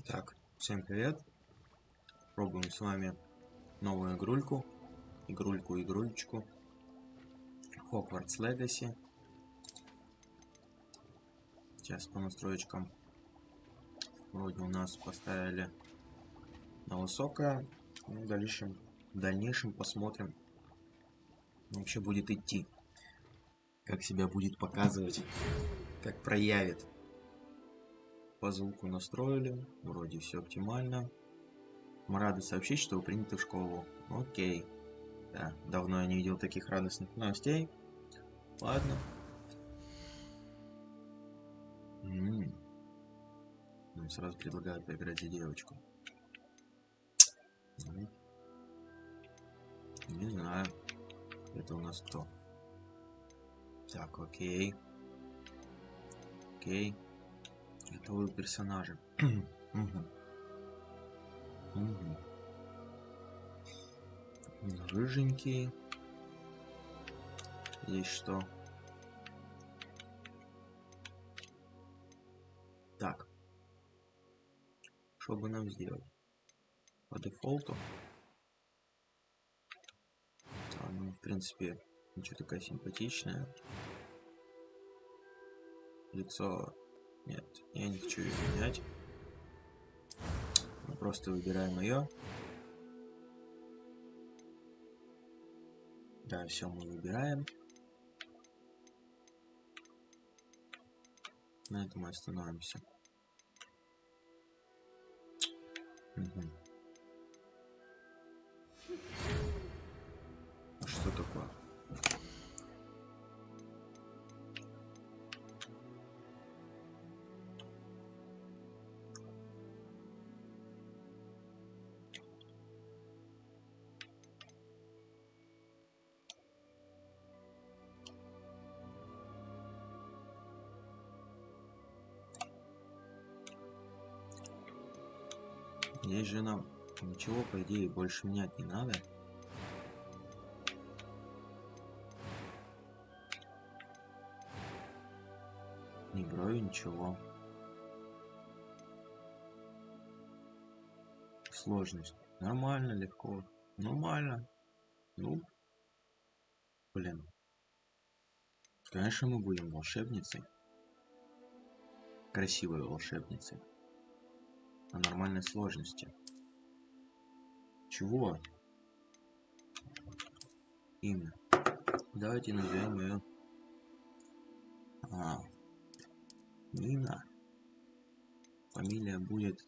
Так, всем привет. Пробуем с вами новую игрульку. Hogwarts Legacy. Сейчас по настройкам вроде у нас поставили на высокое. В дальнейшем посмотрим, вообще будет идти, как себя будет показывать, как проявит. По звуку настроили, вроде все оптимально. Мы рады сообщить, что вы приняты в школу. Окей. Да, давно я не видел таких радостных новостей. Ладно. Нам сразу предлагают поиграть за девочку. Не знаю. Это у нас кто? Так, окей. Окей. Готовые персонажи. Рыженький. Здесь что? Так. Что бы нам сделать? По дефолту. Ну, в принципе, ничего такая симпатичная. Лицо... Нет, я не хочу ее менять. Мы просто выбираем ее. Да, все мы выбираем. На этом мы остановимся. А что такое? Здесь же нам ничего, по идее, больше менять не надо. Ни брови, ничего. Сложность. Нормально, легко. Нормально. Ну, блин. Конечно, мы будем волшебницей. Красивой волшебницей. На нормальной сложности. Чего? Имя. Давайте назовем ее Нина. Фамилия будет...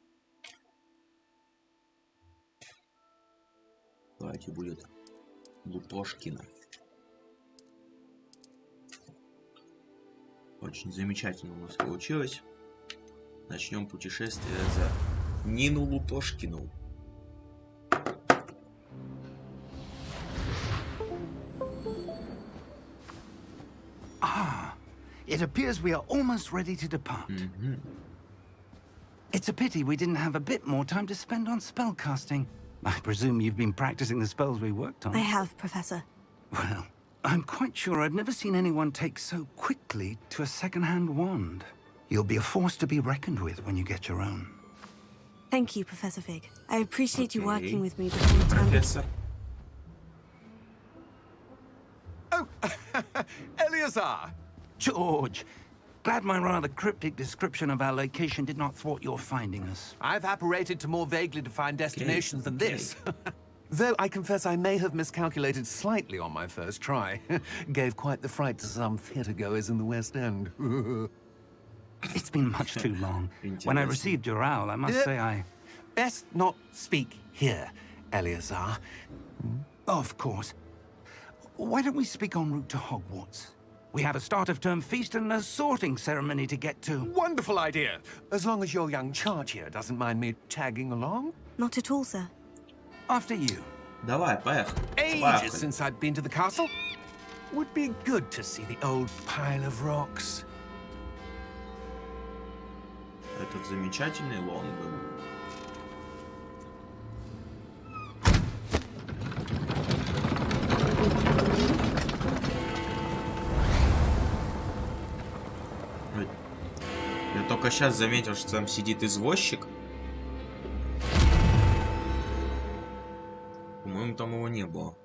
Давайте будет Лутошкина. Очень замечательно у нас получилось. Начнем путешествие за Нину Лутошкину. It appears we are almost ready to depart. It's a pity we didn't have a bit more time to spend on spellcasting. I presume you've been practicing the spells we worked on. I have, Professor. Well, I'm quite sure I've never seen anyone take so quickly to a second-hand wand. You'll be a force to be reckoned with when you get your own. Thank you, Professor Fig. I appreciate you working with me before you turn Professor. Oh, Eleazar! George, glad my rather cryptic description of our location did not thwart your finding us. I've apparated to more vaguely defined destinations than this. Though I confess I may have miscalculated slightly on my first try. Gave quite the fright to some theatre-goers in the West End. It's been much too long. When I received your owl, I must say I... Best not speak here, Eleazar. Of course. Why don't we speak en route to Hogwarts? We have a start-of-term feast and a sorting ceremony to get to. Wonderful idea! As long as your young charge here doesn't mind me tagging along. Not at all, sir. After you. Давай, поехали. Ages since I'd been to the castle. Would be good to see the old pile of rocks. Этот замечательный Лондон. Я только сейчас заметил, что там сидит извозчик. там его не было.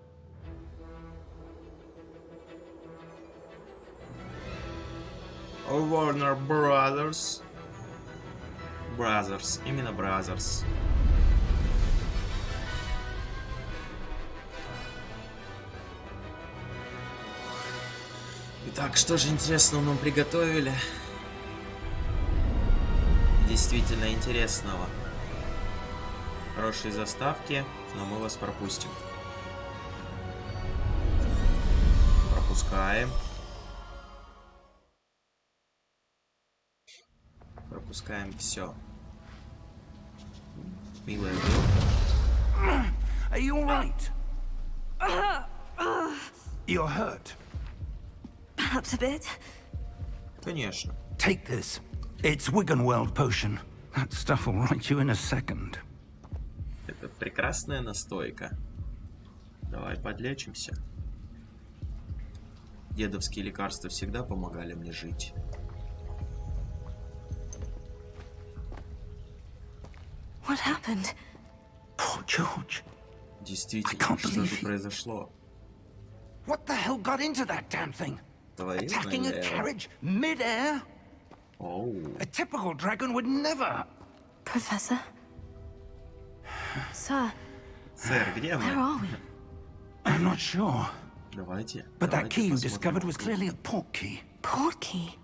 Warner Brothers. Brothers. Именно Brothers. Итак, что же интересного нам приготовили? Действительно интересного. Хорошие заставки, но мы вас пропустим. Пропускаем. Пропускаем все. Милая. Are you all right? You're hurt. Perhaps a bit. Конечно. Take this. It's Wiggenweld potion. That stuff will right you in a second. Это прекрасная настойка. Давай подлечимся. Дедовские лекарства всегда помогали мне жить. What happened? Poor George. Действительно, что же произошло? What the hell got into that damn thing? Твою Attacking a налево. carriage mid-air? Оу. A typical dragon would never. Professor? Sir, Сэр, где where мы? are we? I'm not sure. Давайте. But that давайте key you посмотрим. discovered was clearly a port key. Port key.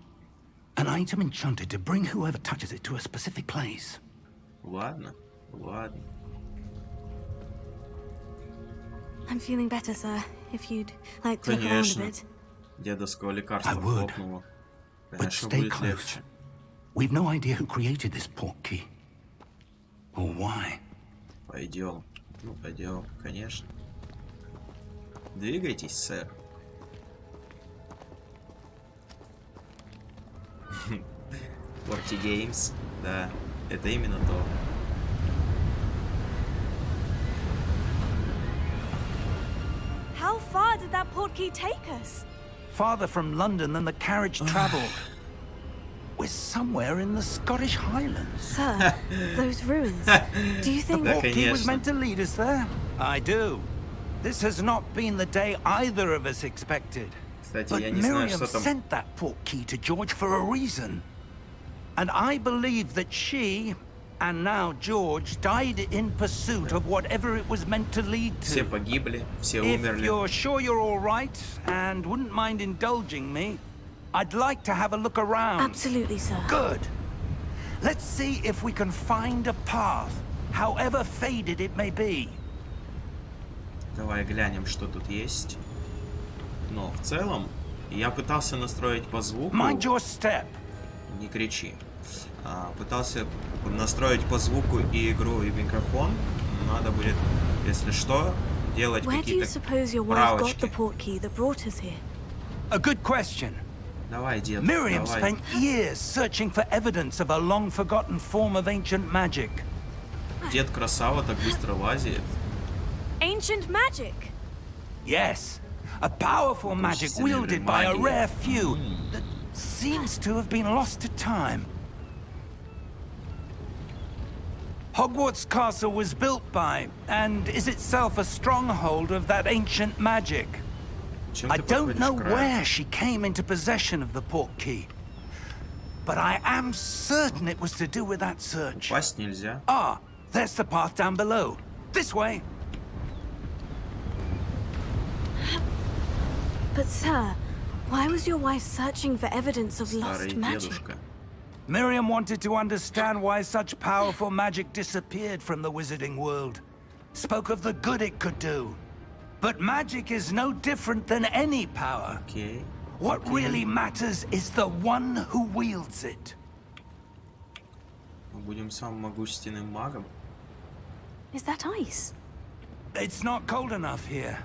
An item enchanted to bring whoever touches it to a specific place. Ладно, ладно. I'm feeling better, sir. If you'd like to look around a Конечно. bit. Дедовского лекарства I would. хлопнуло. But Конечно, stay будет close. легче. We've no idea who created this port key. Or why. Пойдем. Ну, пойдем, конечно. Двигайтесь, сэр. Порти Геймс. Да, это именно то. How far did that port key take us? Farther from London than the carriage travelled. We're somewhere in the Scottish Highlands. Sir, those ruins. Do you think... Да, Port key was конечно. meant to lead us there. I do. This has not been the day either of us expected. Кстати, But я не знаю, Miriam что там. sent that port key to George for a reason. And I believe that she, and now George, died in pursuit of whatever it was meant to lead Все to. погибли, все If умерли. you're sure you're all right and wouldn't mind indulging me, I'd like to have a look around. Absolutely, sir. Good. Let's see if we can find a path, however faded it may be. Давай глянем, что тут есть. Но в целом я пытался настроить по звуку. Mind your step. Не кричи. Пытался настроить по звуку и игру, и микрофон. Надо будет, если что, делать Where do you какие-то suppose your wife got the правочки. port key that brought us here? A good question. Давай, дед, Miriam давай. spent years searching for evidence of a long-forgotten form of ancient magic. Дед красава так быстро лазит. Ancient magic! Yes, a powerful magic wielded by a rare few that seems to have been lost to time. Hogwarts Castle was built by, and is itself a stronghold of that ancient magic. Чем I ты don't подходишь know к краю? where she came into possession of the port key, but I am certain it was to do with that search. Упасть нельзя. Ah, there's the path down below. This way. But sir, why was your wife searching for evidence of Старый lost magic? дедушка. Miriam wanted to understand why such powerful magic disappeared from the wizarding world. Spoke of the good it could do. But magic is no different than any power. Окей. What really matters is the one who wields it. Мы будем самым могущественным магом. Is that ice? It's not cold enough here.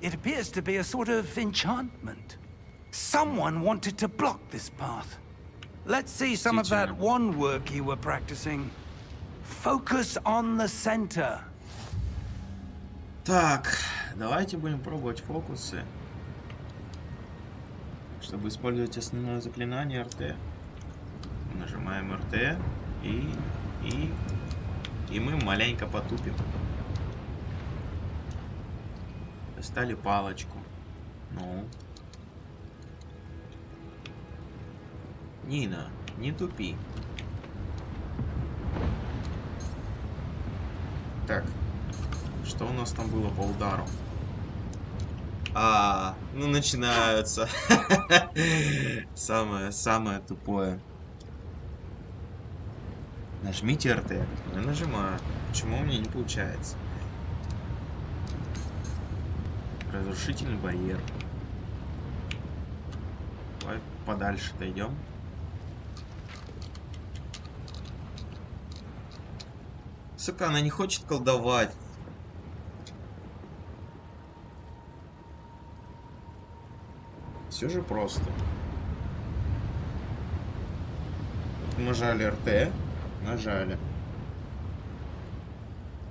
It appears to be a sort of enchantment. Someone wanted to block this path. Let's see some of that wand work you were practicing. Focus on the center. Так, давайте будем пробовать фокусы. Чтобы использовать основное заклинание РТ. Нажимаем РТ и мы маленько потупим. Достали палочку. Ну. Нина, не тупи. Так. Что у нас там было по удару? Ну начинаются. Самое тупое. Нажмите РТ. Я нажимаю. Почему у меня не получается? Разрушительный барьер. Давай подальше дойдем. Сука, она не хочет колдовать. Все же просто. Нажали РТ. Нажали.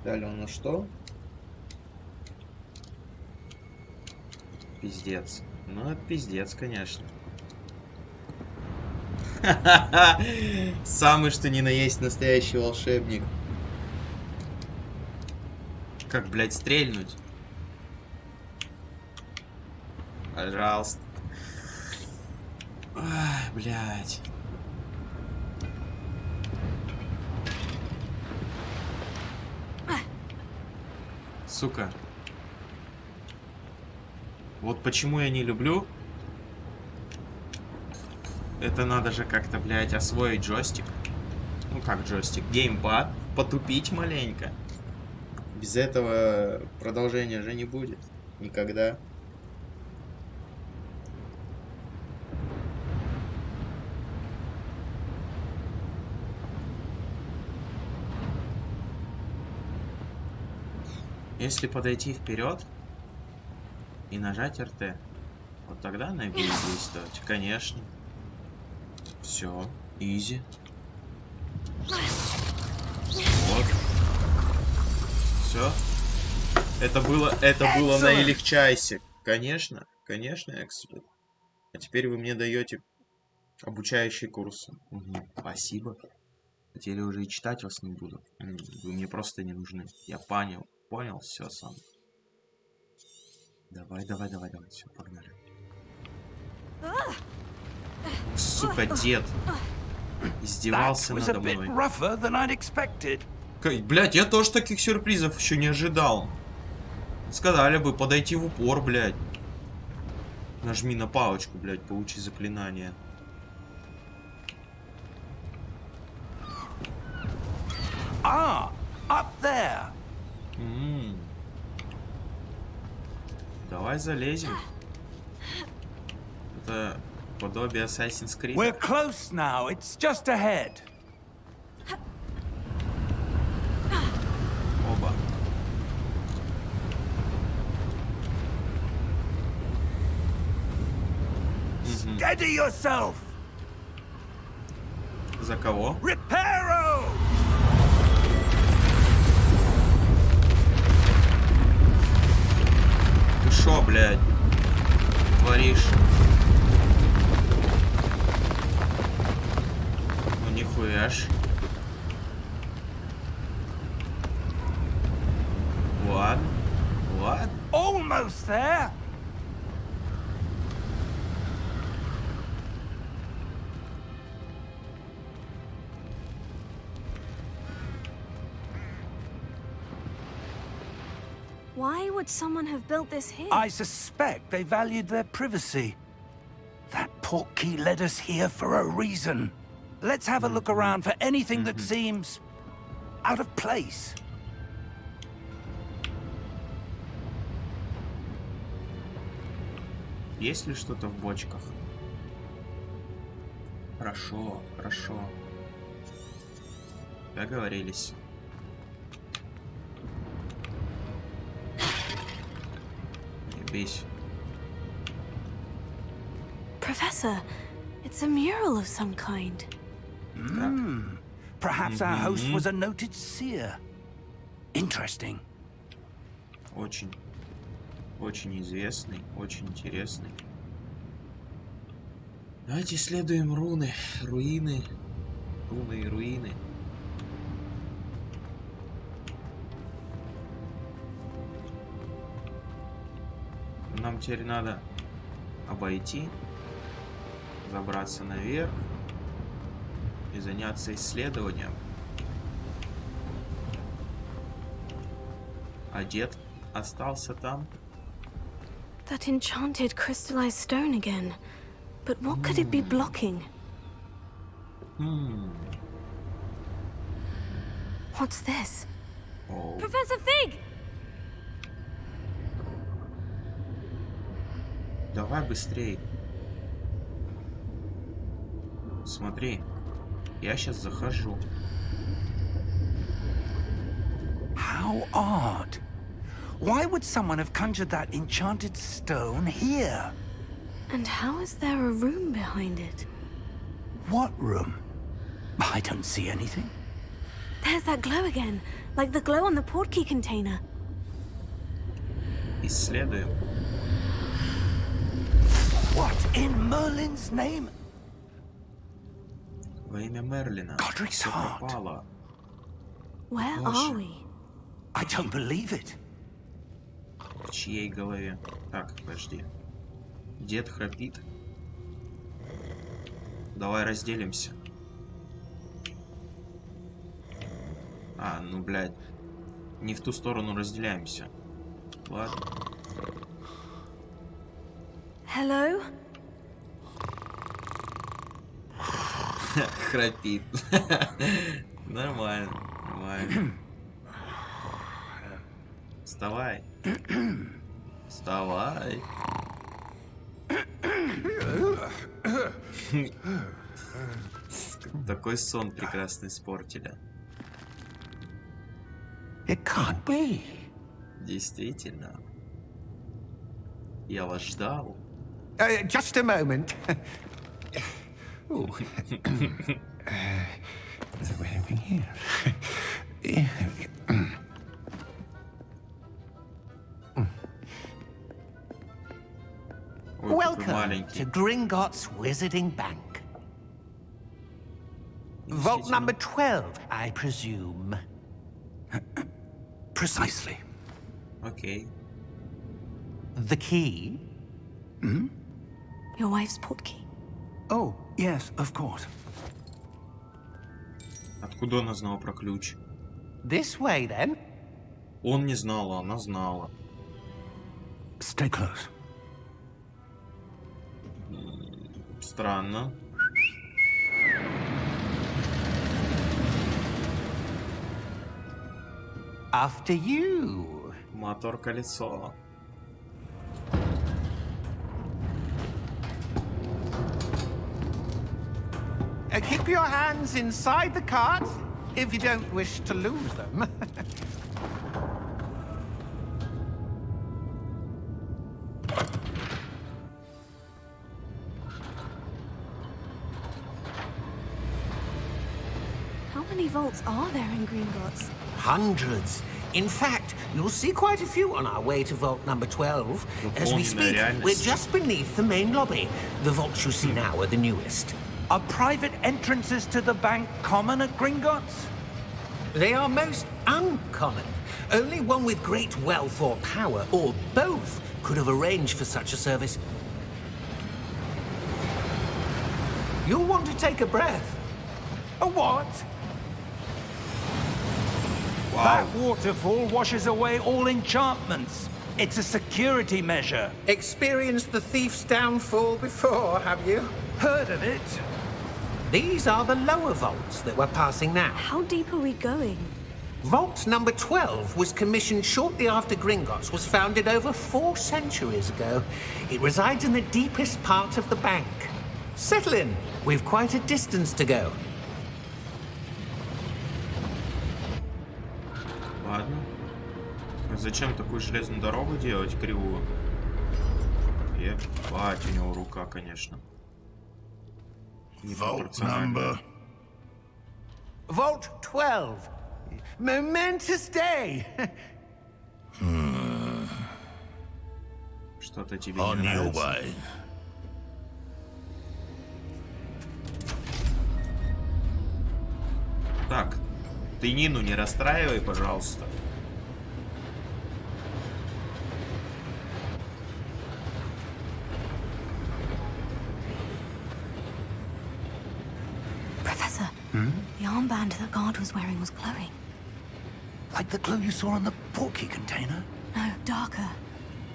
Далее у нас что? Пиздец. Ну, это пиздец, конечно. Самый что ни на есть настоящий волшебник. Как, блядь, стрельнуть? Пожалуйста. Ай, блядь. Сука. Вот почему я не люблю. Это надо же как-то, блядь, освоить джойстик. Ну как джойстик? Геймпад. Потупить маленько. Без этого продолжения же не будет. Никогда. Если подойти вперед и нажать РТ, вот тогда она и будет действовать. Конечно. Все, изи. Вот. Все. Это было наилегчайсе. Конечно, эксперт. А теперь вы мне даете обучающие курсы. Угу. Спасибо. Теперь уже и читать вас не буду. Вы мне просто не нужны. Я понял. Понял, все сам. Давай. Все, погнали. Сука, дед. Издевался надо мной. Блять, я тоже таких сюрпризов еще не ожидал. Сказали бы, подойти в упор, блядь. Нажми на палочку, блядь, получи заклинание. Up there. Давай залезем. Это подобие Assassin's Creed. We're close now. It's just ahead. Оба. Steady yourself. За кого? Reparo. Ты шо, блядь, творишь? Ну нихуя ж. Ладно. Almost there. Why would someone have built this here? I suspect they valued their privacy. That portkey led us here for a reason. Let's have a look around for anything that seems out of place. Есть ли что-то в бочках? Хорошо. Договорились. Professor, it's a mural of some kind. Perhaps our host was a noted seer. Interesting. Очень известный, очень интересный. Давайте исследуем руны, руины и руины. нам теперь надо обойти, забраться наверх и заняться исследованием. А дед остался там. That enchanted crystallized stone again. But what could it be blocking? What's this? О, Professor Fig! давай быстрей. Смотри, я сейчас захожу. How odd. Why would someone have conjured that enchanted stone here? And how is there a room behind it? What room? I don't see anything. There's that glow again, like the glow on the portkey container. Исследуем. What in Merlin's name? Во имя Мерлина. Godric's Всё heart. пропало. Where Боже. are we? I don't believe it. В чьей голове? Так, подожди. Дед храпит. Давай разделимся. А, ну, блядь. Не в ту сторону разделяемся. Ладно. Hello? Храпит. Нормально, нормально. Вставай. Вставай. Такой сон прекрасный испортили. It can't be. Действительно. Я вас ждал. Just a moment. Ooh. Is there anything here? Ой, какой Welcome to маленький. Gringotts Wizarding Bank. Vault number 12, I presume. Precisely. Окей. The key? Your wife's portkey. Oh, yes, of course. Откуда она знала про ключ? This way, then. Он не знал, а она знала. Stay close. Странно. After you. Мотор-колесо. Keep your hands inside the cart if you don't wish to lose them. How many vaults are there in Gringotts? Hundreds. In fact, you'll see quite a few on our way to vault number 12. As we speak, we're just beneath the main lobby. The vaults you see now are the newest. Are private entrances to the bank common at Gringotts? They are most uncommon. Only one with great wealth or power, or both, could have arranged for such a service. You'll want to take a breath. A what? That waterfall washes away all enchantments. It's a security measure. Experienced the thief's downfall before, have you? Heard of it? These are the lower vaults that we're passing now. How deep are we going? Vault number 12 was commissioned shortly after Gringotts was founded over 4 centuries ago. It resides in the deepest part of the bank. Settle in. We've quite a distance to go. Ладно. А зачем такую железную дорогу делать кривую? Ебать, у него рука, конечно. Vault number. Vault 12. Momentous day. Что-то тебе On не your нравится. way. Так, ты Нину не расстраивай, пожалуйста. The armband that guard was wearing was glowing. Like the glow you saw on the portkey container? No, darker.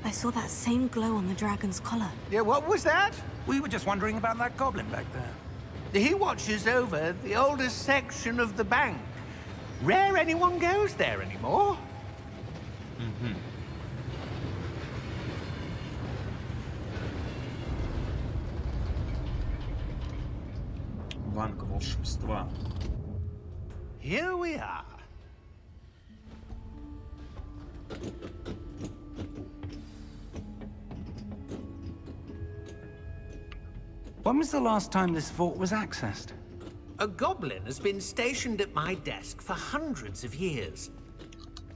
I saw that same glow on the dragon's collar. Yeah, what was that? We were just wondering about that goblin back there. He watches over the oldest section of the bank. Rare anyone goes there anymore. Банк волшебства. Here we are. When was the last time this vault was accessed? A goblin has been stationed at my desk for hundreds of years.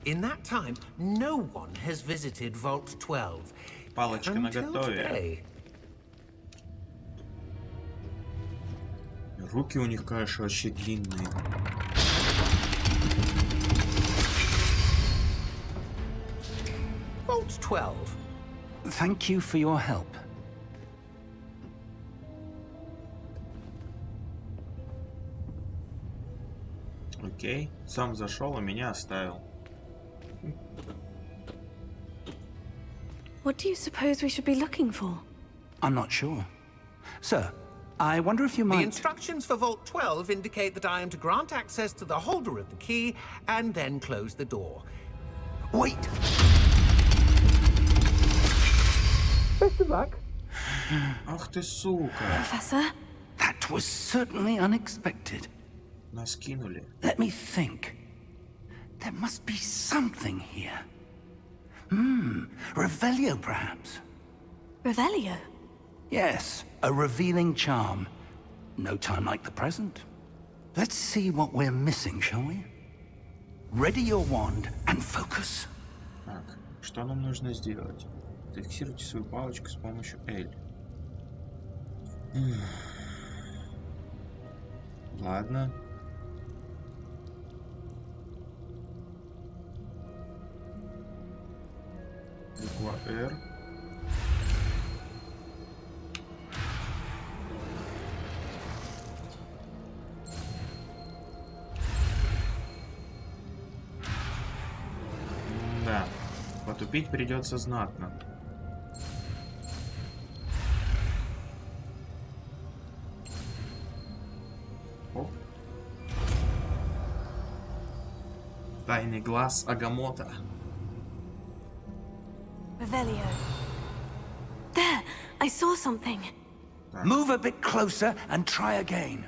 In that time, no one has visited Vault 12. Палочка Until наготове. today. Руки у них, конечно, вообще длинные. Vault 12. Thank you for your help. Окей. Сам зашел, а меня оставил. What do you suppose we should be looking for? I'm not sure. Sir, I wonder if you The might... instructions for Vault 12 indicate that I am to grant access to the holder of the key and then close the door. Wait! Best of luck. Ах ты, сука. Professor? That was certainly unexpected. Нас кинули. Let me think. There must be something here. Revelio, perhaps? Revelio? Yes, a revealing charm. No time like the present. Let's see what we're missing, shall we? Ready your wand and focus. Так, что нам нужно сделать? Зафиксируйте свою палочку с помощью L. Ладно. Буква R. Да, потупить придется знатно. Оп. Тайный глаз Агамота. Revelio. There! I saw something. Move a bit closer and try again.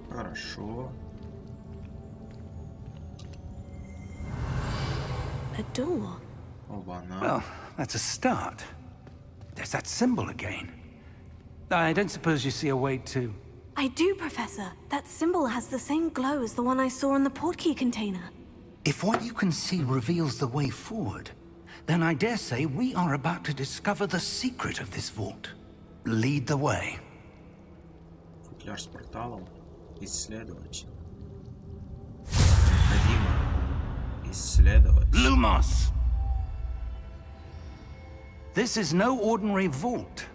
Хорошо. A door. Оба-на. Well, that's a start. There's that symbol again. I don't suppose you see a way to... I do, Professor. That symbol has the same glow as the one I saw in the portkey container. If what you can see reveals the way forward, then I dare say we are about to discover the secret of this vault. Lead the way. Футляр с порталом. Исследовать. Необходимо исследовать. Lumos! This is no ordinary vault.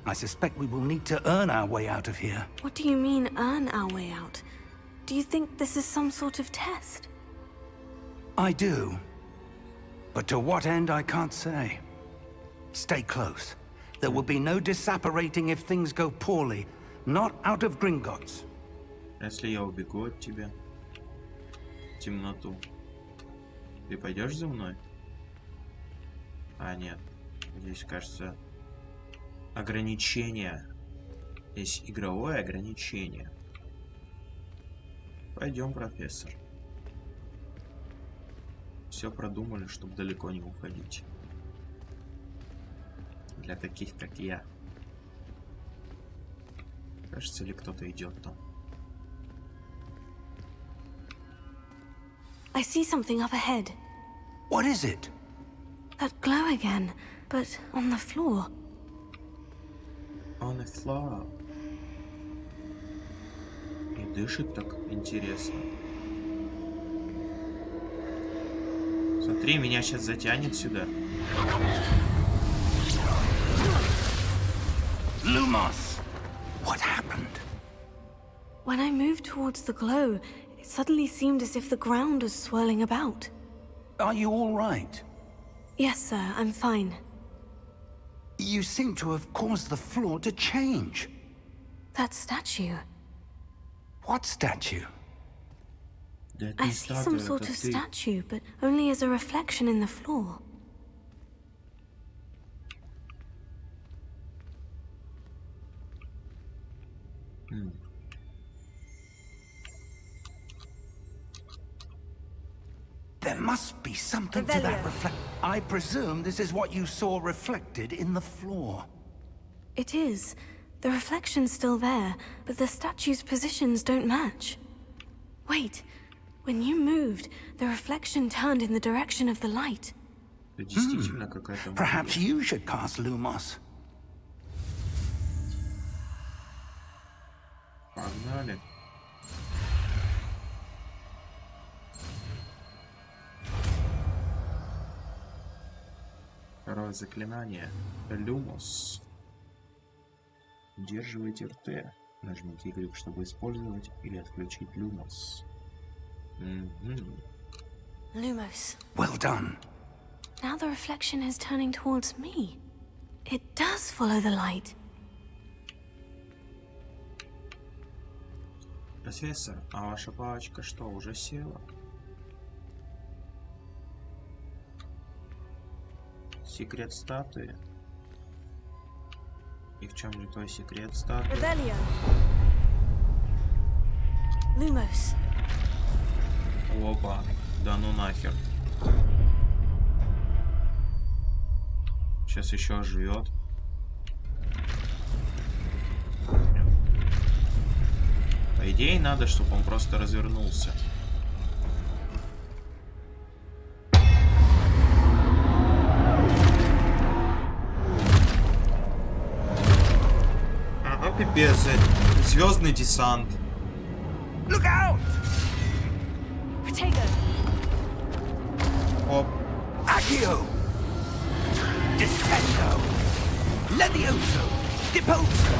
I suspect we will need to earn our way out of here. What do you mean, earn our way out? Do you think this is some sort of test? I do. But to what end, I can't say. Stay close. There will be no disapparating if things go poorly. Not out of Gringotts. Если я убегу от тебя в темноту, ты пойдешь за мной? А, нет. Здесь, кажется, ограничение. Здесь игровое ограничение. Пойдем, профессор. Все продумали, чтобы далеко не уходить. Для таких, как я. Кажется, ли кто-то идет там? I see something up ahead. What is it? That glow again, but on the floor. On the floor. И дышит так интересно. Смотри, меня сейчас затянет сюда. Lumos! What happened? When I moved towards the glow, it suddenly seemed as if the ground was swirling about. Are you all right? Yes, sir, I'm fine. You seem to have caused the floor to change. That statue. What statue? Да это I не see some статуя, sort это of ты. statue, but only as a reflection in the floor. There must be something to that reflect. I presume this is what you saw reflected in the floor. It is. The reflection's still there, but the statue's positions don't match. Wait. When you moved, the reflection turned in the direction of the light. Это действительно какая-то Perhaps магия. you should cast Lumos. Погнали. Второе заклинание. Люмос. Удерживайте РТ. Нажмите Y, чтобы использовать или отключить Люмос. Lumos. Well done. Now the reflection is turning towards me. It does follow the light. Профессор, а ваша палочка что, уже села? Секрет статуи? И в чем же твой секрет статуи? Revelio. Lumos. Опа, да ну нахер. Сейчас еще оживет. По идее, надо, чтобы он просто развернулся. Ага, пипец. Звездный десант. Look out! Protego. Оп. Accio! Descendo! Levioso! Deposo!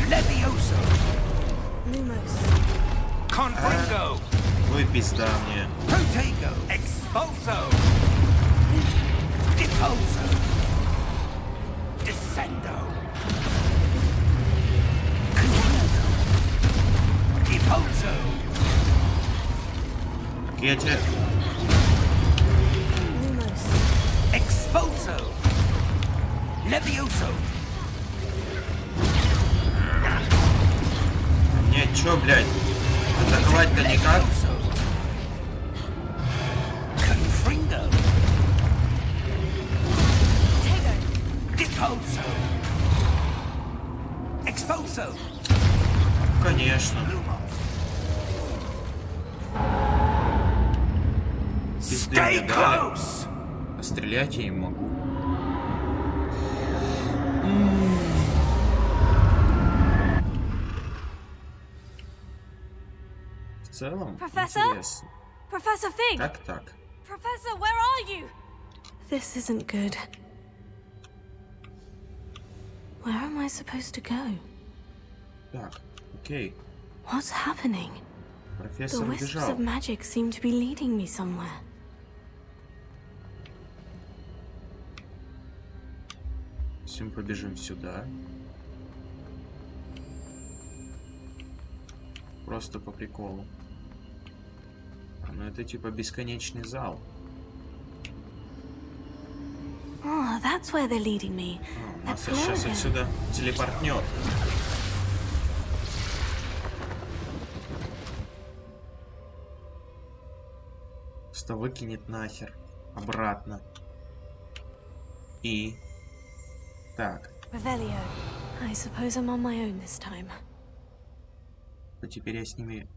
Levioso! Lumos. Confringo! Ой, пизда мне. Protego! Expulso! Deposo! Descendo! Confringo! Deposo! Я тебе... Lumos. Expulso! Levioso! Мне чё, блядь? Атаковать-то никак? Confringo! Protego. Deposo! Expulso! Конечно. Пизды Stay мне дали. close! А стрелять я не могу. В целом, Professor? интересно. Professor Fig. Как так? Professor, where are you? This isn't good. Where am I supposed to go? Так, окей. What's happening? The Профессор wisps убежал. of magic seem to be leading me somewhere. Все, мы побежим сюда. Просто по приколу. А, ну это типа бесконечный зал. Oh, that's where they're leading me. А, нас That сейчас glow again. отсюда телепортнет. Просто выкинет нахер. Обратно. И... Так. Revelio. I suppose I'm on my own this time. То теперь я с ними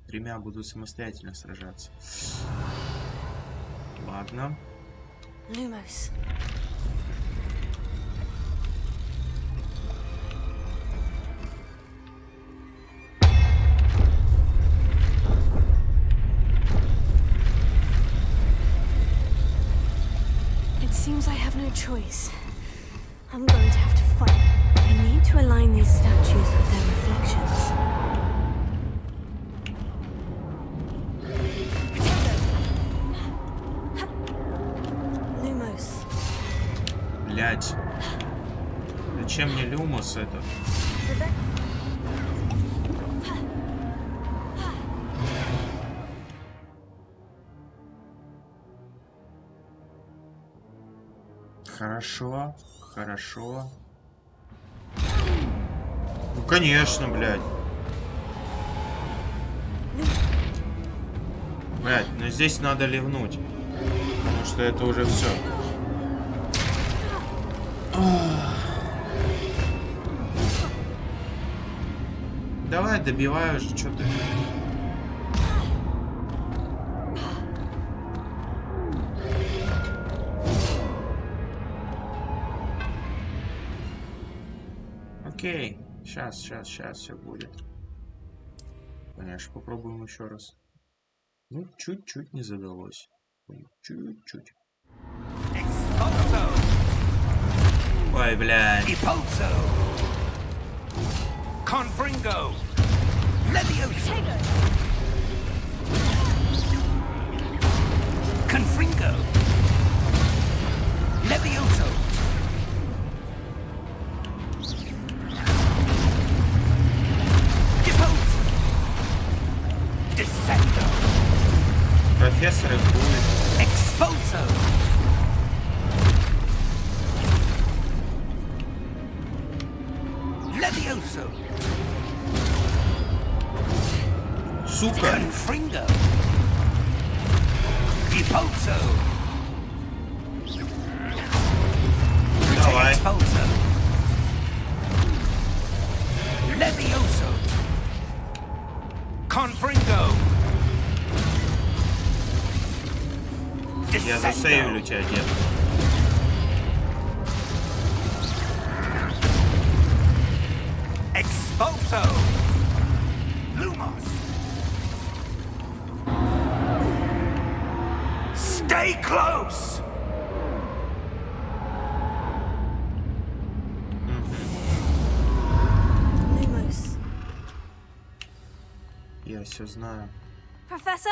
тремя буду самостоятельно сражаться. Ладно. Lumos. It seems I have no choice. I'm going to have to fight. I need to align these statues with their reflections. Lumos. Блять. Зачем мне люмус этот? Хорошо, хорошо. Ну конечно, блядь. Блядь, но здесь надо ливнуть. Потому что это уже все. Давай, добивай уже, что ты. Окей, сейчас все будет. Конечно, попробуем еще раз. Ну, чуть-чуть не задалось. Чуть-чуть. Ой, блядь. Confringo. Levioso. Confringo. Levioso. Depose. Descendo. Профессор их будет. Expulso. Levioso. Сука. Confringo. Depulso. Давай. Expulso. Levioso. Confringo. Я засейвлю тебя, дед. Expulso. Lumos. Stay close. Lumos. Я все знаю. Professor?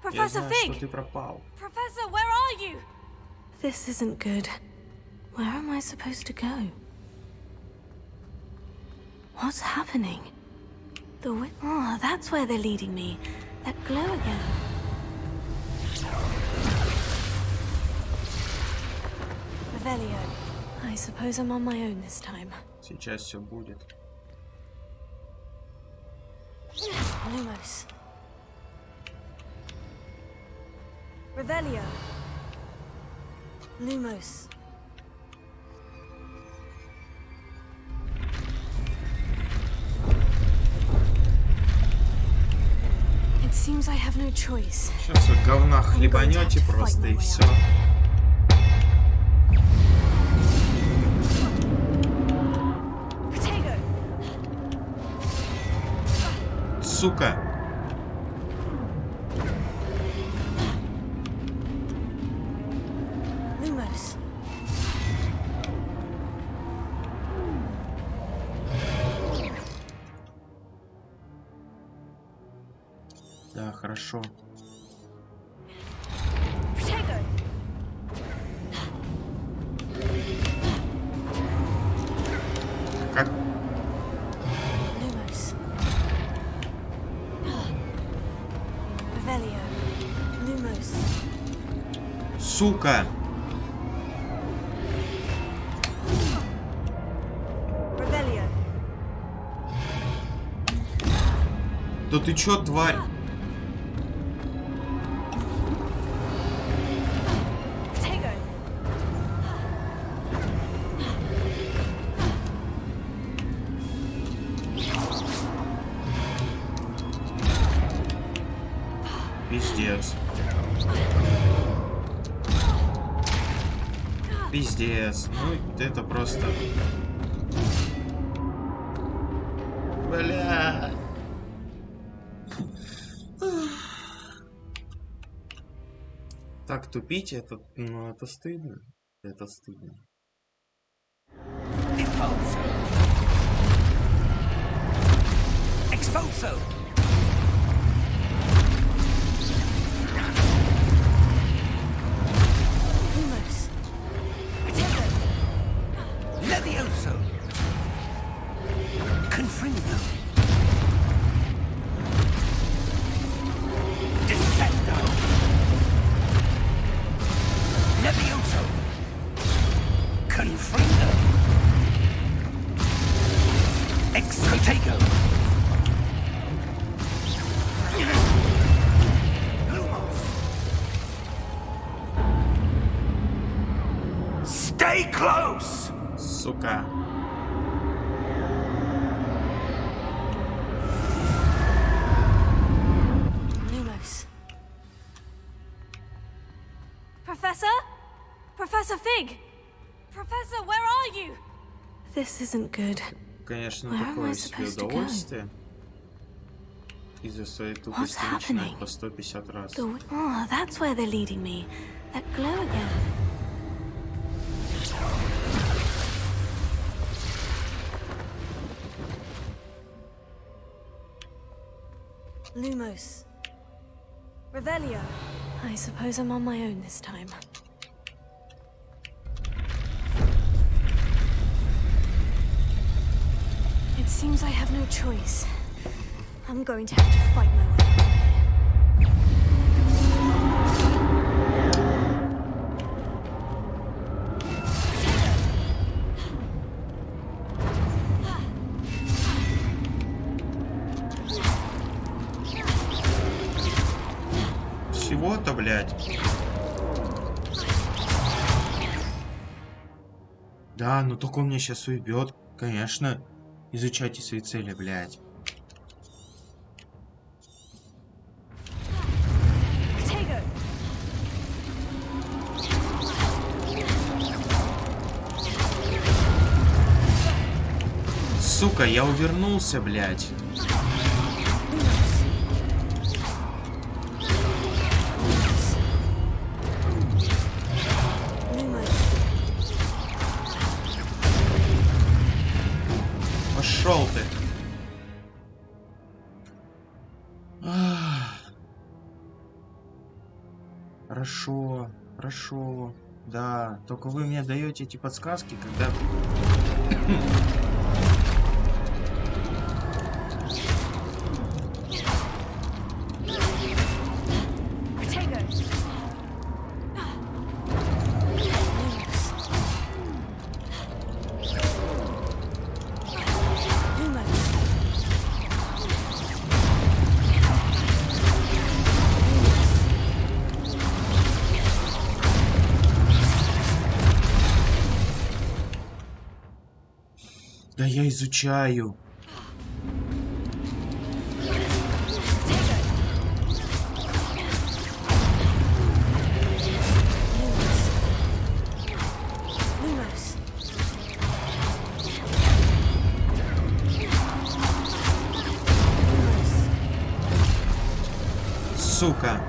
Я Professor знаю, что Fig! ты пропал. Professor, where are you? This isn't good. Where am I supposed to go? What's happening? Oh, that's where they're leading me. That glow again. Revelio. I suppose I'm on my own this time. Сейчас все будет. Lumos. Revelio. Lumos. It seems I have no choice. Сейчас вы говна хлебанете просто и все. Сука. Lumos. Да, хорошо. Как? Lumos. Revelio. Lumos. Сука. Revelio. Да ты чё, тварь? Пиздец. Пиздец. Ну, это просто... Бля. Так тупить, это... Ну, это стыдно. Это стыдно. Expulso. Expulso. Lumos. Levioso. Confringo. Descendo. Levioso. Confringo. Exotego. Lumos. Stay close. Сука. Lumos. Professor? Professor Fig! Professor, where are you? This isn't good. Конечно, Where am такое I себе supposed to go? удовольствие. Из-за своей тупости What's начинать happening? по 150 раз. Oh, that's where they're leading me. That glow again. Lumos. Revelio. I suppose I'm on my own this time. It seems I have no choice. I'm going to have to fight my way out of here. Всего-то, блядь. Да, ну только он меня сейчас уебет. Конечно. Изучайте свои цели, блядь. Сука, я увернулся, блядь. Пошел ты. Хорошо, хорошо. Да, только вы мне даете эти подсказки, когда... Да я изучаю. Сука.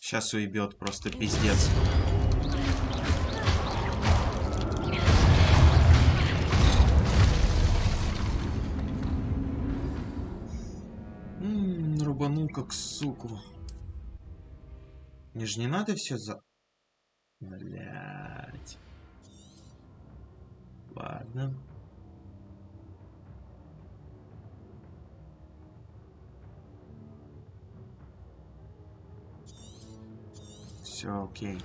Сейчас уебет, просто пиздец. Рубанул как суку. Мне же не надо все за... Блять. Ладно. Все окей.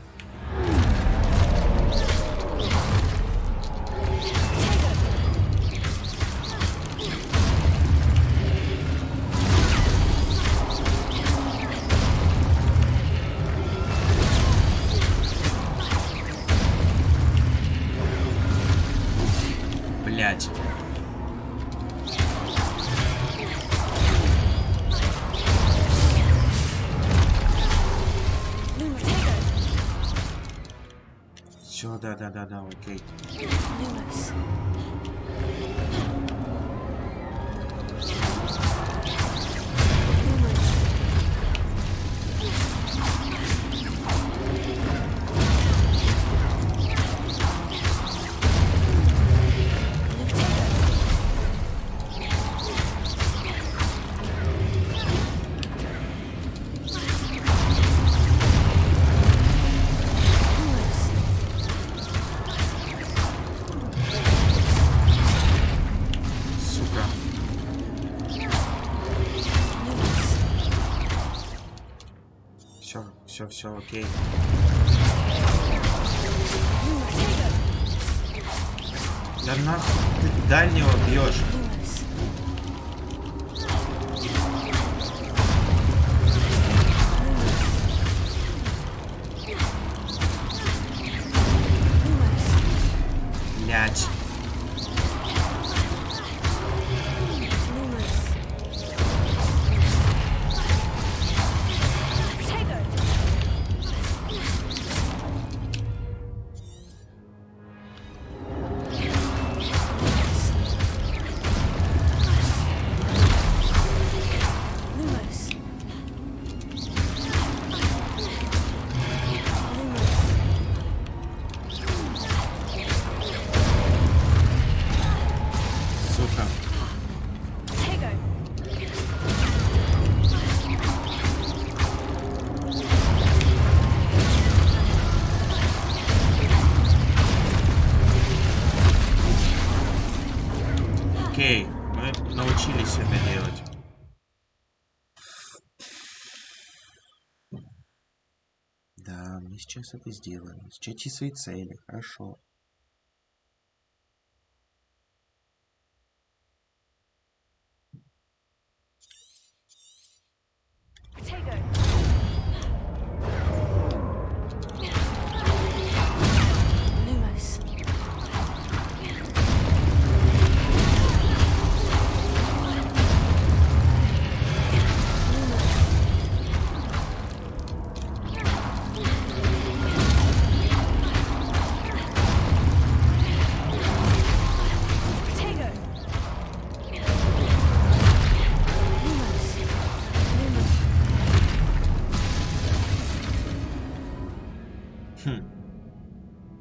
Блять. Все, да, окей. Lumos. Сука. Все, окей. Да нахуй ты дальнего бьешь. Блять. Сука. Окей, мы научились это делать. Да, мы сейчас это сделаем. Счети свои цели, хорошо. Lumos.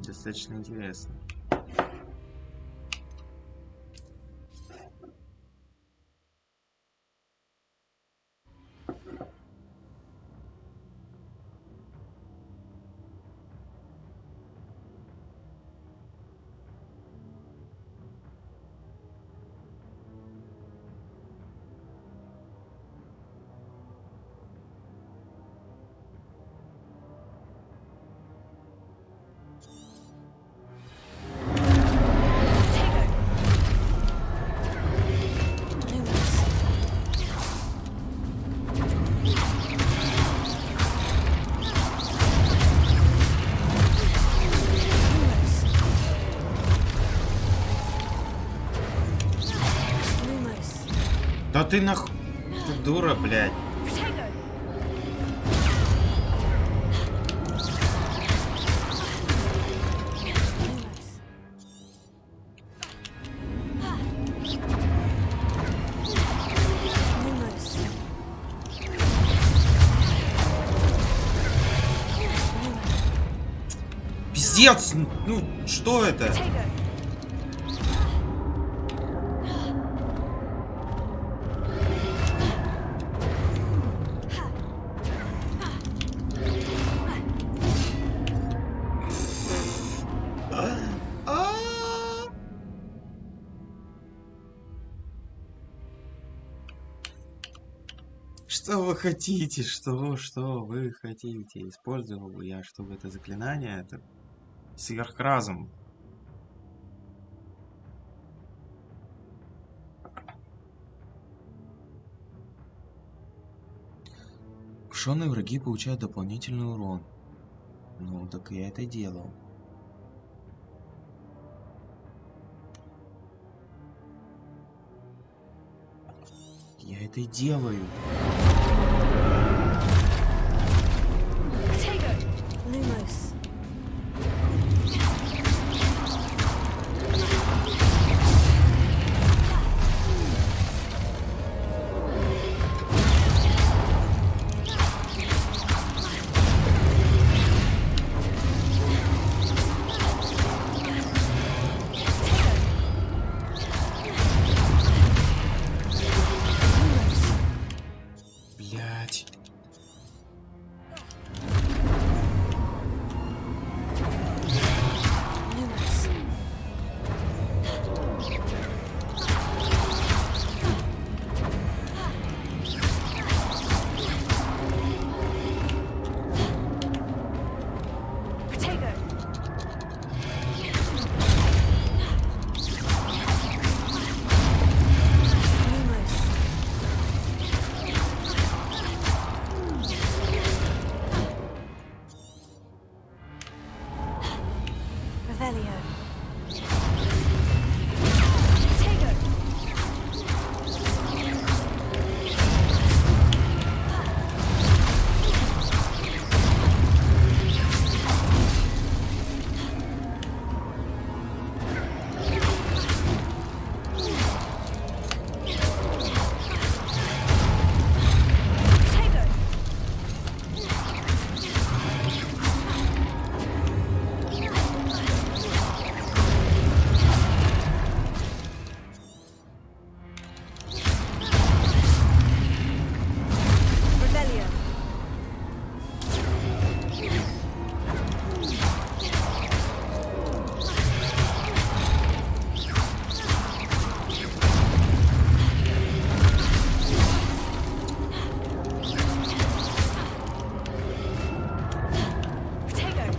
Достаточно интересно. Да ты нах... Ты дура, блядь. Пиздец! Ну, что это? Что вы хотите? Что вы хотите? Использовал бы я, чтобы это заклинание, это сверхразум. Укушенные враги получают дополнительный урон. Ну, так я это делал. Я это и делаю. Lumos.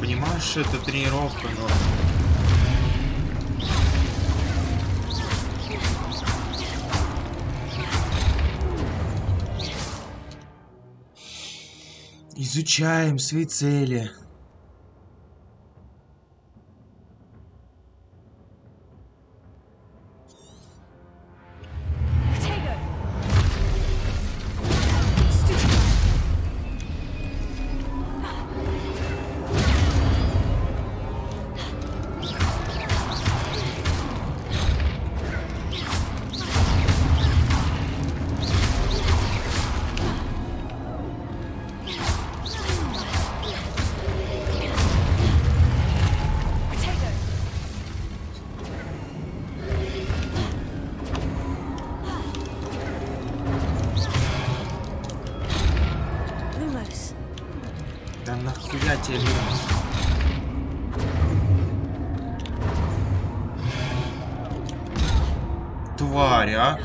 понимаю, что это тренировка, но... Изучаем свои цели. Да нахуя тебе Люмос? Тварь, а?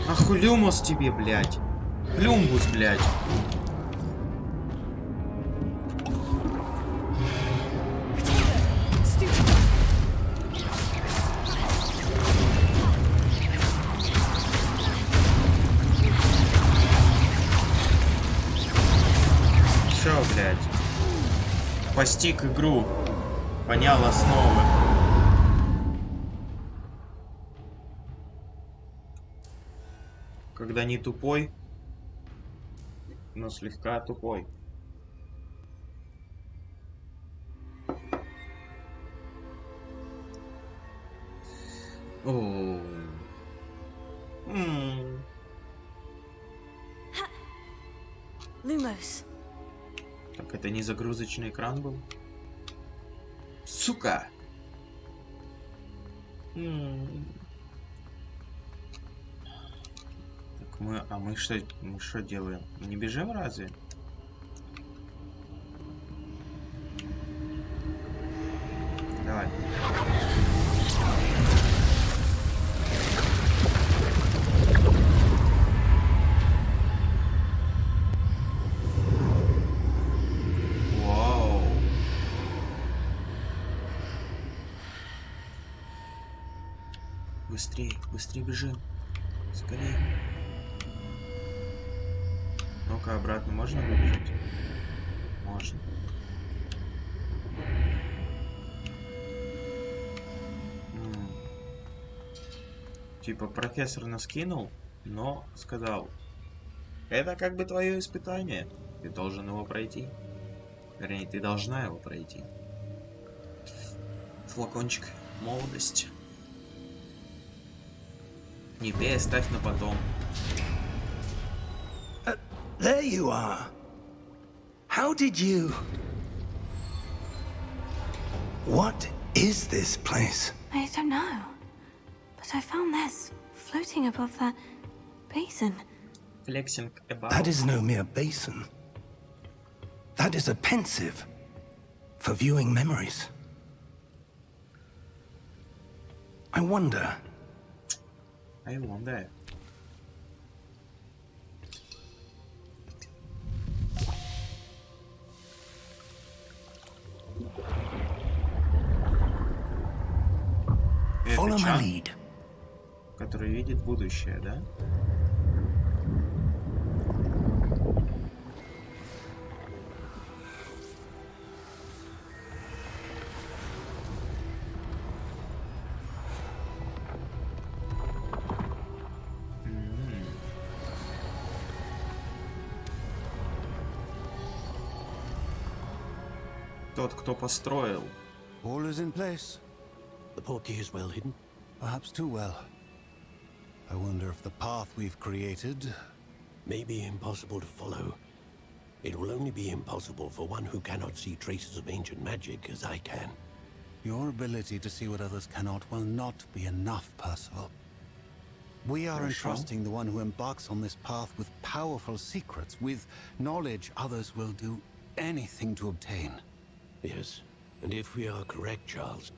Нахуй Люмос тебе, блядь. Люмбус, блядь. Все, блядь. Постиг игру. Понял основы. Когда не тупой, но слегка тупой. О. Lumos. Так, это не загрузочный экран был? Сука! Так, мы что делаем? Мы не бежим разве? Давай. Вау. Быстрее, быстрее бежим. Скорее. Ну-ка, обратно можно выбежать? Можно. Типа профессор нас кинул, но сказал, это как бы твое испытание. Ты должен его пройти. Вернее, ты должна его пройти. Флакончик молодости. Не пей, оставь на потом. There you are. How did you... What is this place? I don't know. But I found this floating above that basin. Flexing about. That is no mere basin. That is a pensive for viewing memories. I wonder... I wonder. Follow my lead. Который видит будущее, да? Тот, кто построил. All is in place. The portkey is well hidden. Perhaps too well. I wonder if the path we've created... May be impossible to follow. It will only be impossible for one who cannot see traces of ancient magic as I can. Your ability to see what others cannot will not be enough, Percival. We are entrusting the one who embarks on this path with powerful secrets, with knowledge others will do anything to obtain. Yes, and if we are correct, Charles,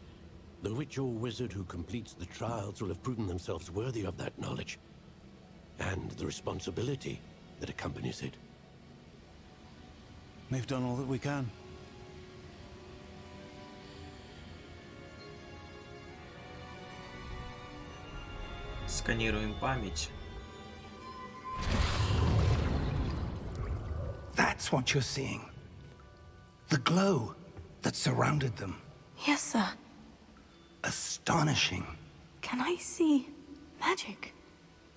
the witch or wizard who completes the trials will have proven themselves worthy of that knowledge, and the responsibility that accompanies it. We've done all that we can. Сканируем память. That's what you're seeing. The glow that surrounded them. Yes, sir. Astonishing. Can I see magic?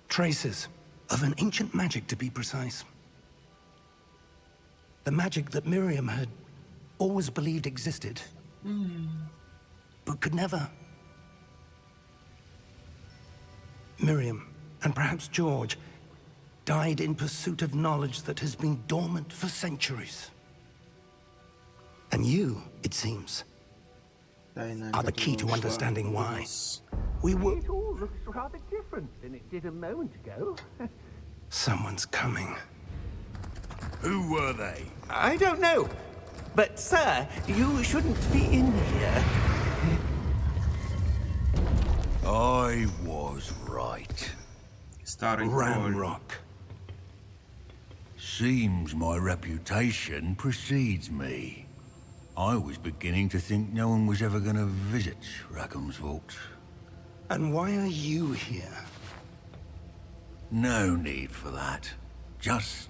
Traces of an ancient magic, to be precise. The magic that Miriam had always believed existed, but could never. Miriam, and perhaps George, died in pursuit of knowledge that has been dormant for centuries. And you, it seems, are the key to understanding why. We were... It all looks rather different than it did a moment ago. Someone's coming. Who were they? I don't know. But, sir, you shouldn't be in here. I was right. Старый король. Ramrock. Seems my reputation precedes me. I was beginning to think no one was ever going to visit Rackham's vault. And why are you here? No need for that. Just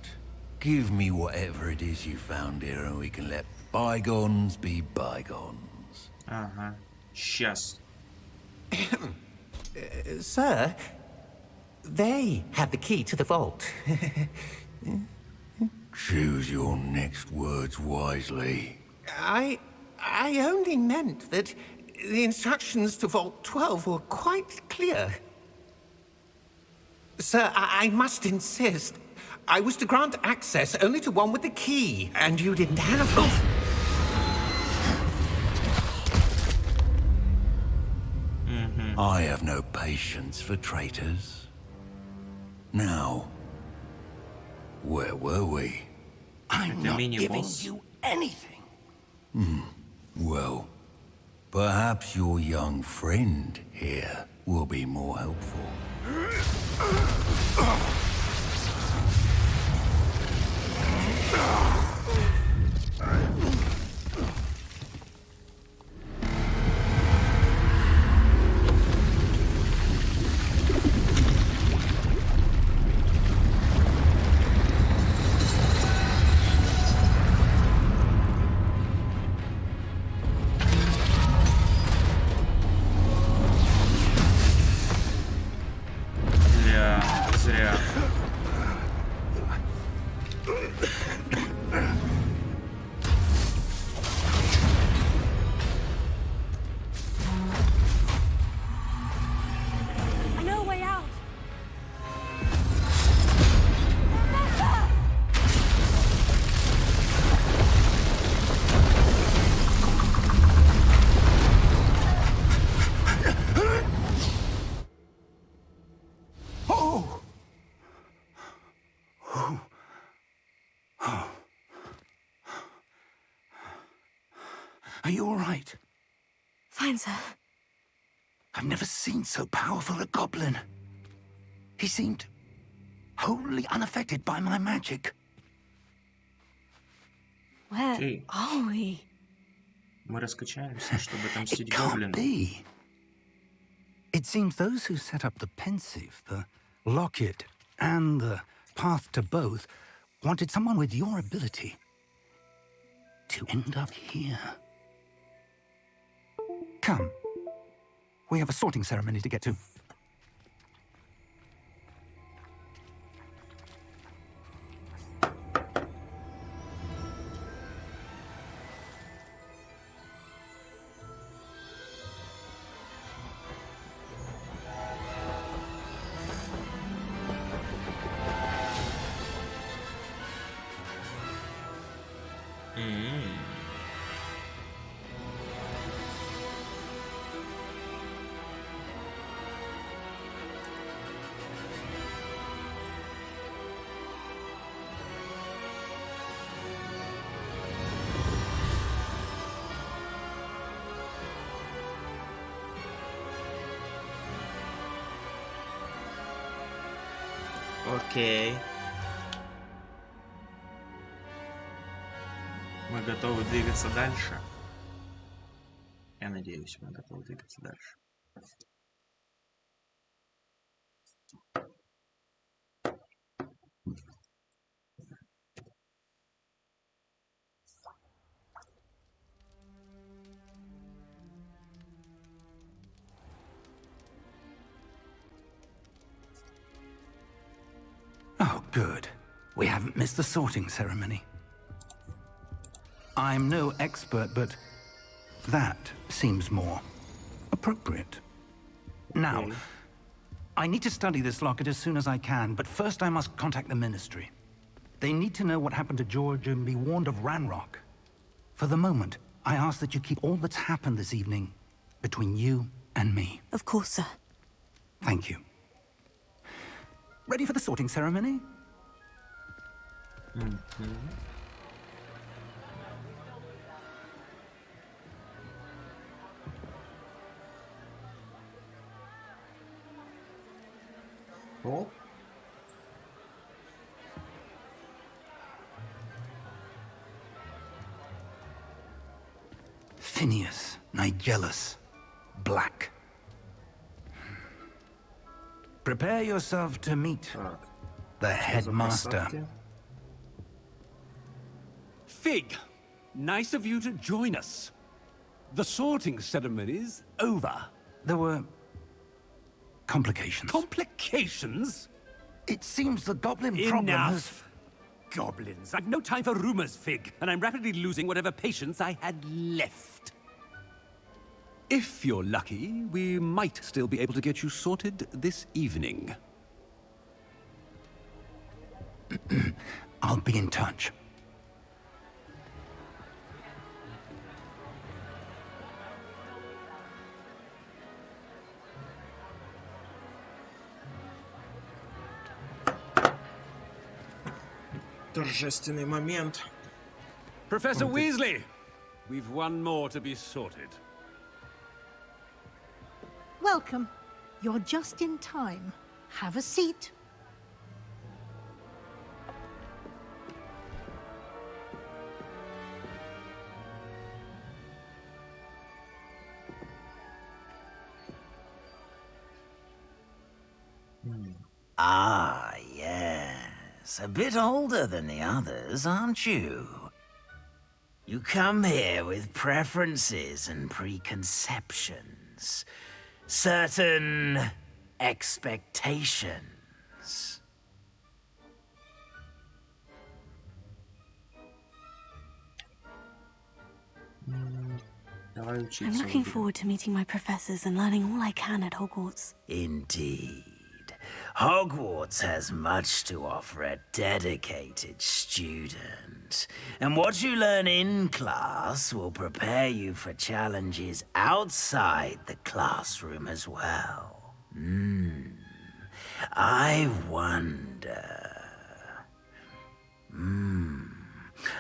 give me whatever it is you found here and we can let bygones be bygones. Ага. Сейчас. Sir, they have the key to the vault. Choose your next words wisely. I only meant that the instructions to Vault 12 were quite clear. Sir, I must insist. I was to grant access only to one with the key, and you didn't have them. I have no patience for traitors. Now, where were we? I'm The not mini giving boss. you anything. Well, perhaps your young friend here will be more helpful. Зря. I know a way out. Oh! Are you all right? Fine, sir. I've never seen so powerful a goblin. He seemed wholly unaffected by my magic. Where Окей. are we? Мы раскачаемся, чтобы It отомстить can't гоблину. be. It seems those who set up the pensive, the locket, and the path to both wanted someone with your ability to end up here. Come. We have a sorting ceremony to get to. Окей. Мы готовы двигаться дальше. Я надеюсь, мы готовы двигаться дальше. Oh, good. We haven't missed the sorting ceremony. I'm no expert, but that seems more appropriate. Now, Okay. I need to study this locket as soon as I can, but first I must contact the Ministry. They need to know what happened to George and be warned of Ranrock. For the moment, I ask that you keep all that's happened this evening between you and me. Of course, sir. Thank you. Ready for the sorting ceremony? О, Phineas, Nigellus, Black. Prepare yourself to meet так. the За headmaster. посадки. Fig, nice of you to join us. The sorting ceremony's over. There were complications. Complications? It seems the goblin problem has... Enough. Goblins. I've no time for rumors, Fig, and I'm rapidly losing whatever patience I had left. If you're lucky, we might still be able to get you sorted this evening. I'll be in touch. Торжественный момент. Professor Weasley, we've one more to be sorted. Welcome. You're just in time. Have a seat. Ah, yes. A bit older than the others, aren't you? You come here with preferences and preconceptions. Certain expectations. Давай I'm учиться. looking forward to meeting my professors and learning all I can at Hogwarts. Indeed. Hogwarts has much to offer a dedicated student. And what you learn in class will prepare you for challenges outside the classroom as well. I wonder...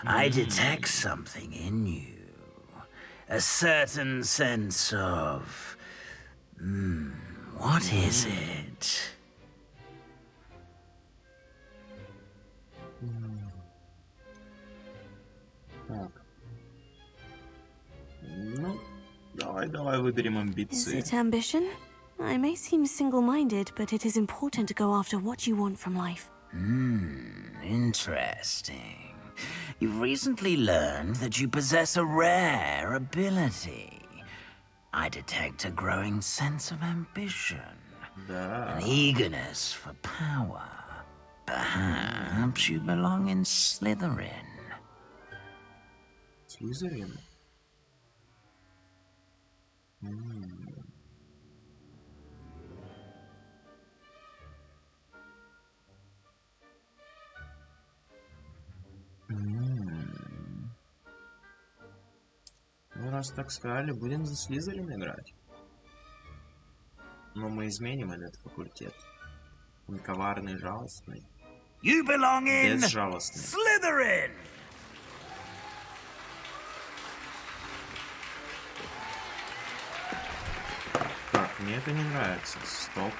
I detect something in you. A certain sense of... what is it? Так. Ну, давай выберем Is амбиции. it ambition? I may seem single-minded, but it is important to go after what you want from life. Interesting. You've recently learned that you possess a rare ability. I detect a growing sense of ambition. Да. An eagerness for power. Perhaps you belong in Slytherin. Слизерин. Ну, раз так сказали, будем за Слизерин играть. Но мы изменим этот факультет. Он коварный, жалостный. You belong in Безжалостный. Slytherin! Так, мне это не нравится. Стоп.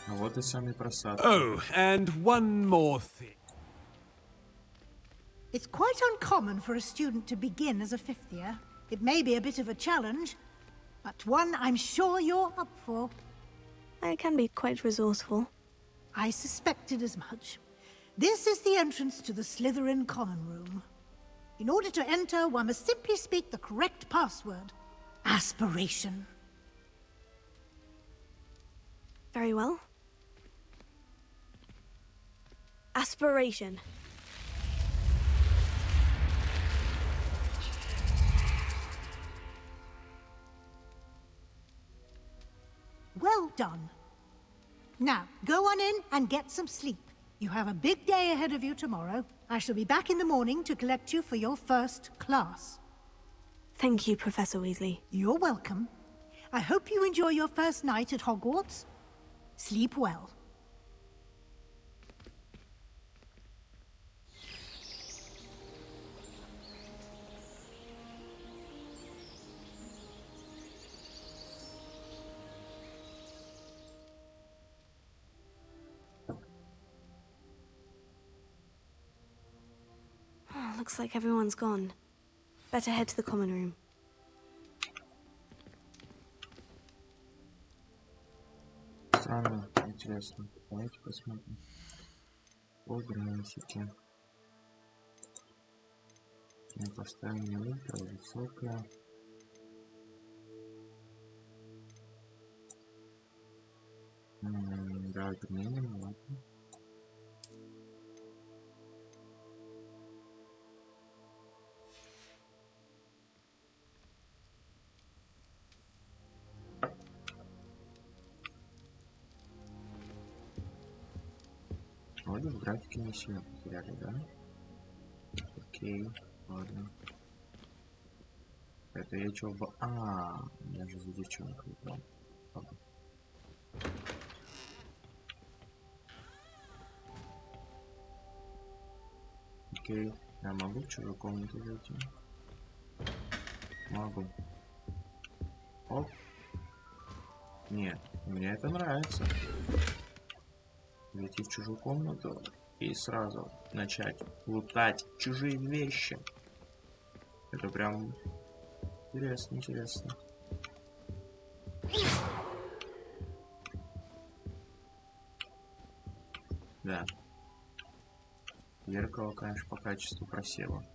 А вот и самый просад. Oh, and one more thing. It's quite uncommon for a student to begin as a fifth year. It may be a bit of a challenge, but one I'm sure you're up for. I can be quite resourceful. I suspected as much. This is the entrance to the Slytherin common room. In order to enter, one must simply speak the correct password. Aspiration. Very well. Aspiration. Well done. Now, go on in and get some sleep. You have a big day ahead of you tomorrow. I shall be back in the morning to collect you for your first class. Thank you, Professor Weasley. You're welcome. I hope you enjoy your first night at Hogwarts. Sleep well. Looks like everyone's gone. Better head to the common room. Странно, интересно. Давайте посмотрим. По графике. Мы поставим не ультра, а высокая. Да, минимум, ладно. Вроде в графике не сильно потеряли, да? Окей, ладно. Это я чё в... я же за девчонкой играл. Ладно. Окей, я могу в чужую комнату зайти? Могу. Оп. Нет, мне это нравится. Зайти в чужую комнату и сразу начать лутать чужие вещи. Это прям интересно, интересно. Да. Зеркало, конечно, по качеству просело.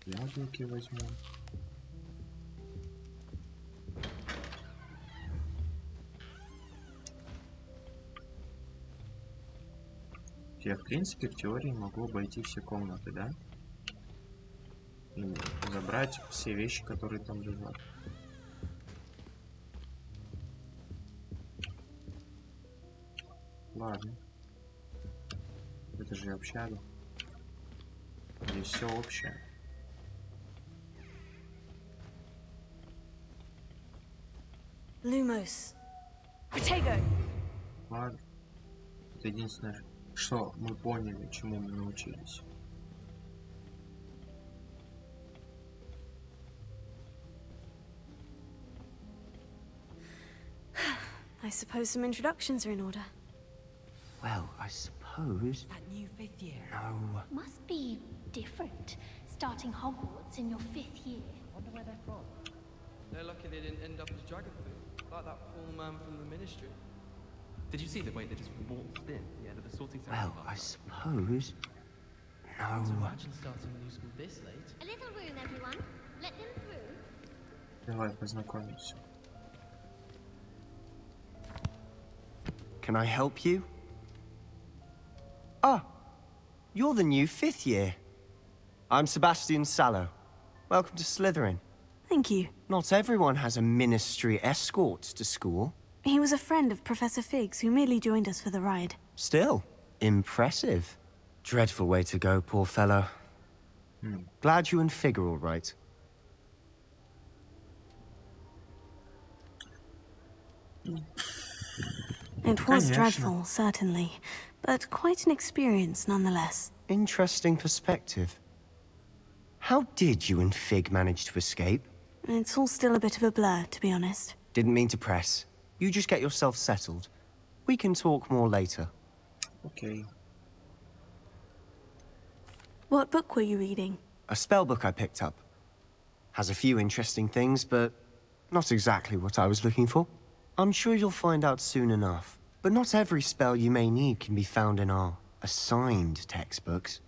Яблоки возьму. Я, в принципе, в теории могу обойти все комнаты, да? И забрать все вещи, которые там лежат. Ладно. Это же общага. Здесь все общее. Lumos. Protego. Ладно. Это единственное, что мы поняли, чему мы научились. I suppose some introductions are in order. Well, I suppose... That new fifth year. No. Must be different, starting Hogwarts in your 5th year. Wonder where they're from. They're lucky they didn't end up as dragon food, like that poor man from the Ministry. Did you see the way they just waltzed in at the end of the sorting ceremony? Well, I suppose... No. Imagine starting a new school this late. A little room, everyone. Let them through. Давай познакомимся. Can I help you? Ah, you're the new 5th year. I'm Sebastian Sallow. Welcome to Slytherin. Thank you. Not everyone has a ministry escort to school. He was a friend of Professor Fig's who merely joined us for the ride. Still, impressive. Dreadful way to go, poor fellow. Glad you and Fig are all right. It was dreadful, certainly, but quite an experience nonetheless. Interesting perspective. How did you and Fig manage to escape? It's all still a bit of a blur, to be honest. Didn't mean to press. You just get yourself settled. We can talk more later. Окей. What book were you reading? A spell book I picked up. Has a few interesting things, but not exactly what I was looking for. I'm sure you'll find out soon enough. But not every spell you may need can be found in our assigned textbooks.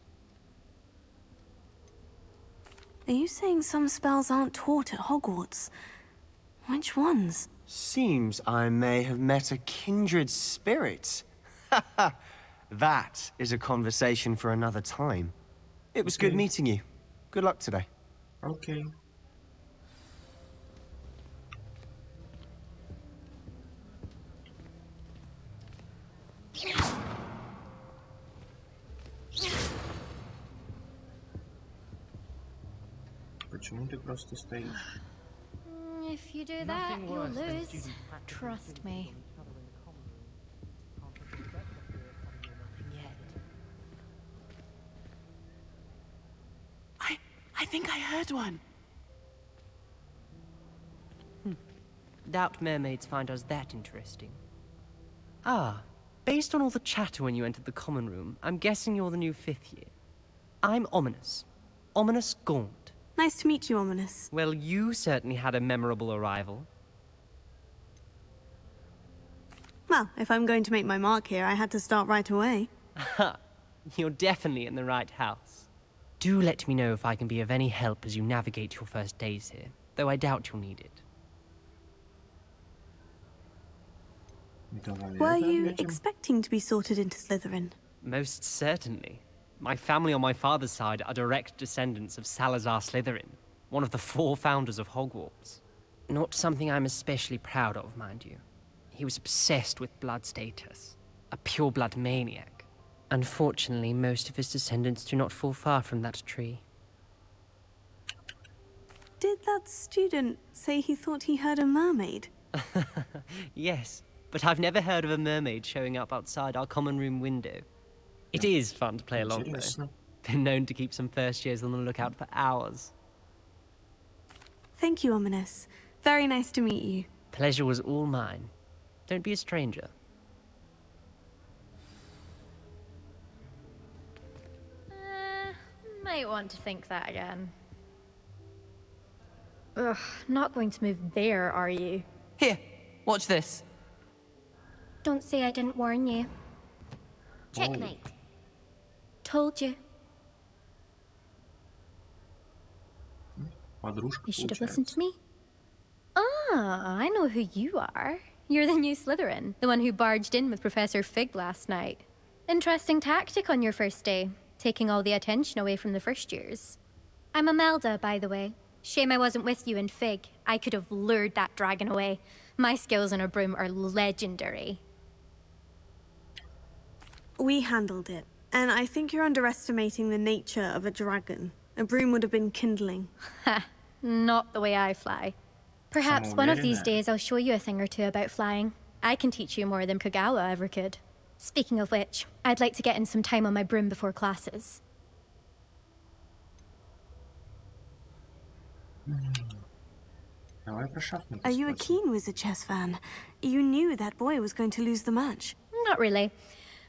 Are you saying some spells aren't taught at Hogwarts? Which ones? Seems I may have met a kindred spirit. That is a conversation for another time. It was good meeting you. Good luck today. Окей. Почему ты просто стоишь? If you do that, you'll lose. Trust me. I think I heard one. Doubt mermaids find us that interesting. Ah, based on all the chatter when you entered the common room, I'm guessing you're the new 5th year. I'm Ominous. Ominous Gaunt. Nice to meet you, Ominous. Well, you certainly had a memorable arrival. Well, if I'm going to make my mark here, I had to start right away. Ha! You're definitely in the right house. Do let me know if I can be of any help as you navigate your first days here, though I doubt you'll need it. Were you expecting to be sorted into Slytherin? Most certainly. My family on my father's side are direct descendants of Salazar Slytherin, one of the 4 founders of Hogwarts. Not something I'm especially proud of, mind you. He was obsessed with blood status, a pure-blood maniac. Unfortunately, most of his descendants do not fall far from that tree. Did that student say he thought he heard a mermaid? Yes, but I've never heard of a mermaid showing up outside our common room window. It is fun to play along, though. Been known to keep some first years on the lookout for hours. Thank you, Ominous. Very nice to meet you. Pleasure was all mine. Don't be a stranger. Might want to think that again. Ugh, not going to move there, are you? Here, watch this. Don't say I didn't warn you. Checkmate. Told you. You should have listened to me. Ah, I know who you are. You're the new Slytherin, the one who barged in with Professor Fig last night. Interesting tactic on your first day, taking all the attention away from the first years. I'm Imelda, by the way. Shame I wasn't with you in Fig. I could have lured that dragon away. My skills on a broom are legendary. We handled it, and I think you're underestimating the nature of a dragon. A broom would have been kindling. Ha, not the way I fly. Perhaps one of these days I'll show you a thing or two about flying. I can teach you more than Kagawa ever could. Speaking of which, I'd like to get in some time on my broom before classes. Are you a keen Wizard chess fan? You knew that boy was going to lose the match. Not really.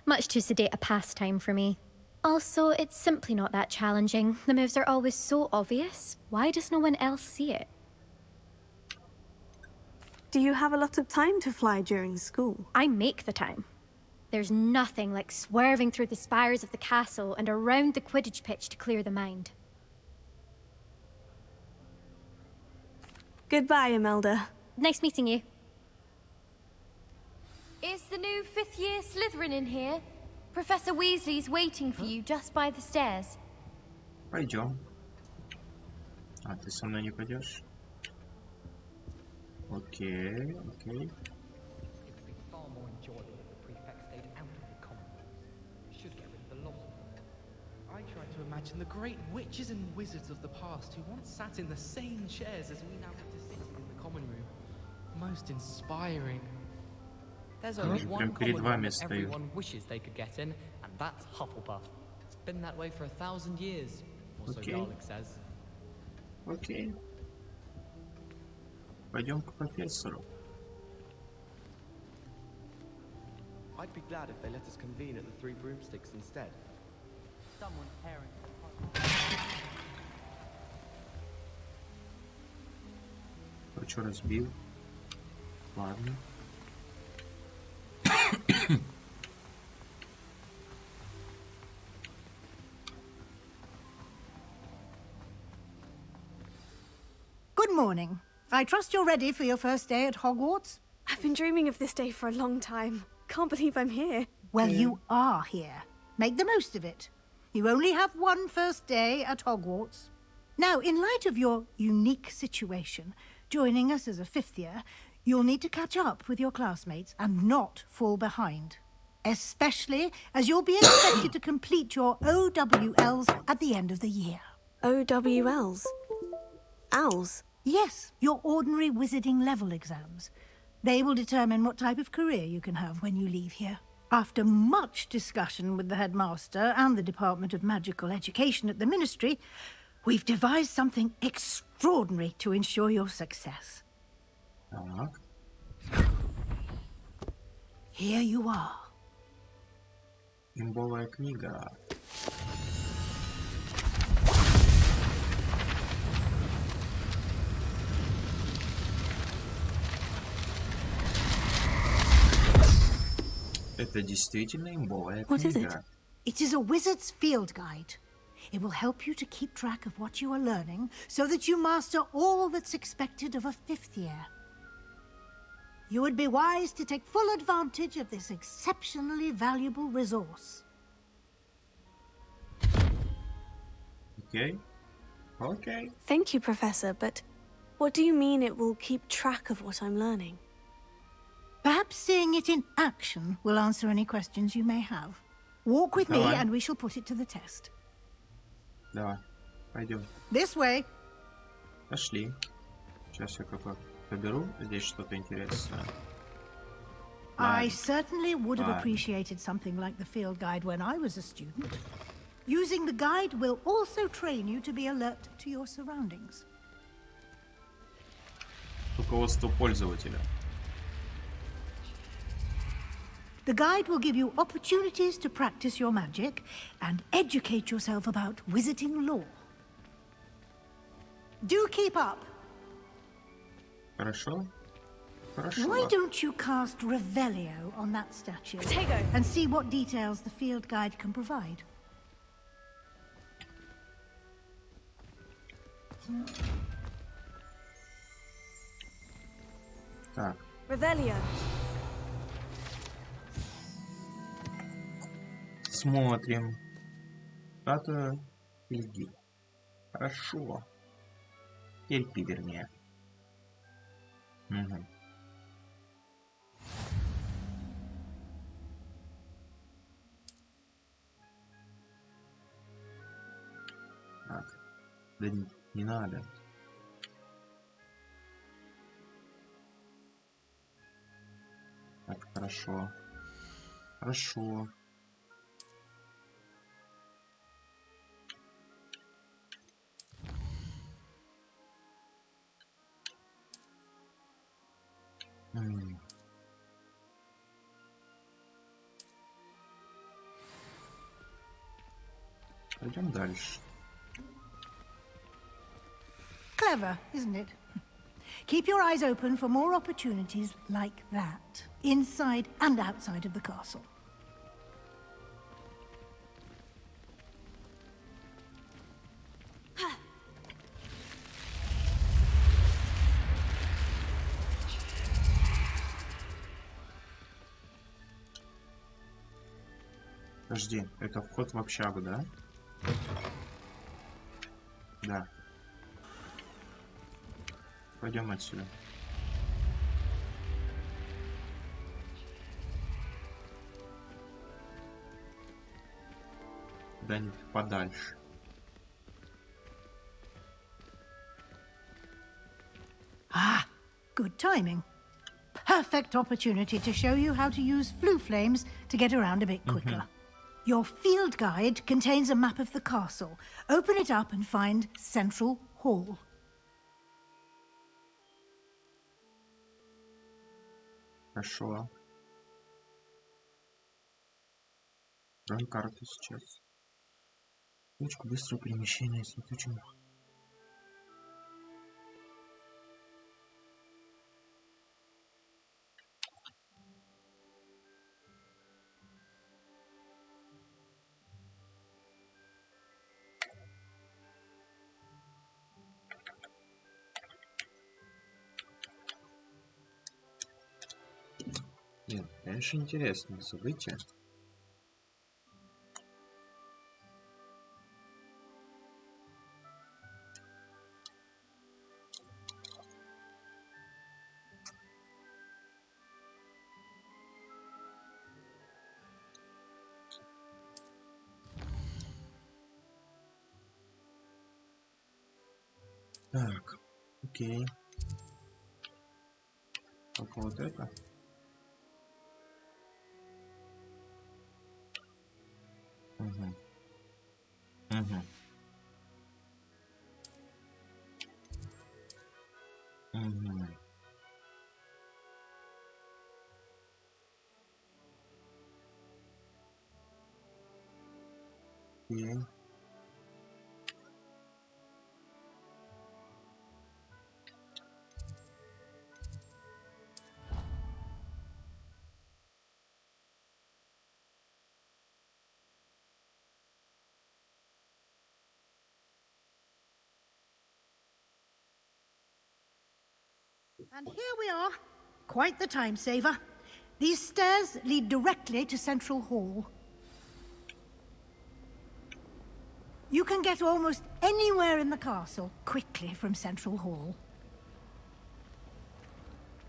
Much too sedate a pastime for me. Also, it's simply not that challenging. The moves are always so obvious. Why does no one else see it? Do you have a lot of time to fly during school? I make the time. There's nothing like swerving through the spires of the castle and around the Quidditch pitch to clear the mind. Goodbye, Imelda. Nice meeting you. Is the new 5th year Slytherin in here? Professor Weasley's waiting for you just by the stairs. Пойдем. А ты со мной не пойдешь? Окей, окей. I try to imagine the great witches and wizards of the past who once sat in the same chairs as we now have to sit in the common room. Most inspiring. There's only one перед common вами room that стою. everyone wishes they could get in, and that's Hufflepuff. It's been that way for 1,000 years, or so Okay. Garlic says. Окей. Пойдем к профессору. I'd be glad if they let us convene at the Three Broomsticks instead. Someone tearing. Хочу разбил. Ладно. Good morning. I trust you're ready for your first day at Hogwarts? I've been dreaming of this day for a long time. Can't believe I'm here. Well, you are here. Make the most of it. You only have one first day at Hogwarts. Now, in light of your unique situation, joining us as a fifth year, you'll need to catch up with your classmates and not fall behind. Especially as you'll be expected to complete your OWLs at the end of the year. OWLs? Owls? Yes, your ordinary wizarding level exams. They will determine what type of career you can have when you leave here. After much discussion with the headmaster and the Department of Magical Education at the Ministry, we've devised something extraordinary to ensure your success. Here you are. Имбовая книга. Это действительно имбовая What is it? книга. It is a wizard's field guide. It will help you to keep track of what you are learning so that you master all that's expected of a fifth year. You would be wise to take full advantage of this exceptionally valuable resource. Okay. Okay. Thank you, Professor, but what do you mean it will keep track of what I'm learning? Perhaps seeing it in action will answer any questions you may have. Walk with me and we shall put it to the test. Давай, пойдем. This way. Пошли. Сейчас я как поберу здесь что-то интересное. I certainly would have appreciated something like the field guide when I was a student. Using the guide will also train you to be alert to your surroundings. Руководство пользователя. The guide will give you opportunities to practice your magic and educate yourself about wizarding lore. Do keep up. Хорошо. Хорошо. Why don't you cast Revelio on that statue and see what details the field guide can provide? Так. Revelio. Смотрим. Статуя льди. Хорошо. Эльпи, вернее. Угу. Так. Да не надо. Так, хорошо. Хорошо. Пойдем дальше. Clever, isn't it? Keep your eyes open for more opportunities like that, inside and outside of the castle. Подожди, это вход в общагу, да? Да. Пойдем отсюда. Куда-нибудь подальше. Ah, good timing. Perfect opportunity to show you how to use flue flames to get around a bit quicker. Your field guide contains a map of the castle. Open it up and find Central Hall. Хорошо. Откроем карту сейчас. Точку быстрого перемещения с летучим. Нет, конечно, интересное событие. Так, окей. Только вот это. Угу. Угу. Угу. Окей. And here we are. Quite the time saver. These stairs lead directly to Central Hall. You can get almost anywhere in the castle quickly from Central Hall.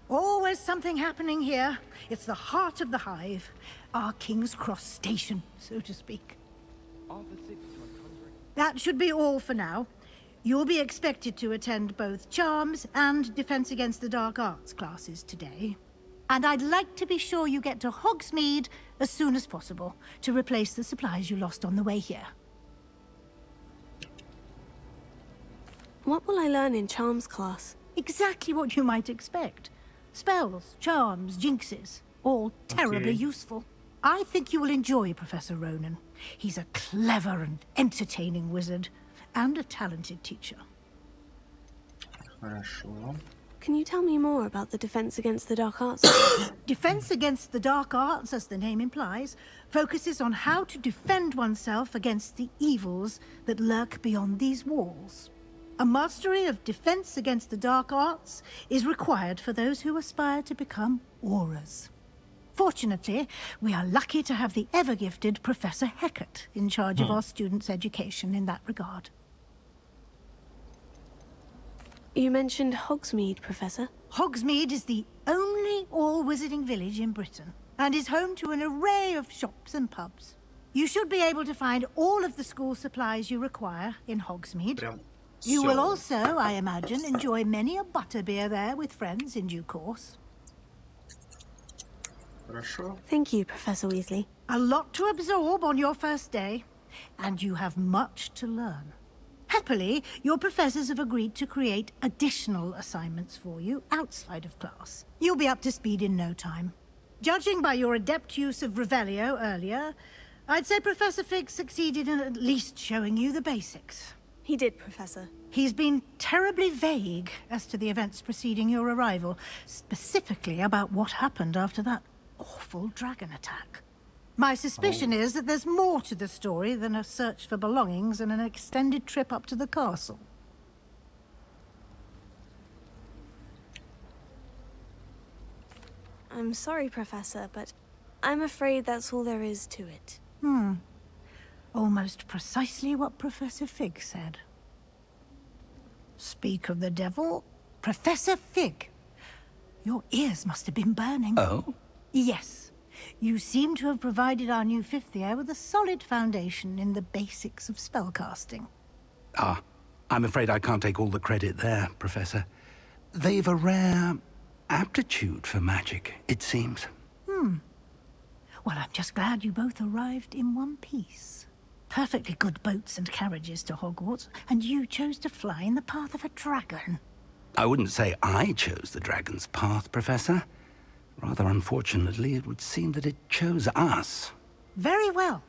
Always something happening here. It's the heart of the hive. Our King's Cross station, so to speak. That should be all for now. You'll be expected to attend both Charms and Defense Against the Dark Arts classes today. And I'd like to be sure you get to Hogsmeade as soon as possible to replace the supplies you lost on the way here. What will I learn in Charms class? Exactly what you might expect. Spells, charms, jinxes, all terribly useful. I think you will enjoy Professor Ronan. He's a clever and entertaining wizard, and a talented teacher. Хорошо. Can you tell me more about the Defense Against the Dark Arts? Defense Against the Dark Arts, as the name implies, focuses on how to defend oneself against the evils that lurk beyond these walls. A mastery of Defense Against the Dark Arts is required for those who aspire to become Auras. Fortunately, we are lucky to have the ever-gifted Professor Hecat in charge of our students' education in that regard. You mentioned Hogsmeade, Professor. Hogsmeade is the only all-wizarding village in Britain, and is home to an array of shops and pubs. You should be able to find all of the school supplies you require in Hogsmeade. You will also, I imagine, enjoy many a butterbeer there with friends in due course. Thank you, Professor Weasley. A lot to absorb on your first day, and you have much to learn. Happily, your professors have agreed to create additional assignments for you outside of class. You'll be up to speed in no time. Judging by your adept use of Revelio earlier, I'd say Professor Fig succeeded in at least showing you the basics. He did, Professor. He's been terribly vague as to the events preceding your arrival, specifically about what happened after that awful dragon attack. My suspicion is that there's more to the story than a search for belongings and an extended trip up to the castle. I'm sorry, Professor, but I'm afraid that's all there is to it. Almost precisely what Professor Fig said. Speak of the devil, Professor Fig. Your ears must have been burning. Oh? Yes. You seem to have provided our new fifth year with a solid foundation in the basics of spellcasting. Ah, I'm afraid I can't take all the credit there, Professor. They've a rare aptitude for magic, it seems. Well, I'm just glad you both arrived in one piece. Perfectly good boats and carriages to Hogwarts, and you chose to fly in the path of a dragon. I wouldn't say I chose the dragon's path, Professor. Rather unfortunately, it would seem that it chose us. Very well.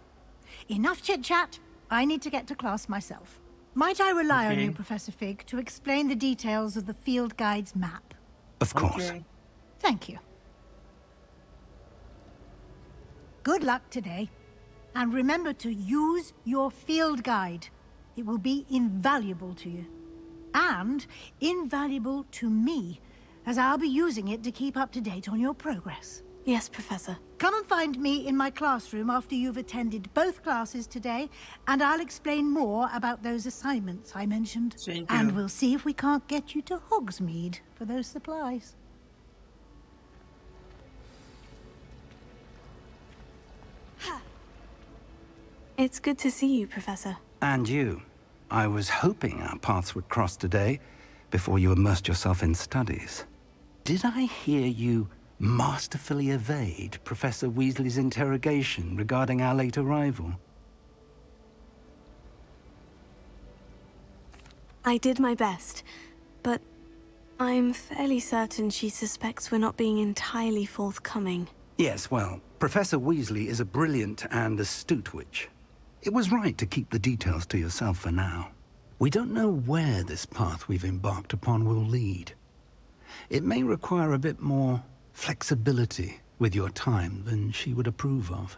Enough chit-chat. I need to get to class myself. Might I rely on you, Professor Fig, to explain the details of the field guide's map? Of course. Thank you. Good luck today. And remember to use your field guide. It will be invaluable to you. And invaluable to me, as I'll be using it to keep up to date on your progress. Yes, Professor. Come and find me in my classroom after you've attended both classes today, and I'll explain more about those assignments I mentioned. And we'll see if we can't get you to Hogsmeade for those supplies. It's good to see you, Professor. And you. I was hoping our paths would cross today, before you immersed yourself in studies. Did I hear you masterfully evade Professor Weasley's interrogation regarding our late arrival? I did my best, but I'm fairly certain she suspects we're not being entirely forthcoming. Yes, well, Professor Weasley is a brilliant and astute witch. It was right to keep the details to yourself for now. We don't know where this path we've embarked upon will lead. It may require a bit more flexibility with your time than she would approve of.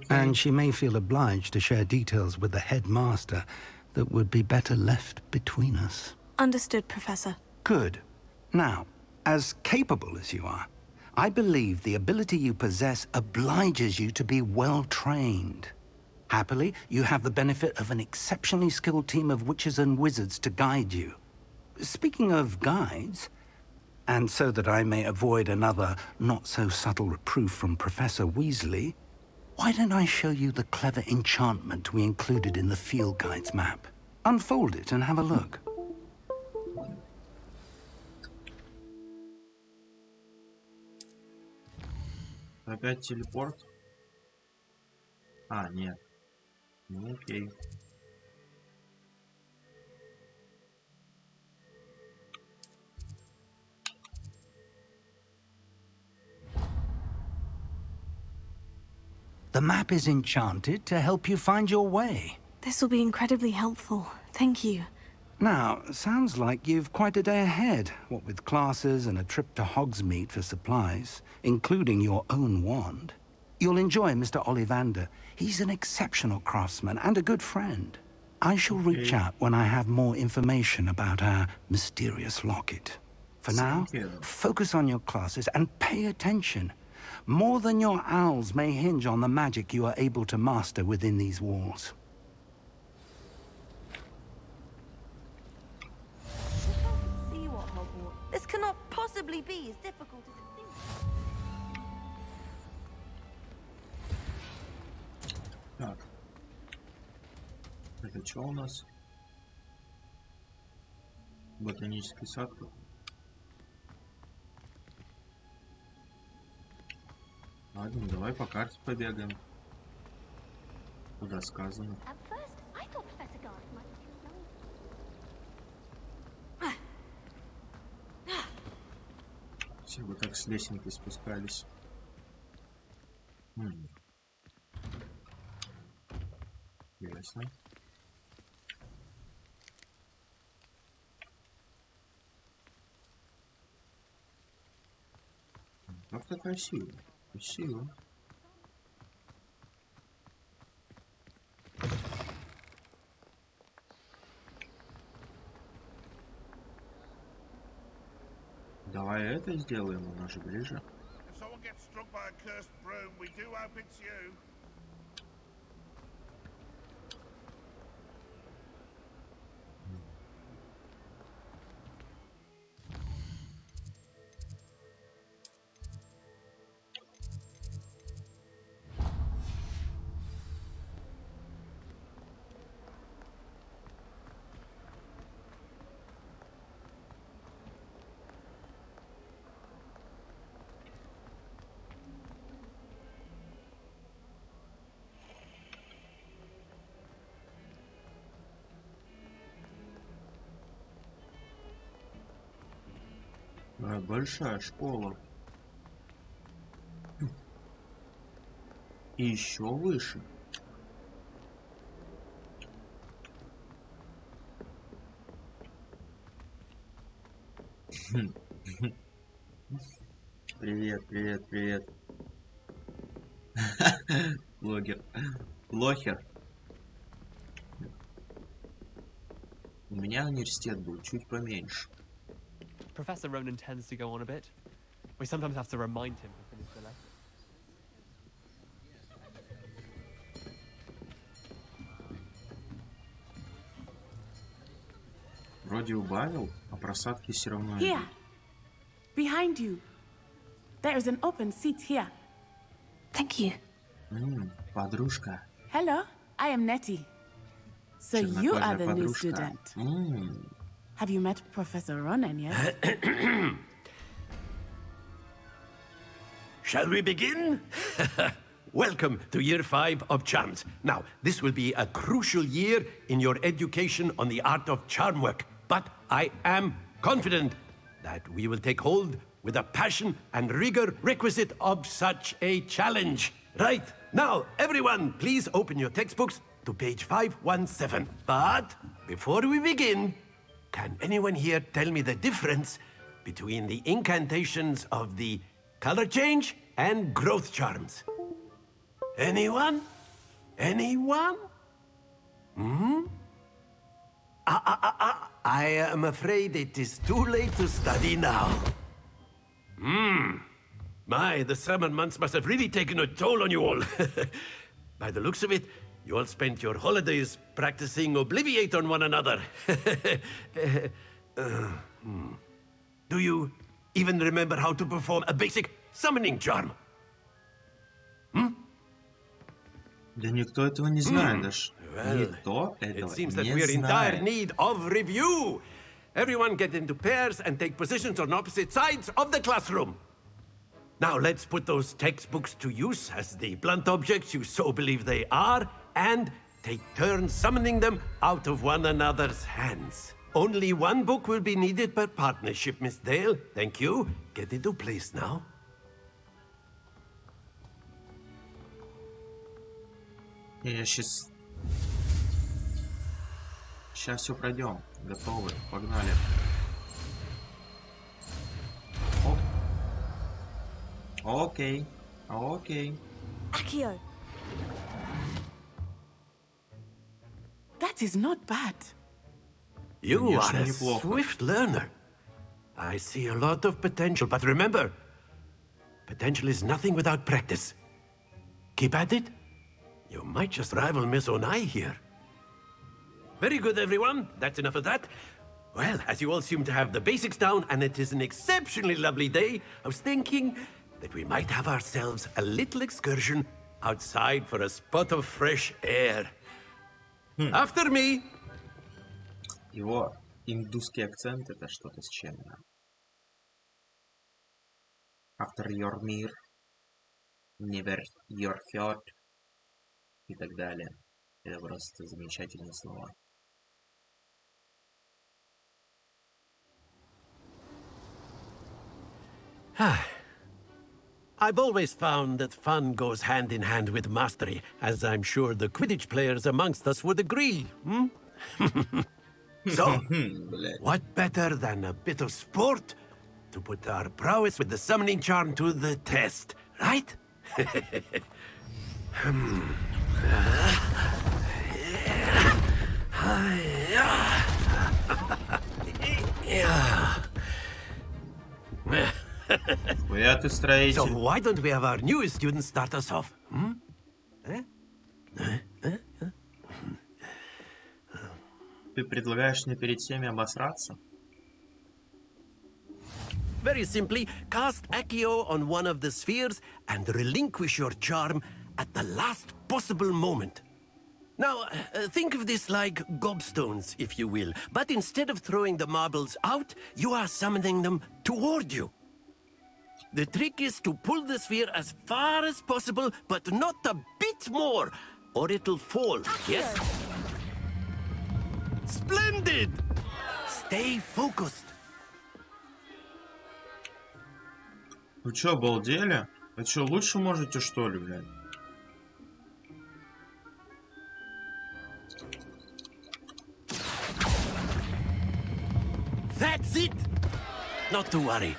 And she may feel obliged to share details with the headmaster that would be better left between us. Understood, Professor. Good. Now, as capable as you are, I believe the ability you possess obliges you to be well-trained. Happily, you have the benefit of an exceptionally skilled team of witches and wizards to guide you. Speaking of guides, and so that I may avoid another not-so-subtle reproof from Professor Weasley, why don't I show you the clever enchantment we included in the field guide's map? Unfold it and have a look. Опять телепорт? А, нет. Ну окей. The map is enchanted to help you find your way. This will be incredibly helpful. Thank you. Now, sounds like you've quite a day ahead, what with classes and a trip to Hogsmeade for supplies, including your own wand. You'll enjoy Mr. Ollivander. He's an exceptional craftsman and a good friend. I shall reach out when I have more information about our mysterious locket. For now, focus on your classes and pay attention. More than your owls may hinge on the magic you are able to master within these walls. See what Hogwarts. This cannot possibly be as difficult as it seems. Так. Это что у нас? Ботанический сад. Ладно, давай по карте побегаем. Куда сказано. Все вы так с лесенкой спускались. Ясно. Как-то красиво. Красиво. Давай это сделаем, у нас же ближе. Большая школа. И еще выше. Привет, привет, привет. Блогер. Лохер. У меня университет был чуть поменьше. Professor Ronan tends to go on a bit. We sometimes have to remind him to finish the lesson. Вроде убавил, а просадки все равно Here, идут. behind you. There is an open seat here. Thank you. Подружка. Hello, I am Nettie. So you are the new Чернокожая student. подружка. Have you met Professor Ronan yet? Shall we begin? Welcome to Year 5 of Charms. Now, this will be a crucial year in your education on the art of charm work. But I am confident that we will take hold with the passion and rigor requisite of such a challenge. Right, now, everyone, please open your textbooks to page 517. But before we begin, can anyone here tell me the difference between the incantations of the color change and growth charms? Anyone? Anyone? I am afraid it is too late to study now. My, the summer months must have really taken a toll on you all. By the looks of it, you all spent your holidays practicing Obliviate on one another. Do you even remember how to perform a basic summoning charm? Да никто этого не знает даже. Никто It этого seems that не we are in dire знает. need of review. Everyone get into pairs and take positions on opposite sides of the classroom. Now let's put those textbooks to use as the blunt objects you so believe they are, and take turns summoning them out of one another's hands. Only one book will be needed per partnership, Miss Dale. Thank you. Get into place now. Я сейчас все пройдем. Готовы. Погнали. Оп. Окей. Окей. Accio. That is not bad. You are Конечно, a неплохо. swift learner. I see a lot of potential, but remember, potential is nothing without practice. Keep at it. You might just rival Miss Onai here. Very good, everyone. That's enough of that. Well, as you all seem to have the basics down, and it is an exceptionally lovely day, I was thinking that we might have ourselves a little excursion outside for a spot of fresh air. After me! Его индусский акцент — это что-то с чем-то. After your mirror, never your heart и так далее. Это просто замечательные слова. I've always found that fun goes hand in hand with mastery, as I'm sure the Quidditch players amongst us would agree. So, what better than a bit of sport to put our prowess with the summoning charm to the test, right? Ты строитель. So why don't we have our newest student start us off? Ты предлагаешь мне перед всеми обосраться? Very simply, cast Accio on one of the spheres and relinquish your charm at the last possible moment. Now, think of this like gobstones, if you will, but instead of throwing the marbles out, you are summoning them toward you. The trick is to pull the sphere as far as possible, but not a bit more, or it'll fall, yes? Splendid! Stay focused. Вы чё, обалдели? Вы чё, лучше можете, что ли, блядь? it. Not to worry.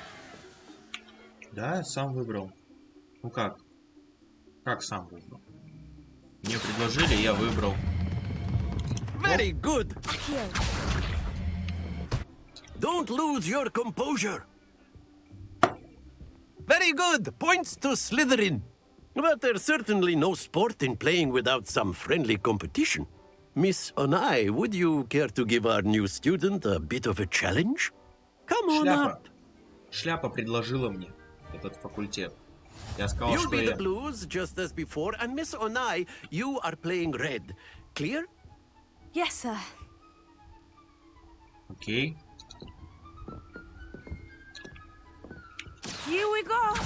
Да, сам выбрал. Ну как? Как сам выбрал? Мне предложили, я выбрал. Very good. Don't lose your composure. Very good. Points to Slytherin. But there's certainly no sport in playing without some friendly competition. Miss Onai, would you care to give our new student a bit of a challenge? Come on up. Шляпа предложила мне этот факультет. Я сказал, You'll что be я... the blues just as before, and Miss Onai, you are playing red. Clear? Yes, sir. Окей. Here we go.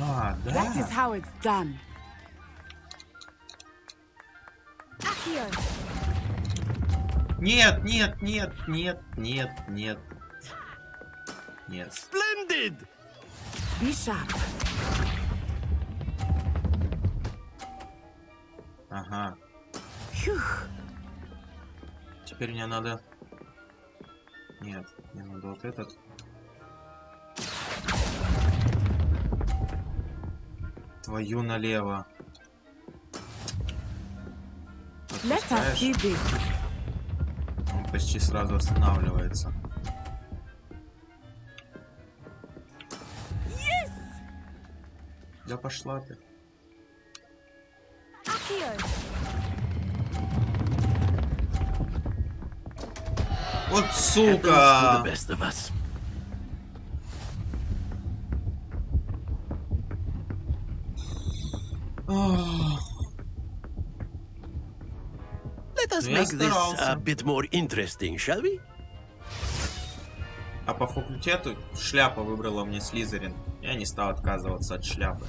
А, да. That is how it's done. Нет, нет, нет, нет, нет, нет. Нет. Splendid! Be sharp. Ага. Phew. Теперь мне надо... Нет, мне надо вот этот. Твою налево. Let us see this. Он почти сразу останавливается. Yes! Да пошла ты. Вот сука! The best of us. Let us make this a bit more interesting, shall we? А по факультету шляпа выбрала мне Слизерин. Я не стал отказываться от шляпы.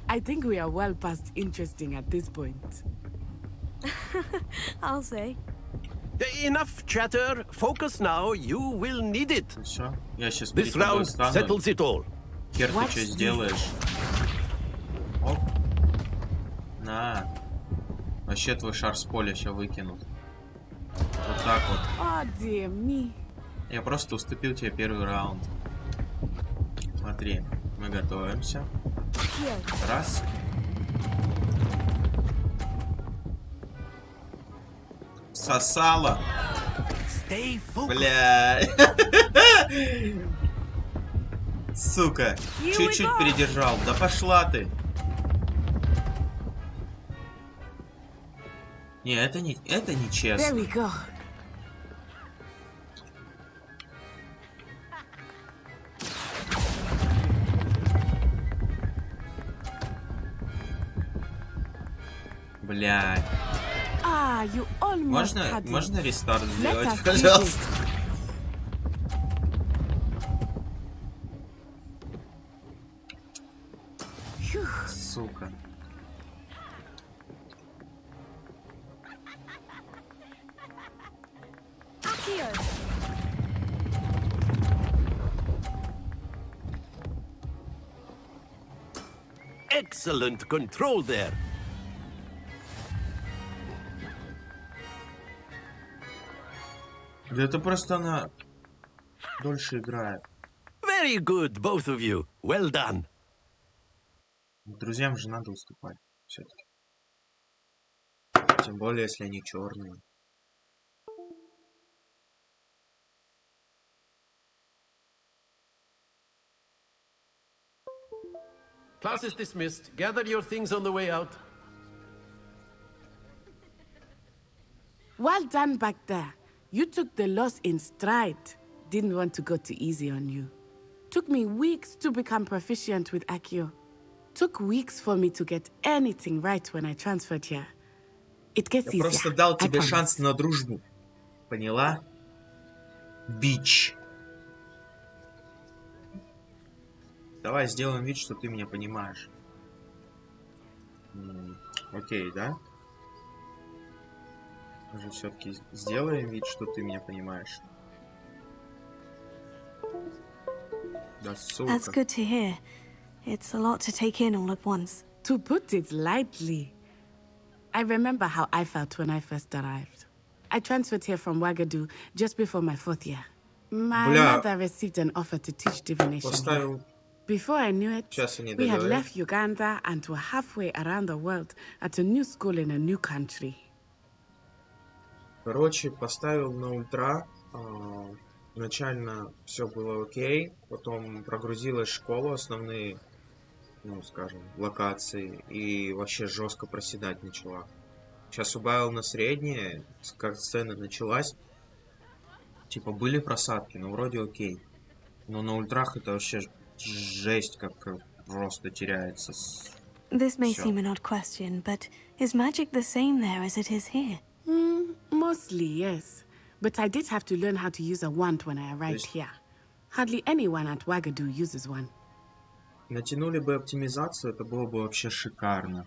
I think we are well past interesting at this point. I'll say. Enough chatter. Focus now. You will need it. Все, я сейчас This round settles it all. Кер, ты что сделаешь? Оп. На. Вообще твой шар с поля сейчас выкинут. Вот так вот. Oh, dear me. Я просто уступил тебе первый раунд. Смотри, мы готовимся. Раз. Сосала. Бля. Сука. Чуть-чуть передержал. Да пошла ты. Не, это не честно. There we go. Блядь. Ah, you almost had it. Можно рестарт Let сделать, us пожалуйста? Сука. Excellent control there. Да это просто она дольше играет. Very good, both of you. Well done. Друзьям же надо уступать все-таки. Тем более, если они черные. Class is dismissed. Gather your things on the way out. Well done back there. You took the loss in stride. Didn't want to go too easy on you. Took me weeks to become proficient with Accio. Took weeks for me to get anything right when I transferred here. It gets easier. Я просто дал тебе шанс на дружбу. Поняла? Бич. Давай сделаем вид, что ты меня понимаешь. Окей, да? Уже все-таки сделаем вид, что ты меня понимаешь. Да, сука. That's good to hear. It's a lot to take in all at once. To put it lightly, I remember how I felt when I first arrived. I transferred here from Wagadu just before my 4th year. My mother received an offer to teach divination here. Before I knew it, we had left Uganda and were halfway around the world at a new school in a new country. Короче, поставил на ультра. Начально все было окей. Потом прогрузилась школа, основные, ну, скажем, локации. И вообще жестко проседать начала. Сейчас убавил на среднее, как сцена началась. Типа были просадки, но вроде окей. Но на ультрах это вообще жесть, как просто теряется. This may seem an odd question, but is magic the same there as it is here? Mostly, yes. But I did have to learn how to use a wand when I arrived here. Hardly anyone at Wagadu uses one. Натянули бы оптимизацию, это было бы вообще шикарно.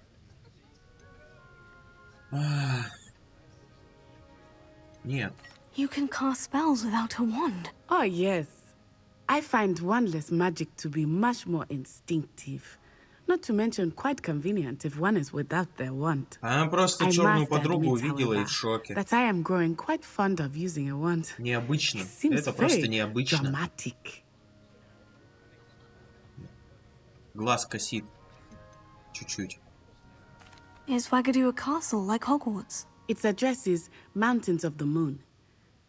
Нет. You can cast spells without a wand. Oh, yes. I find wandless magic to be much more instinctive. Not to mention quite convenient if one is without their wand. Она просто черную подругу увидела и в шоке. That I am growing quite fond of using a wand. Необычно. Это просто необычно. Dramatic. Глаз косит. Чуть-чуть. Is Wagadu a castle like Hogwarts? Its address is Mountains of the Moon.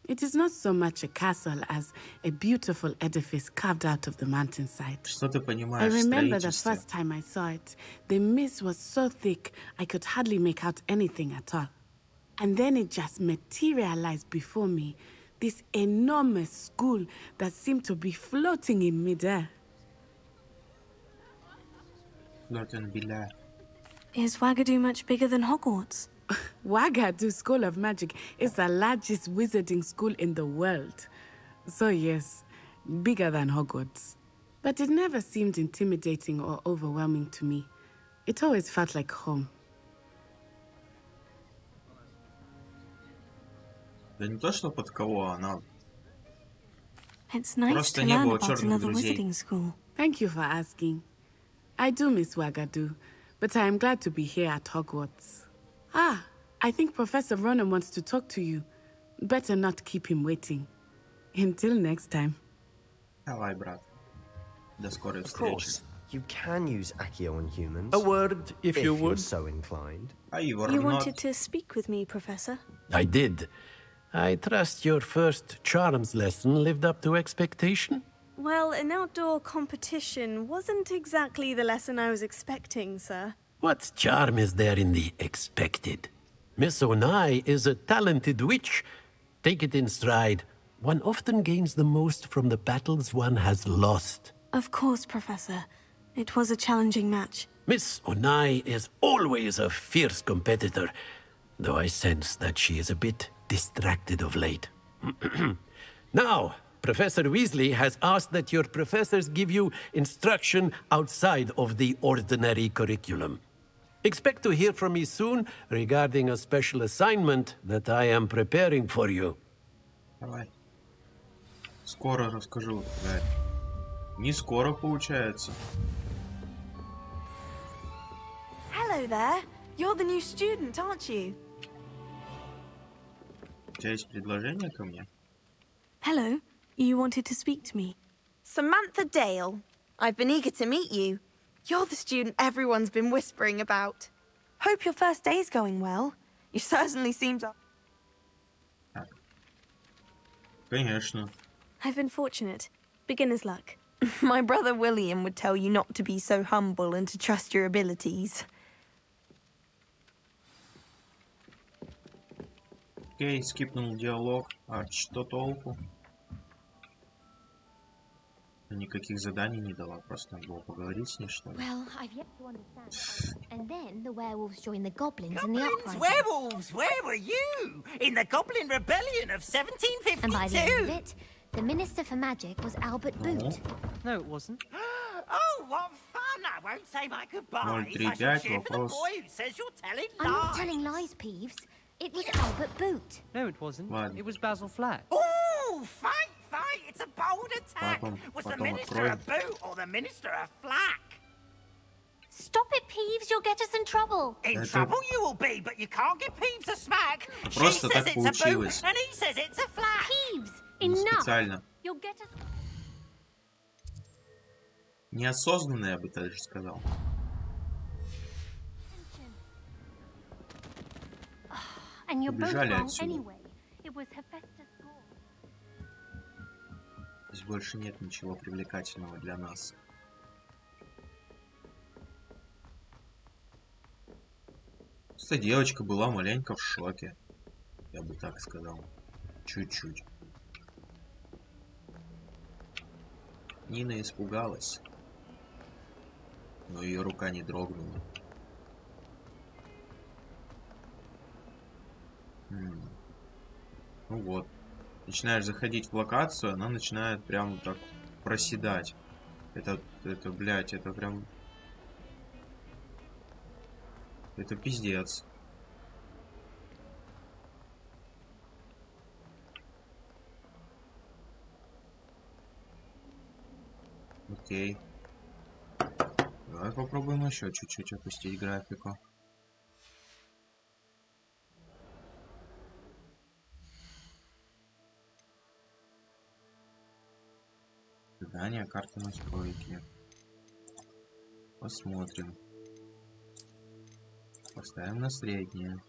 It is not so much a castle as a beautiful edifice carved out of the mountainside. Что ты понимаешь I в remember the строительстве? first time I saw it, the mist was so thick I could hardly make out anything at all. And then it just materialized before me, this enormous school that seemed to be floating in midair. Is Wagadu much bigger than Hogwarts? Wagadu School of Magic is the largest wizarding school in the world. So yes, bigger than Hogwarts. But it never seemed intimidating or overwhelming to me. It always felt like home. Да не то, что под кого, она... It's nice Просто to не learn было about черных another друзей. wizarding school. Thank you for asking. I do miss Wagadu, but I am glad to be here at Hogwarts. Ah, I think Professor Ronan wants to talk to you. Better not keep him waiting. Until next time. Давай, брат. До скорой Of встречи. course, you can use Accio on humans. A word, if you you're would. so inclined. You wanted to speak with me, Professor? I did. I trust your first charms lesson lived up to expectation? Well, an outdoor competition wasn't exactly the lesson I was expecting, sir. What charm is there in the expected? Miss Onai is a talented witch. Take it in stride. One often gains the most from the battles one has lost. Of course, Professor. It was a challenging match. Miss Onai is always a fierce competitor, though I sense that she is a bit distracted of late. Now, Professor Weasley has asked that your professors give you instruction outside of the ordinary curriculum. Expect to hear from me soon regarding a special assignment that I am preparing for you. Давай. Скоро расскажу. Да. Не скоро получается. Hello there. You're the new student, aren't you? У тебя есть предложение ко мне? Hello. You wanted to speak to me. Samantha Dale. I've been eager to meet you. You're the student everyone's been whispering about. Hope your first day's going well. You certainly seem to... Конечно. I've been fortunate. Beginner's luck. My brother William would tell you not to be so humble and to trust your abilities. Окей, скипнул диалог. А что толку? Никаких заданий не дала, просто надо было поговорить с ней, что ли? Well, I've yet to understand. And then the werewolves joined the goblins in the uprising. Werewolves, where were you? In the Goblin Rebellion of 1752? And by the end of it, the Minister for Magic was Albert Boot. No, it wasn't. Oh, what fun! I won't say my goodbyes. 035, I shall cheer for the вопрос. boy who says you're telling I'm not lies. telling lies, Peeves. It was Albert Boot. No, it wasn't. Ладно. It was Basil Flack. Oh, fight! It's a bold attack. Was the Потом Minister a откроем. boot or the Minister a flack? Stop it, Peeves. You'll get us in trouble. In trouble you will be, but you can't give Peeves a smack. She Просто says так it's a boot, получилось. and he says it's a flat. Peeves, Не enough. специально. You'll get us... Неосознанно, я бы даже сказал. And you're both Убежали wrong отсюда. anyway. It was Hephaestus' goal. Здесь больше нет ничего привлекательного для нас. Просто девочка была маленько в шоке. Я бы так сказал. Чуть-чуть. Нина испугалась. Но ее рука не дрогнула. Ну вот. Начинаешь заходить в локацию, она начинает прям так проседать. Это, блядь, это прям... Это пиздец. Окей. Давай попробуем еще чуть-чуть опустить графику. Задание, карта настройки. Посмотрим. Поставим на среднее.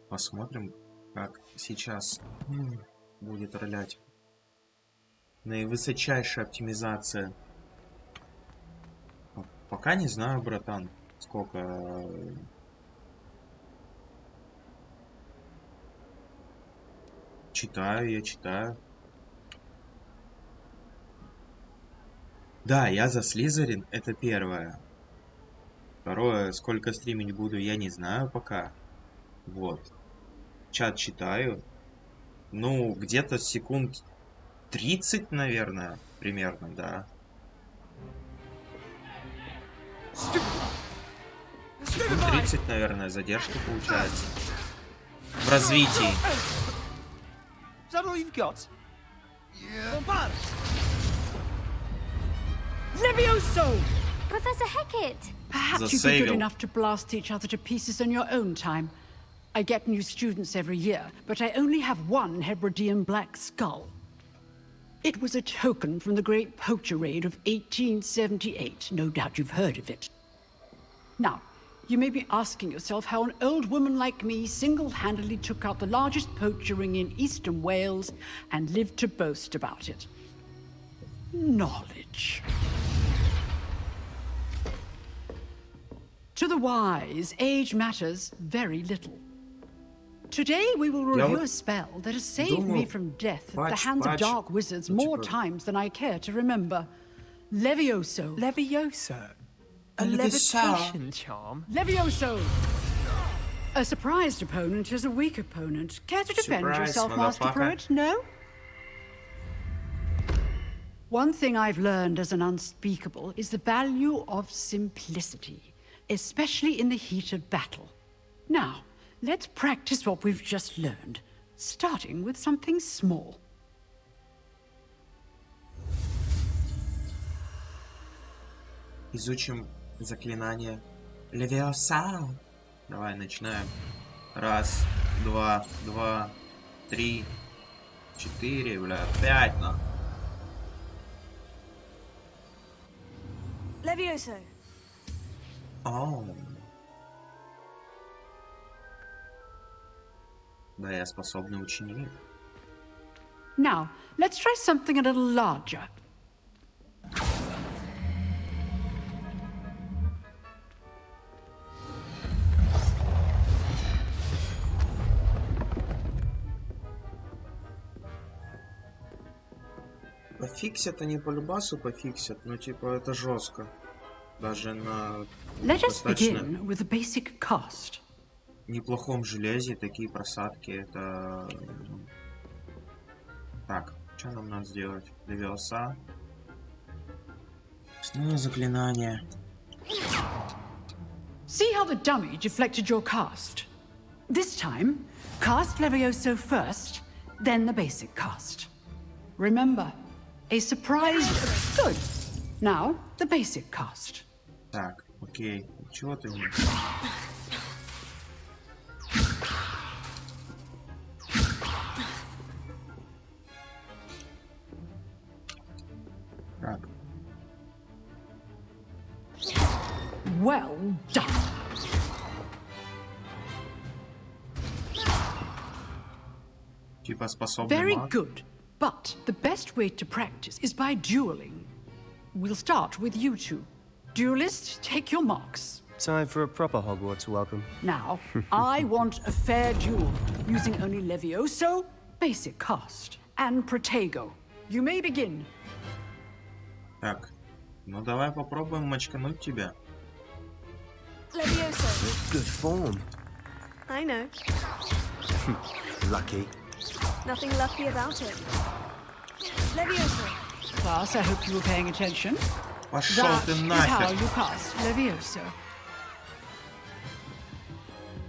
Посмотрим, как сейчас будет ролять. Наивысочайшая оптимизация. Пока не знаю, братан, сколько... Читаю, я читаю. Да, я за Слизерин, это первое. Второе, сколько стримить буду, я не знаю пока. Вот. Чат читаю. Ну, где-то секунд 30, наверное, примерно, да. Секунд 30, наверное, задержка получается. В развитии. Is that all you've got? Yeah. Levioso! Professor Hecat! Perhaps you'd be good enough to blast each other to pieces in your own time. I get new students every year, but I only have one Hebridean black skull. It was a token from the Great Poacher Raid of 1878. No doubt you've heard of it. Now, you may be asking yourself how an old woman like me single-handedly took out the largest poacher ring in eastern Wales and lived to boast about it. Knowledge. To the wise, age matters very little. Today we will review a spell that has saved me from death at the hands of dark wizards more times than I care to remember. Levioso. Levioso? A levitation charm? Levioso! A surprised opponent is a weak opponent. Care to defend yourself, Master Pruitt? No? One thing I've learned as an unspeakable is the value of simplicity, especially in the heat of battle. Now, let's practice what we've just learned, starting with something small. Изучим заклинание Левиоса. Давай, начинаем. Раз, два, два, три, четыре, бля, 5, на. Levioso. О. Да, я способный ученик. Now, let's try something a little larger. Пофиксят они по любасу, пофиксят, но типа это жестко. Даже на Let us достаточно begin with a basic cast. неплохом железе такие просадки, это... Так, что нам надо сделать? Левиоса. Снова заклинание. See how the dummy deflected your cast? This time, cast Levioso first, then the basic cast. Remember, A surprise. Good. Now, the basic cast. Так, окей. Чего ты мне? Так. Well done. Типа способный Very маг. good. But the best way to practice is by dueling. We'll start with you two. Duelists, take your marks. Time for a proper Hogwarts welcome. Now, I want a fair duel, using only Levioso, basic cast, and Protego. You may begin. Так, ну давай попробуем мочкануть тебя. Levioso. Good form. I know. Lucky. Nothing lucky about it. Levioso. Class, I hope you were paying attention. Пошел That ты is how нахер. you cast Levioso.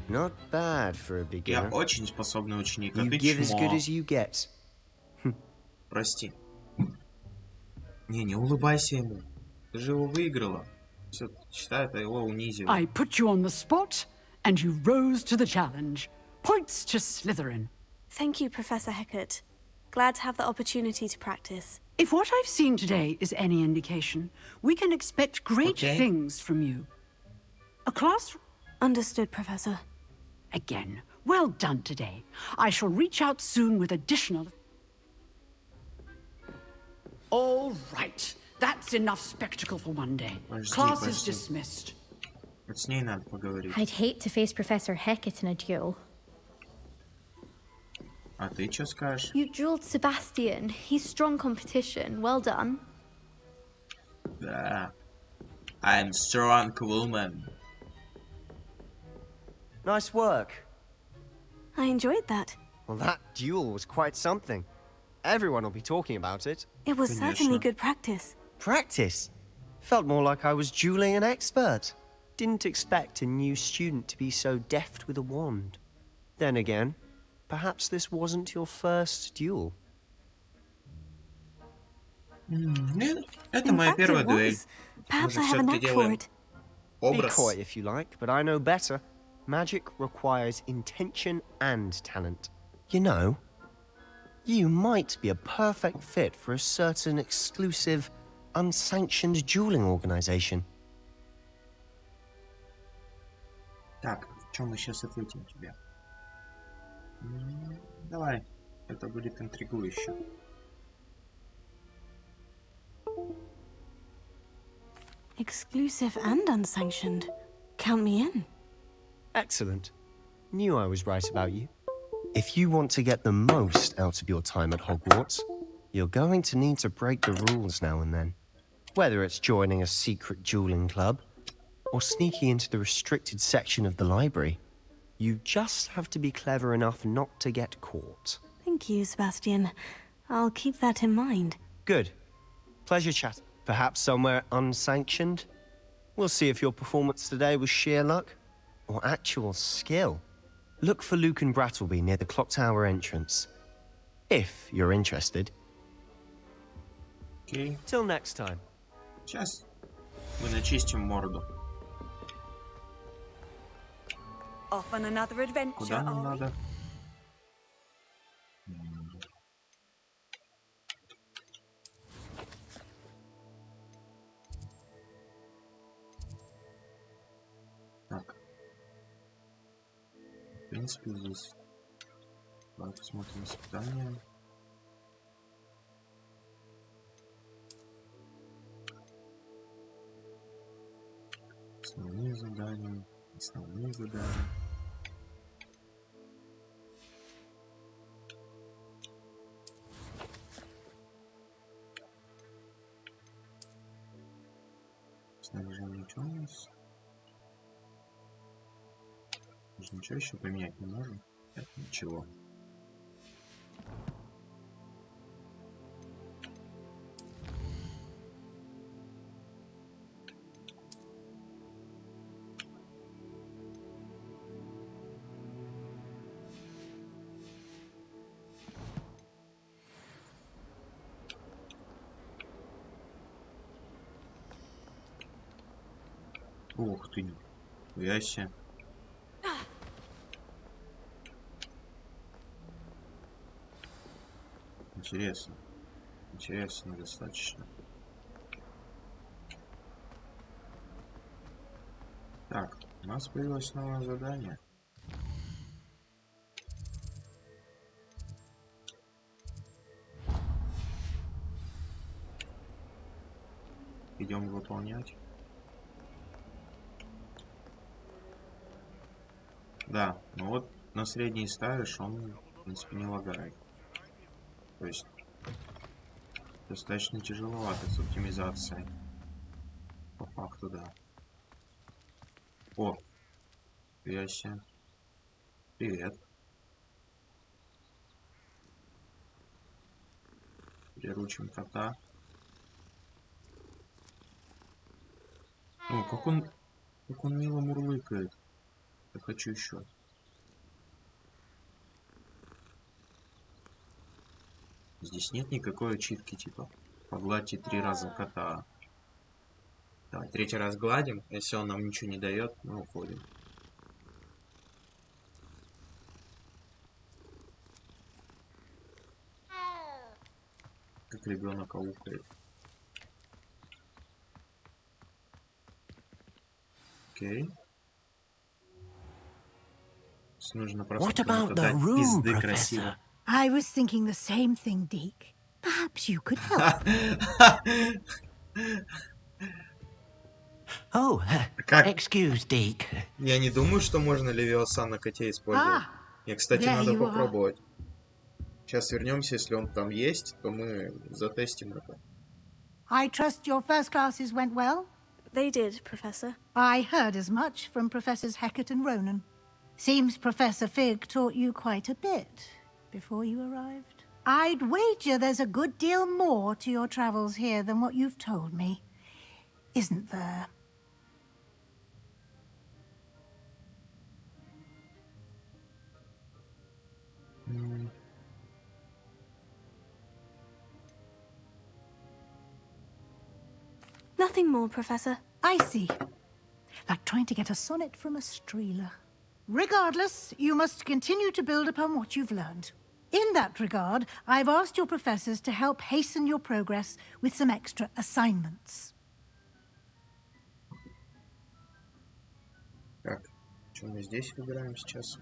Not bad for a Я beginner. очень способный ученик, а You ты give as good чмо. as you get. Прости. Не улыбайся ему. Ты же его выиграла. Все, считай, это его унизило. I put you on the spot, and you rose to the challenge. Points to Slytherin. Thank you, Professor Hecat. Glad to have the opportunity to practice. If what I've seen today is any indication, we can expect great Okay. things from you. A class... Understood, Professor. Again, well done today. I shall reach out soon with additional... All right. That's enough spectacle for one day. Class is dismissed. Вот с ней надо поговорить. I'd hate to face Professor Hecat in a duel. А ты что скажешь? You dueled Sebastian. He's strong competition. Well done. Да. I'm strong woman. Nice work. I enjoyed that. Well, that duel was quite something. Everyone will be talking about it. It was certainly good practice. Practice? Felt more like I was dueling an expert. Didn't expect a new student to be so deft with a wand. Then again, perhaps this wasn't your first duel. Это моя первая дуэль. Perhaps Мы I же have a всё-таки knack for делаем it. Be образ. coy if you like, but I know better. Magic requires intention and talent. You know, you might be a perfect fit for a certain exclusive, unsanctioned dueling organization. Так, что мы сейчас ответим тебе? Давай, это будет интригующе. Exclusive and unsanctioned. Count me in. Excellent. Knew I was right about you. If you want to get the most out of your time at Hogwarts, you're going to need to break the rules now and then. Whether it's joining a secret dueling club, or sneaking into the restricted section of the library, you just have to be clever enough not to get caught. Thank you, Sebastian. I'll keep that in mind. Good. Pleasure chat. Perhaps somewhere unsanctioned? We'll see if your performance today was sheer luck or actual skill. Look for Luke and Brattleby near the clock tower entrance. If you're interested. Окей. Till next time. Сейчас мы начистим морду. Off on another adventure, Куда нам are we? надо? Так. В принципе, здесь. Давай посмотрим испытания. Основные задания. Основные задания. Снаряжение что у нас? Мы же ничего еще поменять не можем. Это ничего. Ух ты, яся. Интересно. Интересно достаточно. Так, у нас появилось новое задание. Идем выполнять. Да, ну вот на средний ставишь, он, в принципе, не лагает. То есть достаточно тяжеловато с оптимизацией. По факту, да. О, яся. Привет. Приручим кота. О, как он мило мурлыкает. Я хочу еще. Здесь нет никакой ачивки, типа погладьте 3 раза кота. Давай, 3-й раз гладим. Если он нам ничего не дает, мы уходим. Как ребенок аукает. Окей. Нужно просто дать пизды красиво. I was thinking the same thing, Deke. Perhaps you could help. Oh, excuse, Deke. Я не думаю, что можно Левиоса на коте использовать. Мне, кстати, надо попробовать. Сейчас вернемся, если он там есть, то мы затестим это. I trust your first classes went well? They did, Professor. I heard as much from Professors Hecat and Ronan. Seems Professor Fig taught you quite a bit before you arrived. I'd wager there's a good deal more to your travels here than what you've told me. Isn't there? Nothing more, Professor. I see. Like trying to get a sonnet from a streeler. Regardless, you must continue to build upon what you've learned. In that regard, I've asked your professors to help hasten your progress with some extra assignments. Так, что мы здесь выбираем сейчас?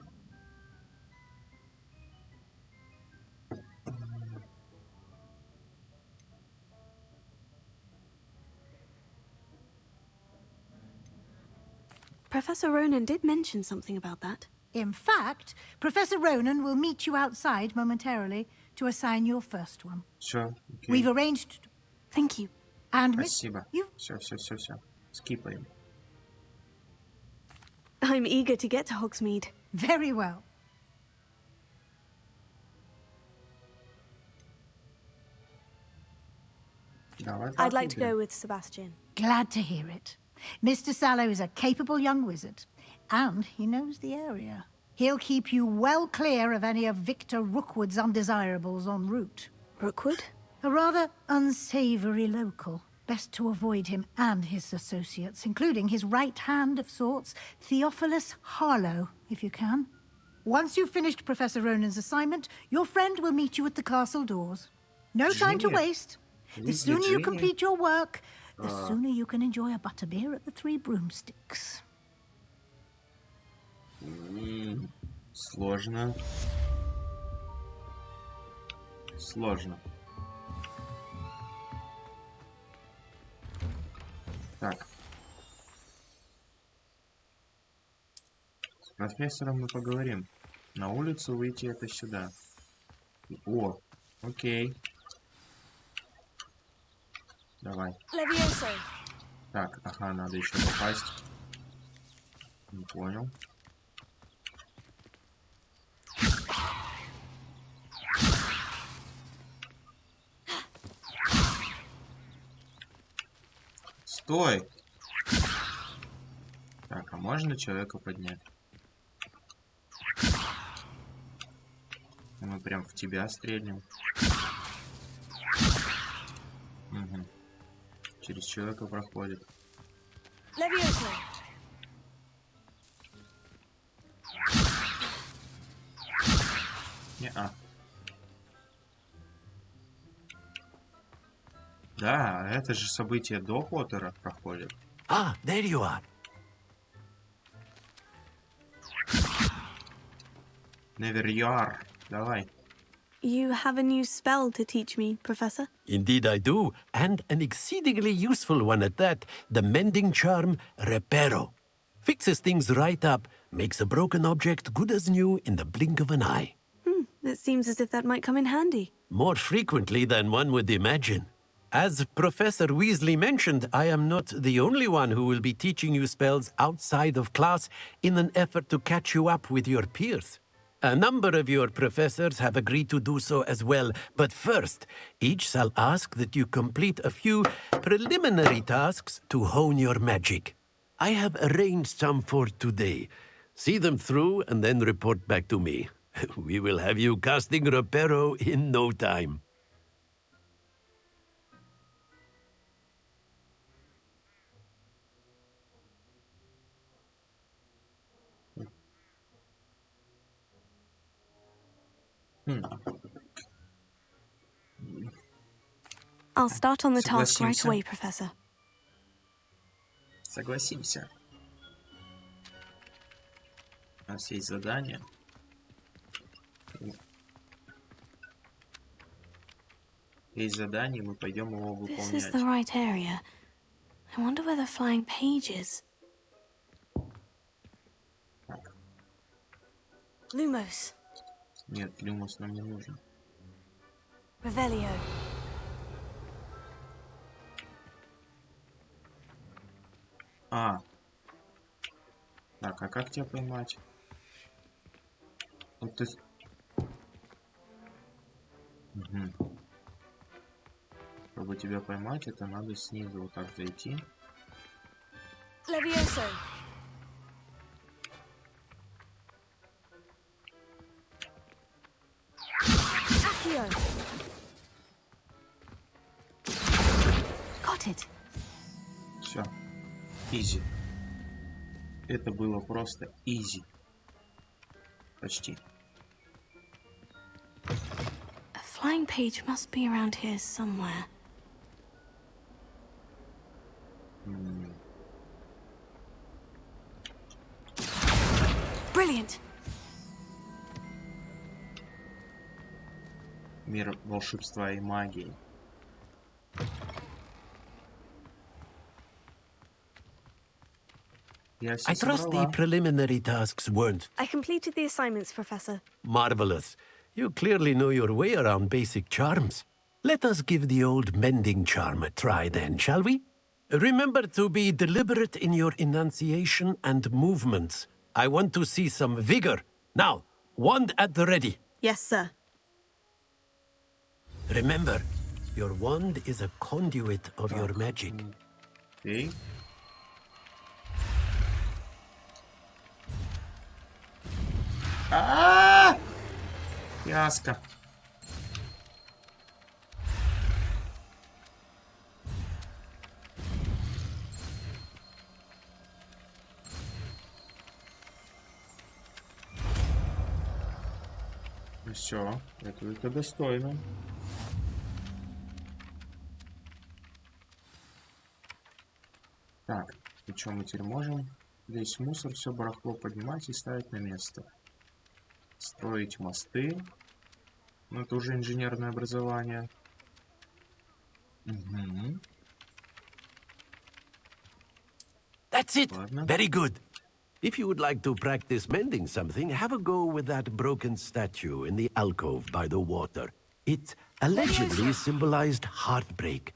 Professor Ronan did mention something about that. In fact, Professor Ronan will meet you outside momentarily to assign your first one. Все. We've arranged... Thank you. And Спасибо. Все. Скипаем. I'm eager to get to Hogsmeade. Very well. I'd like to go with Sebastian. Glad to hear it. Mr. Sallow is a capable young wizard, and he knows the area. He'll keep you well clear of any of Victor Rookwood's undesirables en route. Rookwood? A rather unsavory local. Best to avoid him and his associates, including his right hand of sorts, Theophilus Harlow, if you can. Once you've finished Professor Ronan's assignment, your friend will meet you at the castle doors. No time to waste. The sooner you complete your work, the sooner you can enjoy a butterbeer at the Three Broomsticks. Сложно. Сложно. Так. С профессором мы поговорим. На улицу выйти это сюда. О, окей. Давай. Так, ага, надо еще попасть. Не понял. Стой! Так, а можно человека поднять? Мы прям в тебя стрельнем. Угу. Через человека проходит. Не-а. Да, это же событие до Поттера проходит. Ah, there you are. Never you are. Давай. You have a new spell to teach me, Professor? Indeed I do, and an exceedingly useful one at that. The mending charm, Reparo. Fixes things right up, makes a broken object good as new in the blink of an eye. It seems as if that might come in handy. More frequently than one would imagine. As Professor Weasley mentioned, I am not the only one who will be teaching you spells outside of class in an effort to catch you up with your peers. A number of your professors have agreed to do so as well, but first, each shall ask that you complete a few preliminary tasks to hone your magic. I have arranged some for today. See them through and then report back to me. We will have you casting Reparo in no time. I'll start on the task right Согласимся. away, Professor. Согласимся. У нас есть задание. Есть задание, мы пойдем его This is выполнять. the right area. I wonder where the flying page is. Lumos. Нет, Люмос нам не нужен. Revelio. А. Так, а как тебя поймать? Вот ты... Угу. Чтобы тебя поймать, это надо снизу вот так зайти. Levioso. Accio. Got it. Все. Изи. Это было просто изи. Почти. A flying page must be around here somewhere. Brilliant. Мир волшебства и магии. I trust the preliminary tasks weren't I completed the assignments, Professor. marvelous. You clearly know your way around basic charms. Let us give the old mending charm a try then, shall we? Remember to be deliberate in your enunciation and movements. I want to see some vigor. Now, wand at the ready. Yes, sir. Remember, your wand is a conduit of your magic. Okay. Фиаско. Все, это достойно. Так, и что мы теперь можем? Весь мусор, все барахло поднимать и ставить на место. Строить мосты. Ну, это уже инженерное образование. Угу. That's it. Very good. If you would like to practice mending something, have a go with that broken statue in the alcove by the water. It allegedly symbolized heartbreak.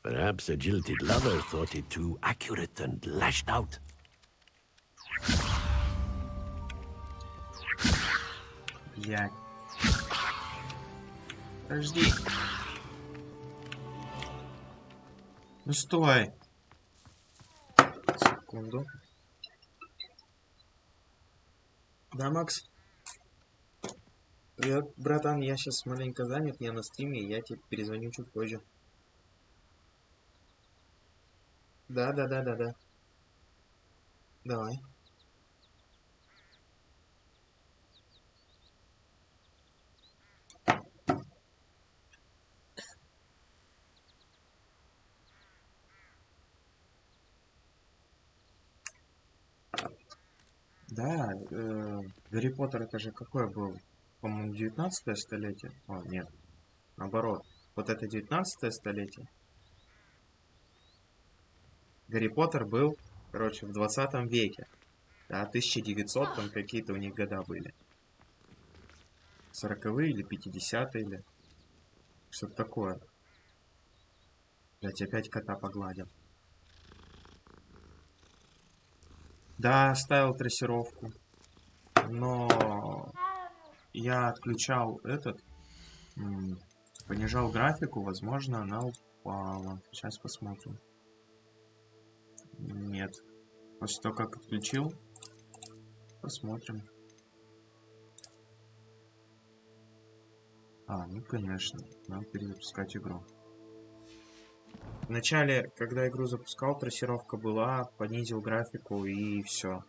Perhaps a jilted lover thought it too accurate and lashed out. Блядь. Подожди. Ну стой. Секунду. Да, Макс? Привет, братан, я сейчас маленько занят, я на стриме, я тебе перезвоню чуть позже. Да. Давай. Да, Гарри Поттер это же какое был? По-моему, 19 столетие. О, нет. Наоборот. Вот это 19 столетие. Гарри Поттер был, короче, в 20 веке. Да, 1900 там какие-то у них года были. 40-е или 50-е или что-то такое. Блять, опять кота погладил. Да, ставил трассировку. Но я отключал этот, понижал графику, возможно, она упала. Сейчас посмотрим. Нет. После того, как отключил, посмотрим. Ну конечно, надо перезапускать игру. Вначале, когда игру запускал, трассировка была, понизил графику и все.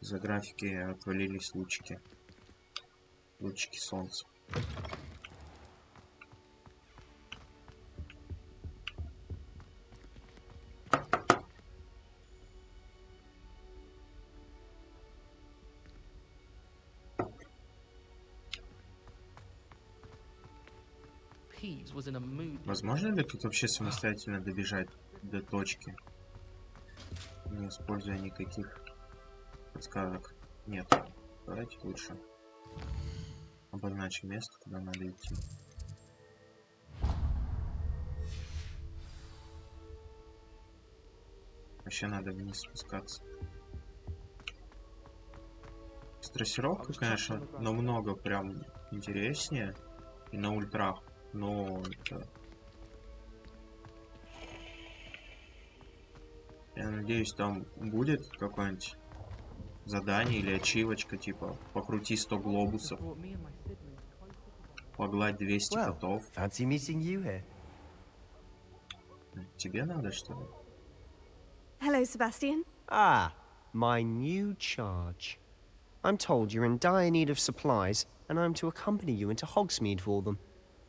За графики отвалились лучики. Лучики солнца. Возможно ли тут вообще самостоятельно добежать до точки, не используя никаких подсказок? Нет. Давайте лучше обозначим место, куда надо идти. Вообще надо вниз спускаться. С трассировкой, конечно, намного прям интереснее и на ультрах. Но это... Я надеюсь, там будет какое-нибудь задание или ачивочка, типа покрути 100 глобусов, погладь 200 котов. Тебе надо, что ли? Hello, Sebastian. My new charge. I'm told you're in dire need of supplies, and I'm to accompany you into Hogsmeade for them.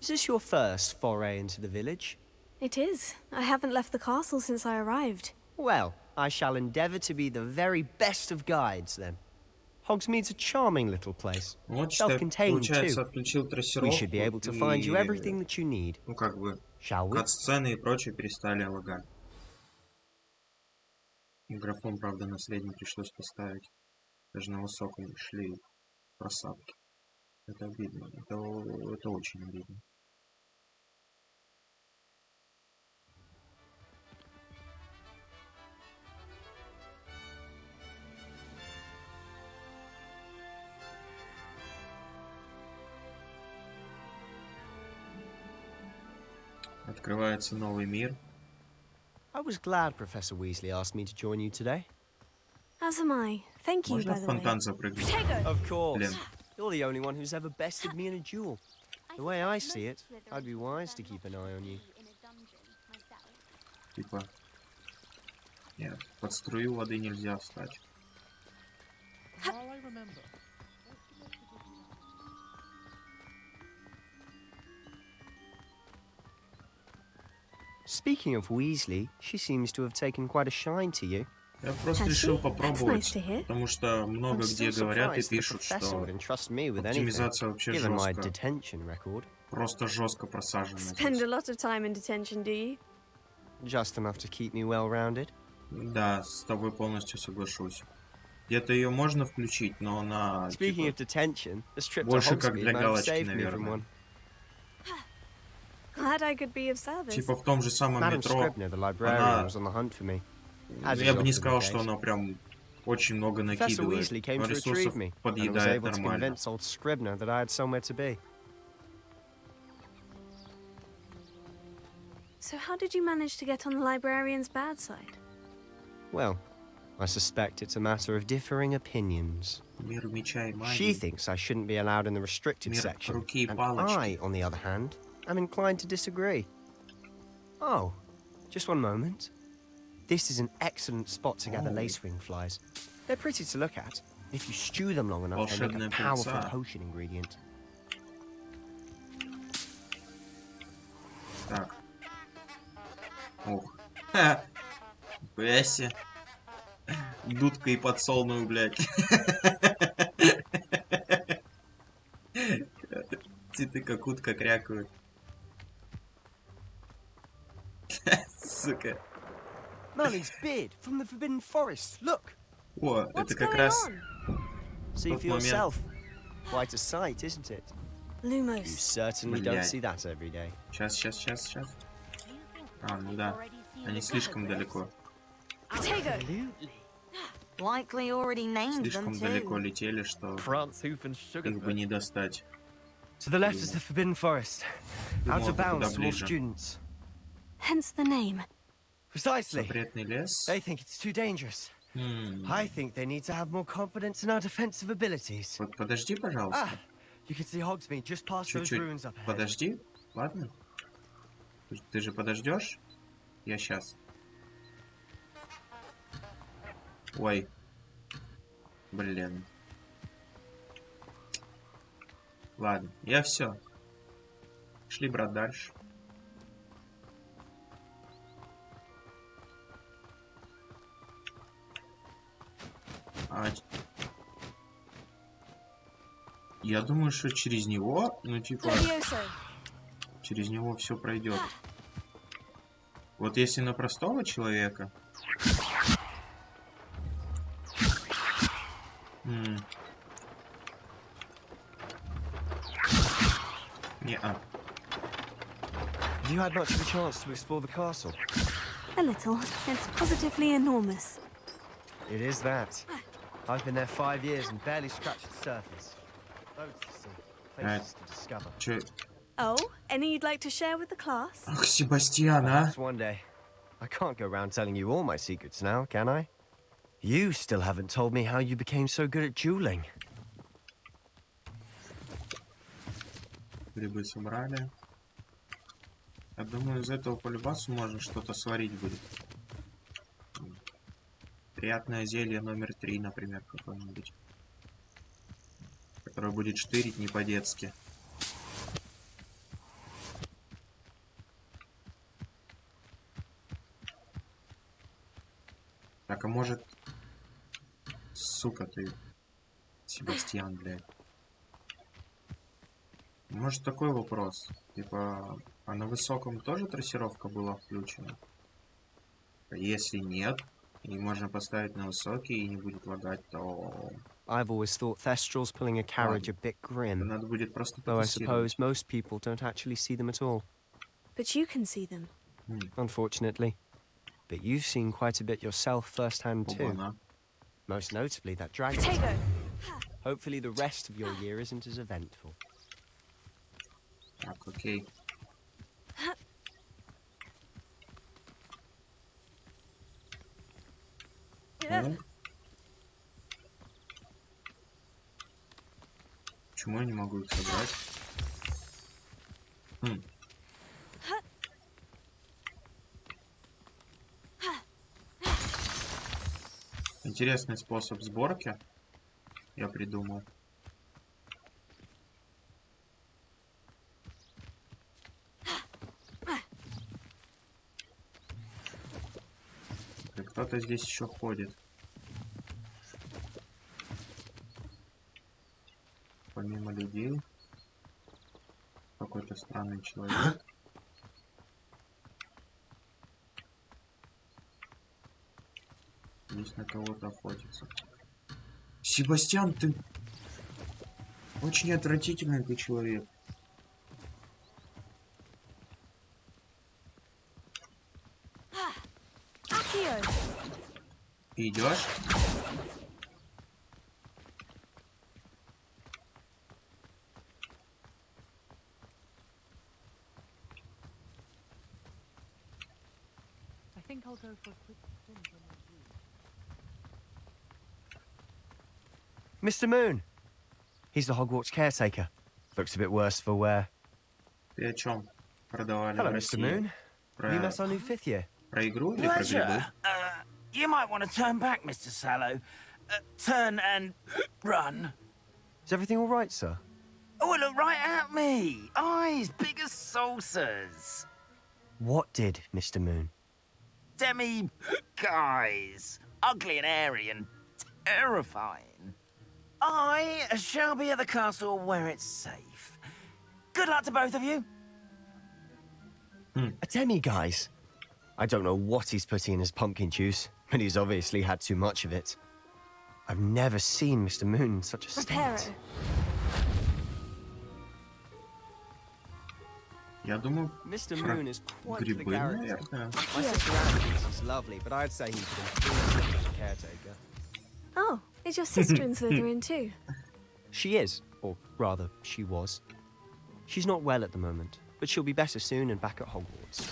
Is this your first foray into the village? It is. I haven't left the castle since I arrived. Well, I shall endeavour to be the very best of guides, then. Hogsmeade's a charming little place. Self-contained, too. We should be able to find you everything that you need. Ну, как бы, Shall we? кат-сцены и прочее перестали лагать. Графон, правда, на средний пришлось поставить. Даже на высоком шли просадки. Это обидно. Это очень обидно. Открывается новый мир. I was glad Professor Weasley asked me to join you today. As am I. Thank you, by the way. Фонтан запрыгнуть? Of course. You're the only one who's ever bested me in a duel. The way I see it, I'd be wise to keep an eye on you. Типа... Нет, под струю воды нельзя встать. Speaking of Weasley, she seems to have taken quite a shine to you. Я просто решил попробовать, потому что много где говорят и пишут, что оптимизация вообще жестко. Просто жестко просажена. Spend a lot of time in detention, do you? Just enough to keep me well-rounded. Да, с тобой полностью соглашусь. Где-то ее можно включить, но она Speaking of detention, this trip to больше как Hogsmeade для might have галочки, saved me from наверное. one. Glad I could be of service. Типа в том же самом Madam метро, Scribner, the librarian, was on the hunt for me. я бы не сказал, что она прям очень много Professor накидывает, Weasley came но to ресурсов retrieve me, and was подъедает able to нормально. convince old Scribner that I had somewhere to be. So how did you manage to get on the librarian's bad side? Well, I suspect it's a matter of differing opinions. Мир меча и She магии. thinks I shouldn't be allowed in the restricted Мир section, руки и and палочки. I, on the other hand, am inclined to disagree. Oh, just one moment. This is an excellent spot to gather lacewing flies. They're pretty to look at. If you stew them long enough, they make a Волшебная powerful пыльца. potion ingredient. Так. Ух. Ха. Нихуя себе. Дудка и подсолнух, блядь. Цветы как утка крякают. Сука. Molly's beard from the Forbidden Forest. Look. О, это как раз See тот for момент. yourself. Quite a sight, isn't it? You Lumos. certainly don't see that every day. Сейчас. А, ну да. Они слишком далеко. Likely already named them Слишком too. далеко летели, что их бы не достать. To the left is the Forbidden Forest. Out Вот, of bounds туда to all ближе. students. Hence the name. Precisely. Запретный лес. They think it's too dangerous. I think they need to have more confidence in our defensive abilities. Вот подожди, пожалуйста. You can see Hogsmeade just past those Чуть-чуть ruins up ahead. подожди, ладно? Ты же подождешь? Я сейчас. Ой. Блин. Ладно, я все. Шли, брат, дальше. Я думаю, что через него, ну типа, через него все пройдет. Вот если на простого человека. Не-а. Have you had much of a chance to explore the castle? A little. It's positively enormous. It is that. I've been there 5 years and barely scratched the surface. Loads to see, places to discover. Чё? Oh, any you'd like to share with the class? Ах, Себастьян, а? Perhaps one day. I can't go around telling you all my secrets now, can I? You still haven't told me how you became so good at dueling. Грибы собрали. Я думаю, из этого по любасу можно что-то сварить будет. Приятное зелье номер 3, например, какое-нибудь. Которое будет штырить не по-детски. Так, а может... Сука ты, Себастьян, блядь. Может, такой вопрос. Типа, а на высоком тоже трассировка была включена? Если нет, и можно поставить на высокий и не будет лагать, то... I've always thought Thestrals pulling a carriage a bit grim. Надо будет просто Though I потестировать. suppose most people don't actually see them at all. But you can see them. Unfortunately. But you've seen quite a bit yourself firsthand too. Оба-на. Most notably that dragon. Potato. Hopefully the rest of your year isn't as eventful. Так, окей. Ну. Почему я не могу их собрать? Интересный способ сборки я придумал. Кто-то здесь еще ходит. Помимо людей. Какой-то странный человек. Здесь на кого-то охотится. Себастьян, ты... Очень отвратительный ты человек. Идешь? I think I'll go for a quick swim from the pool. Mr. Moon! He's the Hogwarts caretaker. Looks a bit worse for wear. Ты о чем? Продавали Hello, в Mr. России. Moon. Про... We met our new fifth year. Про игру или про грибы? You might want to turn back, Mr. Sallow. Turn and run. Is everything all right, sir? Oh, look right at me. Eyes big as saucers. What did, Mr. Moon? Demi, guys, ugly and airy and terrifying. I shall be at the castle where it's safe. Good luck to both of you. A Demi, guys. I don't know what he's putting in his pumpkin juice, but he's obviously had too much of it. I've never seen Mr. Moon in such a state. Я думаю, Mr. Moon is quite the грибы, character. наверное. My sister Anne thinks he's lovely, but I'd say he's been as a caretaker. Oh, is your sister in Slytherin too? She is, or rather, she was. She's not well at the moment, but she'll be better soon and back at Hogwarts.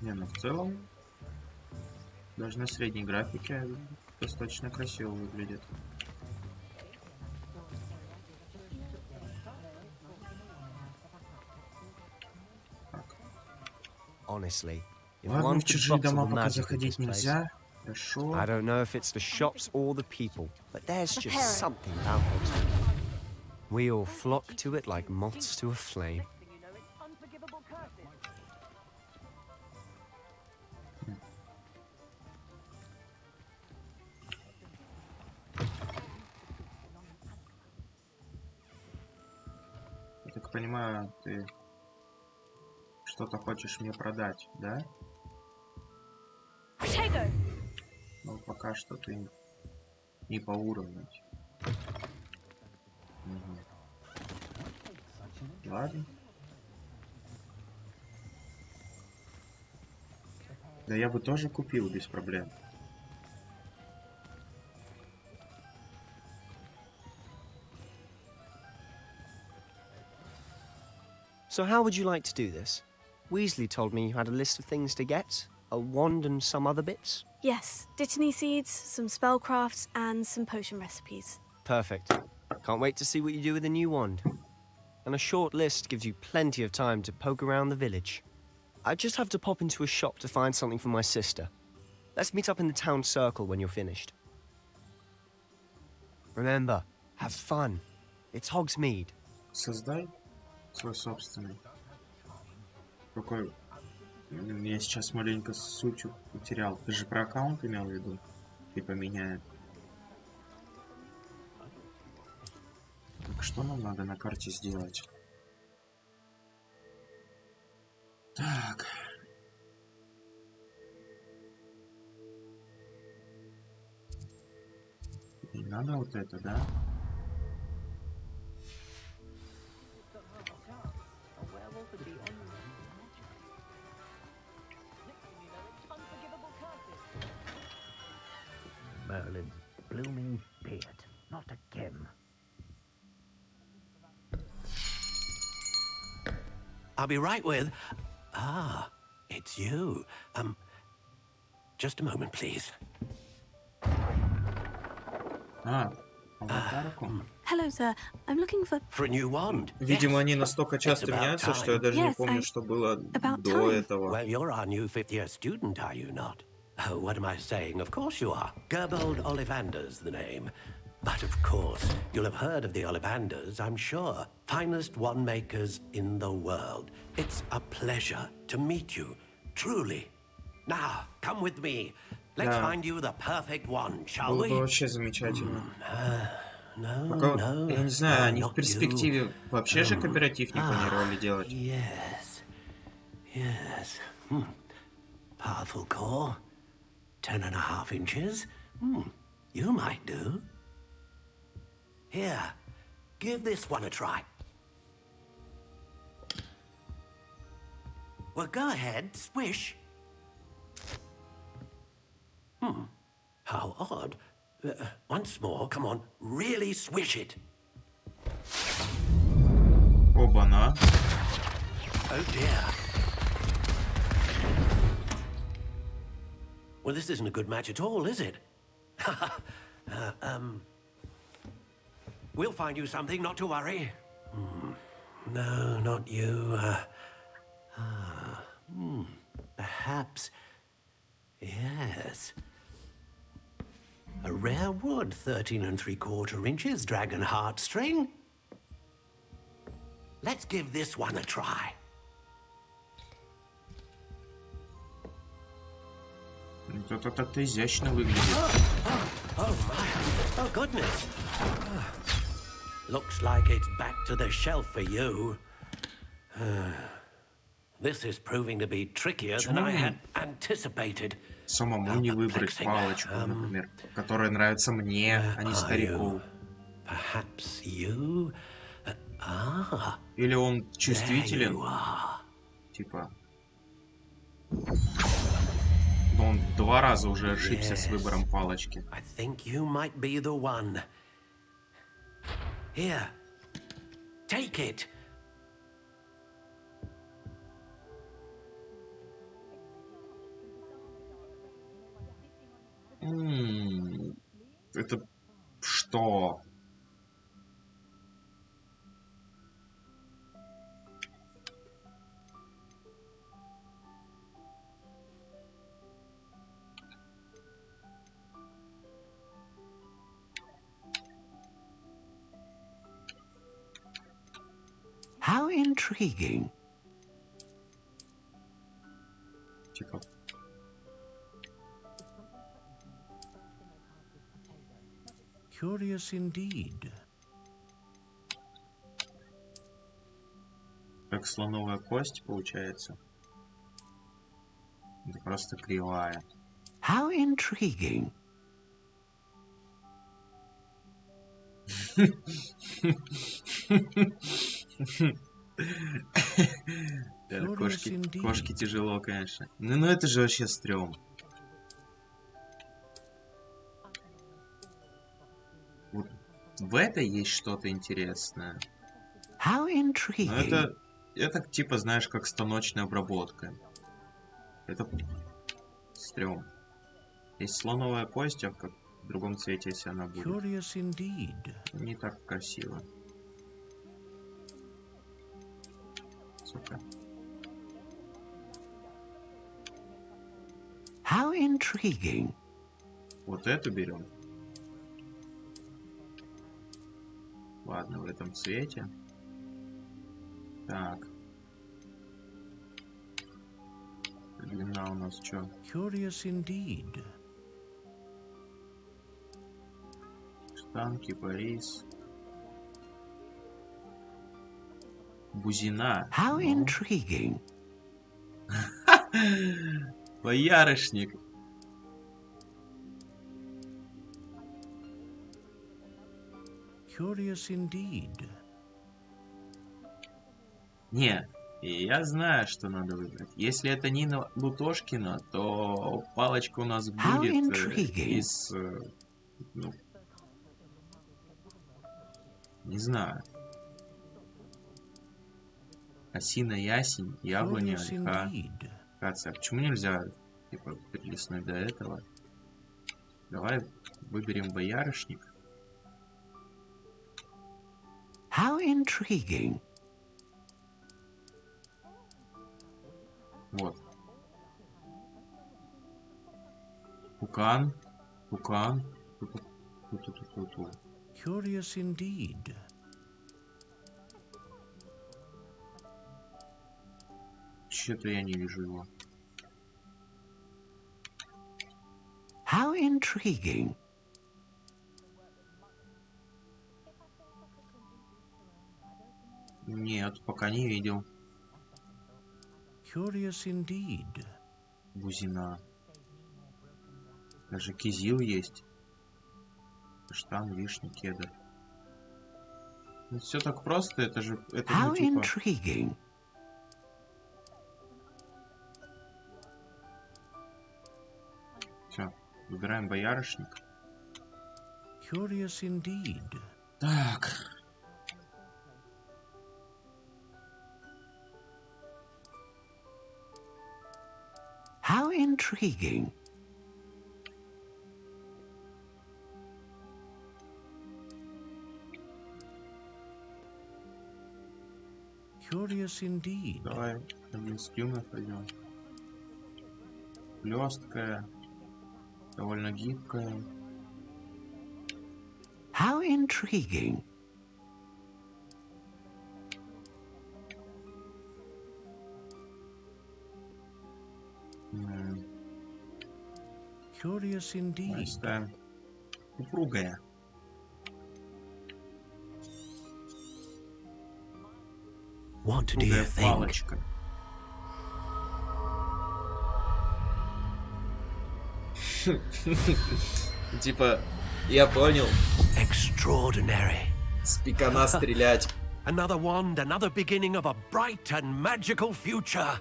Не, ну в целом, даже на средней графике достаточно красиво выглядит. Honestly, if Ладно, one в could чужие bottle дома the пока magic of заходить this place. нельзя. Хорошо. I don't know if it's the shops or the people, but there's just Prepare it. something about Hogsmeade. We all flock to it like moths to a flame. Я так понимаю, ты что-то хочешь мне продать, да? Ну, пока что ты не по уровню. Угу. Ладно. Да я бы тоже купил без проблем. So how would you like to do this? Weasley told me you had a list of things to get. A wand and some other bits? Yes, Dittany seeds, some spellcrafts, and some potion recipes. Perfect. Can't wait to see what you do with the new wand. And a short list gives you plenty of time to poke around the village. I just have to pop into a shop to find something for my sister. Let's meet up in the town circle when you're finished. Remember, have fun. It's Hogsmeade. Создай свой собственный. Какой... Я сейчас маленько суть потерял. Ты же про аккаунт имел в виду? Ты поменяй. Так, что нам надо на карте сделать? Так. Не надо вот это, да? Merlin's blooming beard, not again. I'll be right with... Ah, it's you. Just a moment, please. Hello, sir. I'm looking for... For a new wand. Видимо, они настолько часто меняются, что я даже не помню, что было до этого. Well, you're our new fifth-year student, are you not? Oh, what am I saying? Of course you are. Gerbold Ollivander's the name. But of course, you'll have heard of the Ollivanders, I'm sure. Finest wand makers in the world. It's a pleasure to meet you, truly. Now, come with me. Let's find you the perfect wand, shall we? Было бы вообще замечательно. No, Пока, no, я не знаю, они в not перспективе you. вообще же кооператив не планировали делать. Yes. Yes. Powerful core. 10.5 inches. You might do. Here, give this one a try. Well, go ahead, swish. How odd. Once more, come on, really swish it. Оба-на. Oh dear. Well, this isn't a good match at all, is it? We'll find you something, not to worry. No, not you. Perhaps. Yes. A rare wood, 13 3/4 inches, dragon heartstring. Let's give this one a try. Это так-то изящно выглядит. Oh my! Oh goodness! Looks like it's back to the shelf for you. This is proving to be trickier than I had anticipated. Самому не выбрать палочку, например, которая нравится мне, а не старику. Perhaps you? Или он чувствителен? Типа. Но он 2 раза уже ошибся с выбором палочки. I think you might be the one. Here, take it. Это что? How intriguing. Типа. Curious indeed. Как слоновая кость получается. Это просто кривая. How intriguing. Да, кошки тяжело, конечно. Ну это же вообще стрём. Вот в этой есть что-то интересное. How intriguing. Но это типа, знаешь, как станочная обработка. Это стрём. Есть слоновая кость, а в другом цвете, если она будет. Curious indeed. Не так красиво. Сука. How intriguing. Вот эту берем. Ладно, в этом цвете. Так. Длина у нас что? Curious indeed. Штанки, Борис. Бузина. How intriguing. Боярышник. Curious indeed. Не, я знаю, что надо выбрать. Если это Нина Лутошкина, то палочка у нас будет из... ну, не знаю. Осина, ясень, яблоня, ольха, акация. Почему нельзя, типа, перелистнуть до этого? Давай выберем боярышник. How intriguing. Вот. Пукан. Пукан. Curious indeed. Что-то я не вижу его. How intriguing. Нет, пока не видел. Curious indeed. Бузина. Даже кизил есть. Каштан, вишня, кедр. Ну, все так просто, это же... Это How же типа... intriguing. Все, выбираем боярышник. Curious indeed. Так. How intriguing. Curious indeed. Давай один с тюмной пойдем. Блесткая. Довольно гибкая. How intriguing. Curious indeed. Упругая. What do you think? Палочка. Типа, я понял. Extraordinary. С пикана стрелять. Another wand, another beginning of a bright and magical future.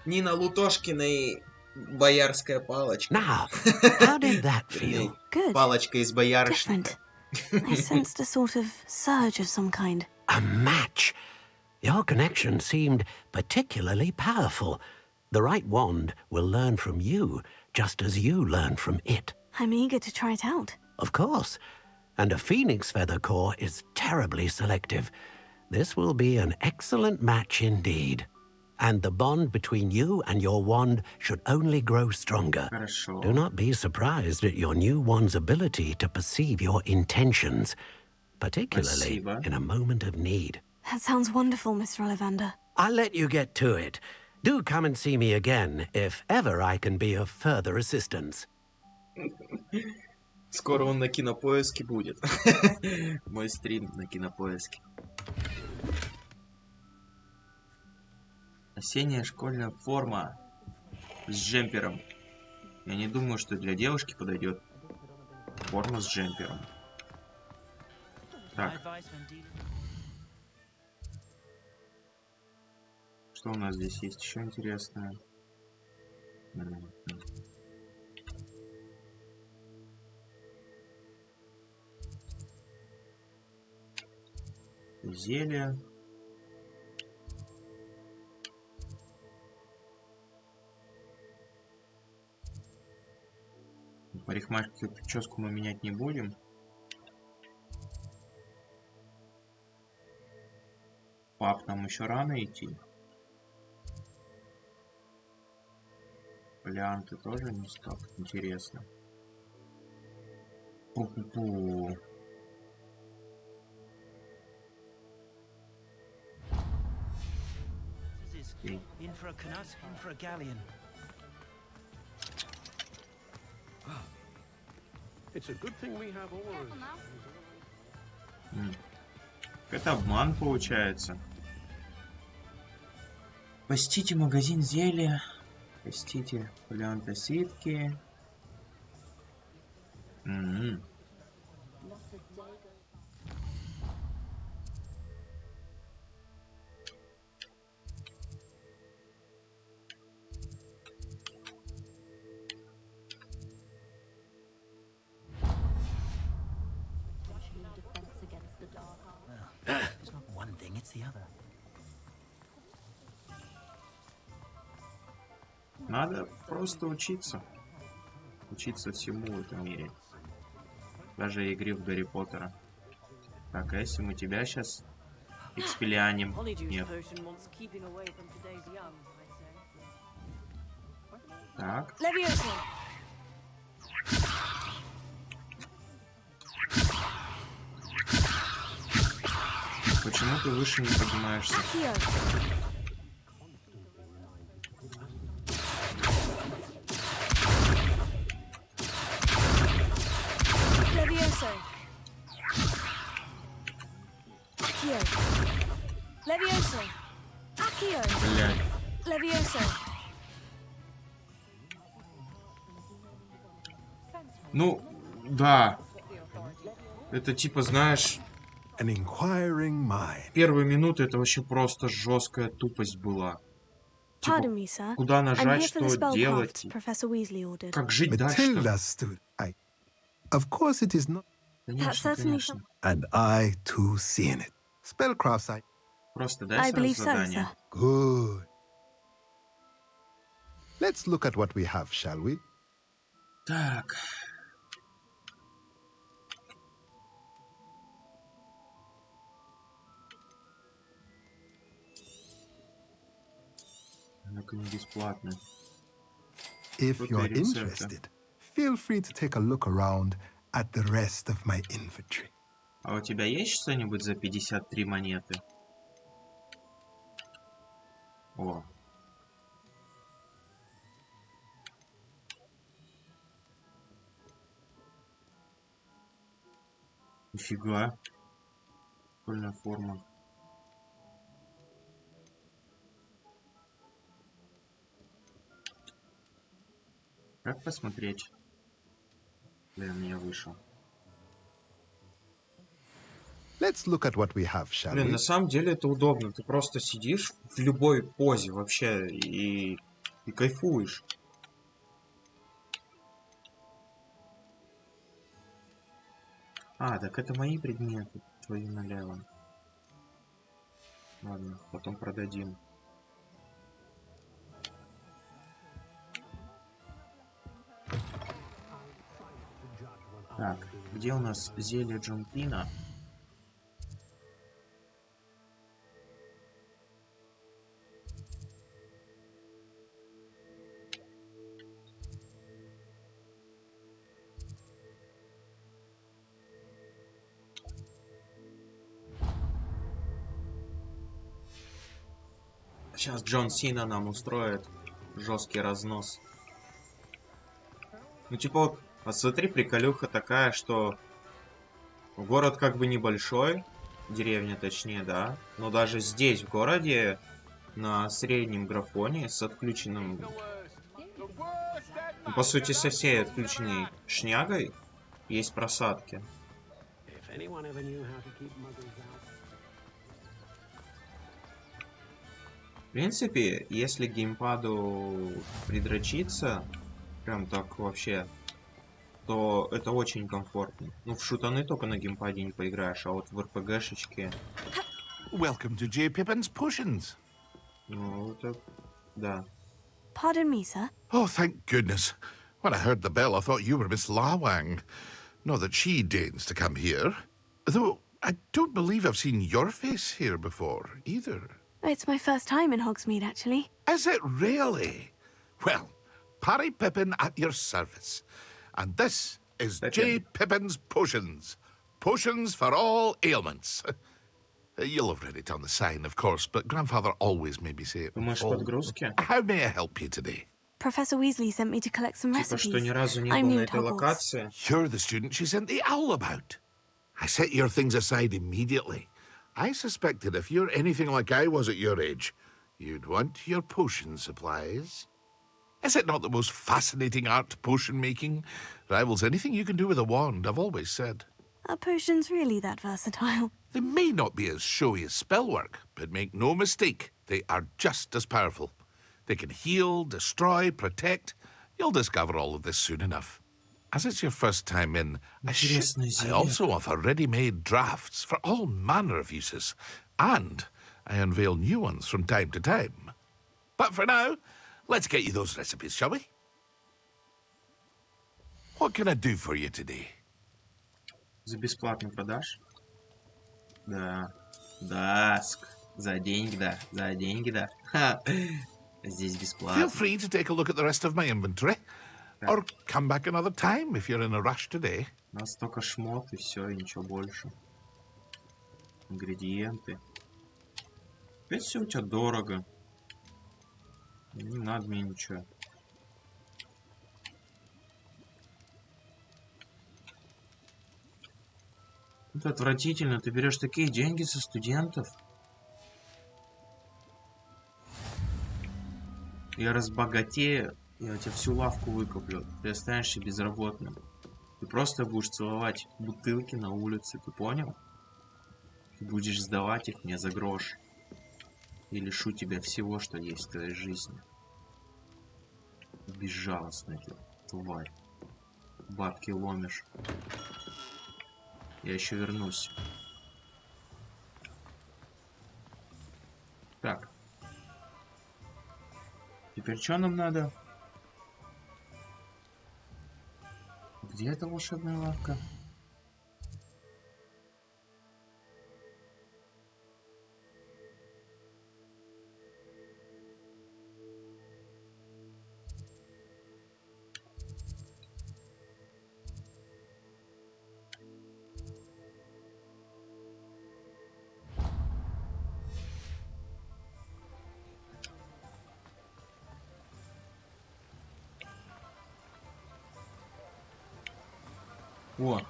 Нина Лутошкиной боярская палочка. Now, how did that feel? Good. Палочка из боярышника. I sensed a sort of surge of some kind. A match. Your connection seemed particularly powerful. The right wand will learn from you, just as you learn from it. I'm eager to try it out. Of course. And a phoenix feather core is terribly selective. This will be an excellent match indeed. And the bond between you and your wand should only grow stronger. Хорошо. Do not be surprised at your new wand's ability to perceive your intentions, particularly Спасибо. in a moment of need. That sounds wonderful, Mr. Ollivander. I'll let you get to it. Do come and see me again if ever I can be of further assistance. Скоро он на Кинопоиске будет. Мой стрим на Кинопоиске. Осенняя школьная форма с джемпером. Я не думаю, что для девушки подойдет форма с джемпером. Так. Что у нас здесь есть еще интересное? Зелье. Парикмахерскую прическу мы менять не будем. Пап, нам еще рано идти. Варианты тоже не так интересно. Пу-пу-пу. In for a canut, in for a galleon. It's a good thing we have oars. Это обман получается. Посетите магазин зелья. Посетите фолианты свитки. It's not one thing, it's the other. Надо просто учиться. Учиться всему в этом мире. Даже игре в Гарри Поттера. Так, а если мы тебя сейчас экспелианим? Нет. Так. Почему ты выше не поднимаешься? Блядь. Ну, да. Это типа, знаешь... Первые минуты это вообще просто жесткая тупость была. Типа, куда нажать, что делать, как жить дальше. Of course it is not. Конечно. And I too see in it. Spellcrafts I... Просто дай сразу задание. Good. Let's look at what we have, shall we? Так. Ну-ка, не бесплатно. If you're interested, feel free to take a look around at the rest of my inventory. А у тебя есть что-нибудь за 53 монеты? О. Нифига. Прикольная форма. Как посмотреть? Блин, я вышел. Let's look at what we have, shall Блин, we? на самом деле это удобно. Ты просто сидишь в любой позе вообще и кайфуешь. А, так это мои предметы. Твои налево. Ладно, потом продадим. Так, где у нас зелье Джампина? Сейчас Джон Сина нам устроит жесткий разнос. Ну типа вот, посмотри, приколюха такая, что город как бы небольшой, деревня точнее, да, но даже здесь, в городе, на среднем графоне с отключенным, ну, по сути, со всей отключенной шнягой есть просадки. В принципе, если геймпаду придрочиться, прям так вообще, то это очень комфортно. Ну, в шутаны только на геймпаде не поиграешь, а вот в РПГшечке... Welcome to J. Pippin's Potions. Ну, это... да. Pardon me, sir. Oh, thank goodness. When I heard the bell, I thought you were Miss Lawang. Not that she deigns to come here. Though, I don't believe I've seen your face here before, either. It's my first time in Hogsmeade, actually. Is it really? Well, Parry Pippin at your service. And this is J. Pippin's Potions. Potions for all ailments. You'll have read it on the sign, of course, but Grandfather always made me say it. How may I help you today? Professor Weasley sent me to collect some recipes. Что ни разу не I'm был new на at этой Hogwarts. локации. You're the student she sent the owl about. I set your things aside immediately. I suspected if you're anything like I was at your age, you'd want your potion supplies. Is it not the most fascinating art, potion making? Rivals anything you can do with a wand, I've always said. Are potions really that versatile? They may not be as showy as spellwork, but make no mistake, they are just as powerful. They can heal, destroy, protect. You'll discover all of this soon enough. As it's your first time in, I also offer ready-made drafts for all manner of uses, and I unveil new ones from time to time. But for now, let's get you those recipes, shall we? What can I do for you today? За бесплатно продашь? Да. Да, за деньги, да. За деньги, да. Ха. Здесь бесплатно. Feel free to take a look at the rest of my inventory. Or come back another time if you're in a rush today. У нас только шмот и все, и ничего больше. Ингредиенты. Опять все у тебя дорого. Не надо мне ничего. Это отвратительно. Ты берешь такие деньги со студентов. Я разбогатею. Я у тебя всю лавку выкуплю. Ты останешься безработным. Ты просто будешь целовать бутылки на улице, ты понял? Ты будешь сдавать их мне за грош. И лишу тебя всего, что есть в твоей жизни. Безжалостная ты, тварь. Бабки ломишь. Я еще вернусь. Так. Теперь что нам надо? Где эта волшебная лавка? О.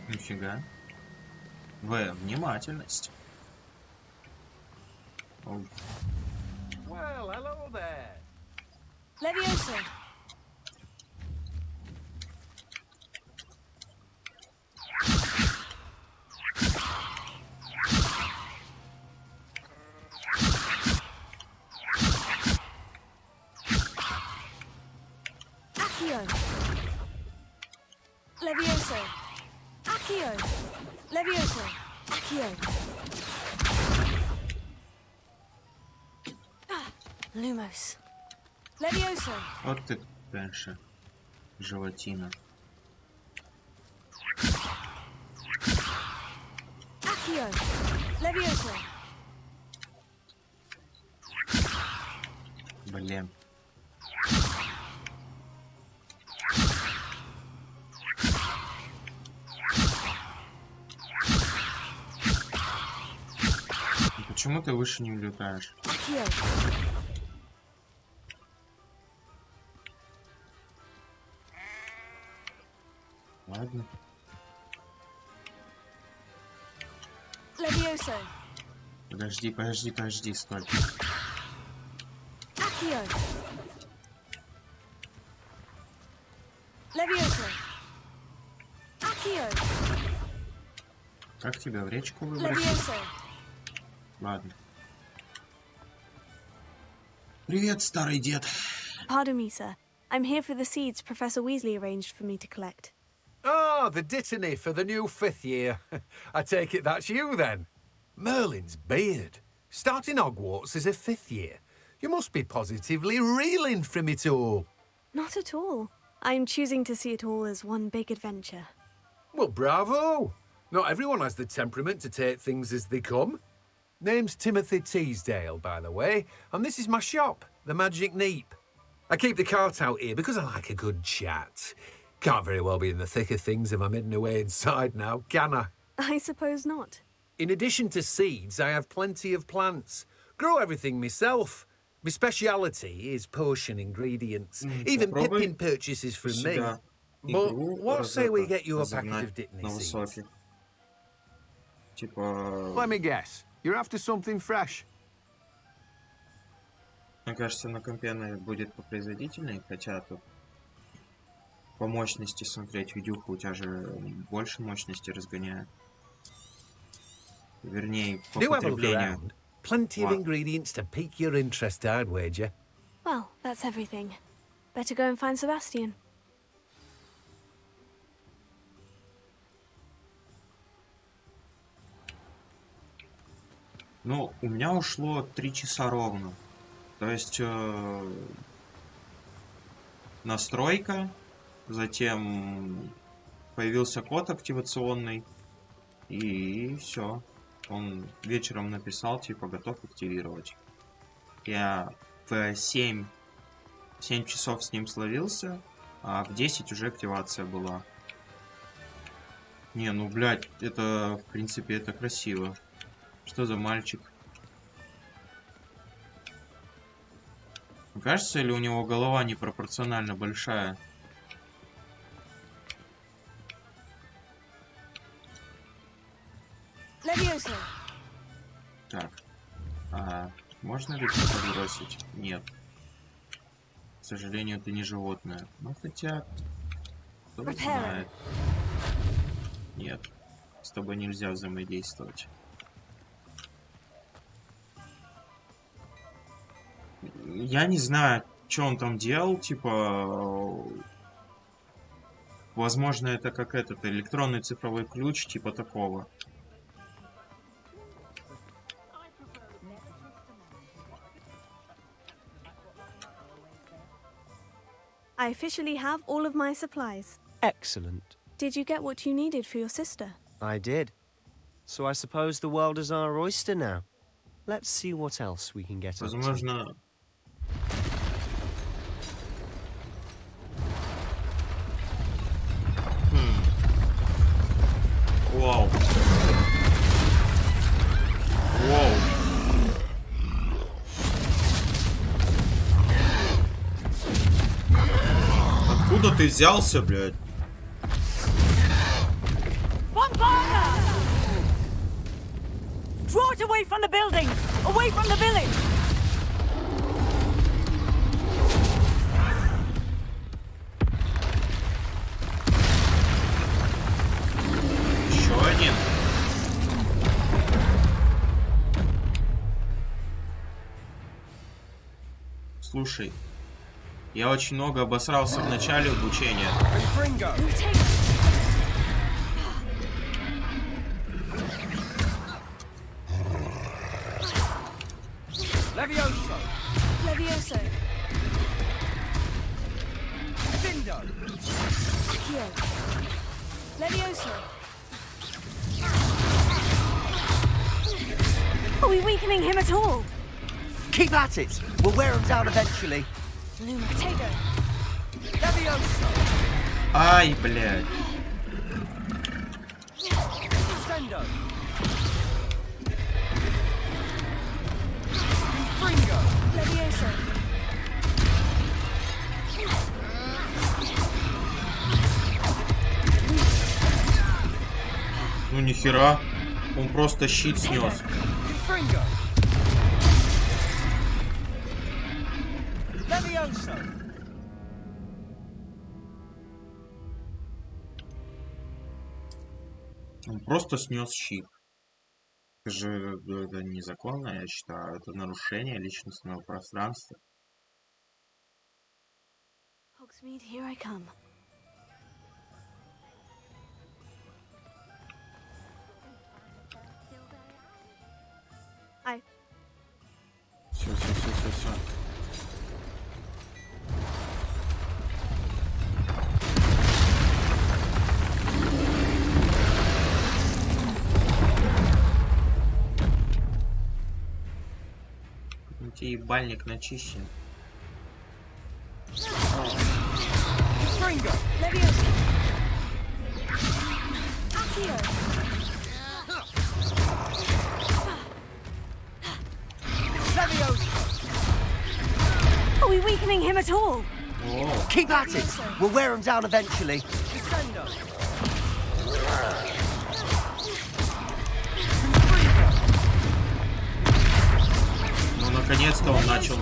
Нифига. Внимательность. Оу. Well, hello there. Leviosa. Accio. Leviosa. Accio. Leviosa. Accio. Lumos. Leviosa. Вот ты, конечно, животина. Accio. Leviosa. Блин. Почему ты выше не улетаешь? Ладно. Leviosa. Подожди, стой. Accio. Leviosa. Accio. Как тебя в речку выбросить? Leviosa. Ладно. Привет, старый дед. Pardon me, sir. I'm here for the seeds Professor Weasley arranged for me to collect. Oh, the dittany for the new 5th year. I take it that's you, then. Merlin's beard. Starting Hogwarts as a 5th year. You must be positively reeling from it all. Not at all. I'm choosing to see it all as one big adventure. Well, bravo. Not everyone has the temperament to take things as they come. Name's Timothy Teasdale, by the way, and this is my shop, the Magic Neep. I keep the cart out here because I like a good chat. Can't very well be in the thick of things if I'm hidden away inside now, can I? I suppose not. In addition to seeds, I have plenty of plants. Grow everything myself. My speciality is potion ingredients. Even Pippin purchases from me. But what say we get you a packet of Dittany seeds? Let me guess. You're after something fresh. Мне кажется, на компе она будет попроизводительнее, хотя тут по мощности смотреть видюху у тебя же больше мощности разгоняет. Вернее, по потреблению. Plenty of ingredients to pique your interest, I'd wager. Well, that's everything. Better go and find Sebastian. Ну, у меня ушло 3 часа ровно. То есть настройка, затем появился код активационный, и все. Он вечером написал, типа, готов активировать. Я в 7 часов с ним словился, а в 10 уже активация была. Не, ну, блядь, это, в принципе, это красиво. Что за мальчик? Кажется, или у него голова непропорционально большая? Leviosa. Так. Можно ли это подбросить? Нет. К сожалению, это не животное. Ну, хотя... Кто знает. Нет. С тобой нельзя взаимодействовать. Я не знаю, что он там делал, типа... Возможно, это как этот электронный цифровой ключ, типа такого. I officially have all of my supplies. Excellent. Did you get what you needed for your sister? I did. So I suppose the world is our oyster now. Let's see what else we can get up to. Возможно... Вау. Вау. ты взялся, блядь? Draw it away from the buildings! Away from the village! Еще один. Слушай, я очень много обосрался в начале обучения. Levioso! Levioso! Findo! Accio! Levioso! Are we weakening him at all? Keep at it. We'll wear him down eventually. Luma, potato! Levioso! Ай, блядь. Sendo! Fringo! Levioso! Ну нихера. Он просто щит снес. Fringo! Levioso! Он просто снес щит. Это же это незаконно, я считаю. Это нарушение личностного пространства. Hogsmeade, here I come. Все. У тебя ебальник начищен. Fringo! Levioso! Accio! Levioso! Are we weakening him at all? Keep at it. We'll wear him down eventually. Descendo! Ну, наконец-то он начал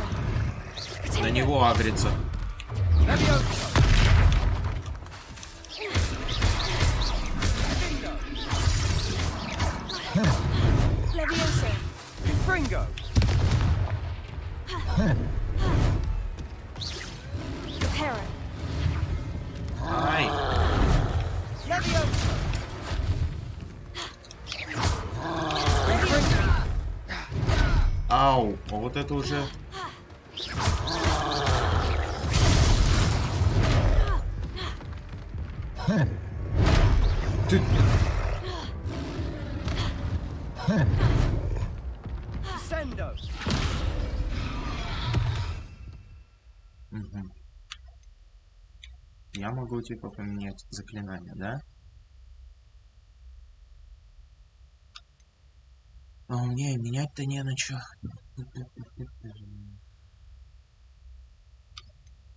на него агриться. Levioso! Fringo! Prepare it! Ай! Levioso! Ау! А вот это уже... Ты... Descendo! Угу. Я могу типа поменять заклинание, да? А мне менять-то не на чё.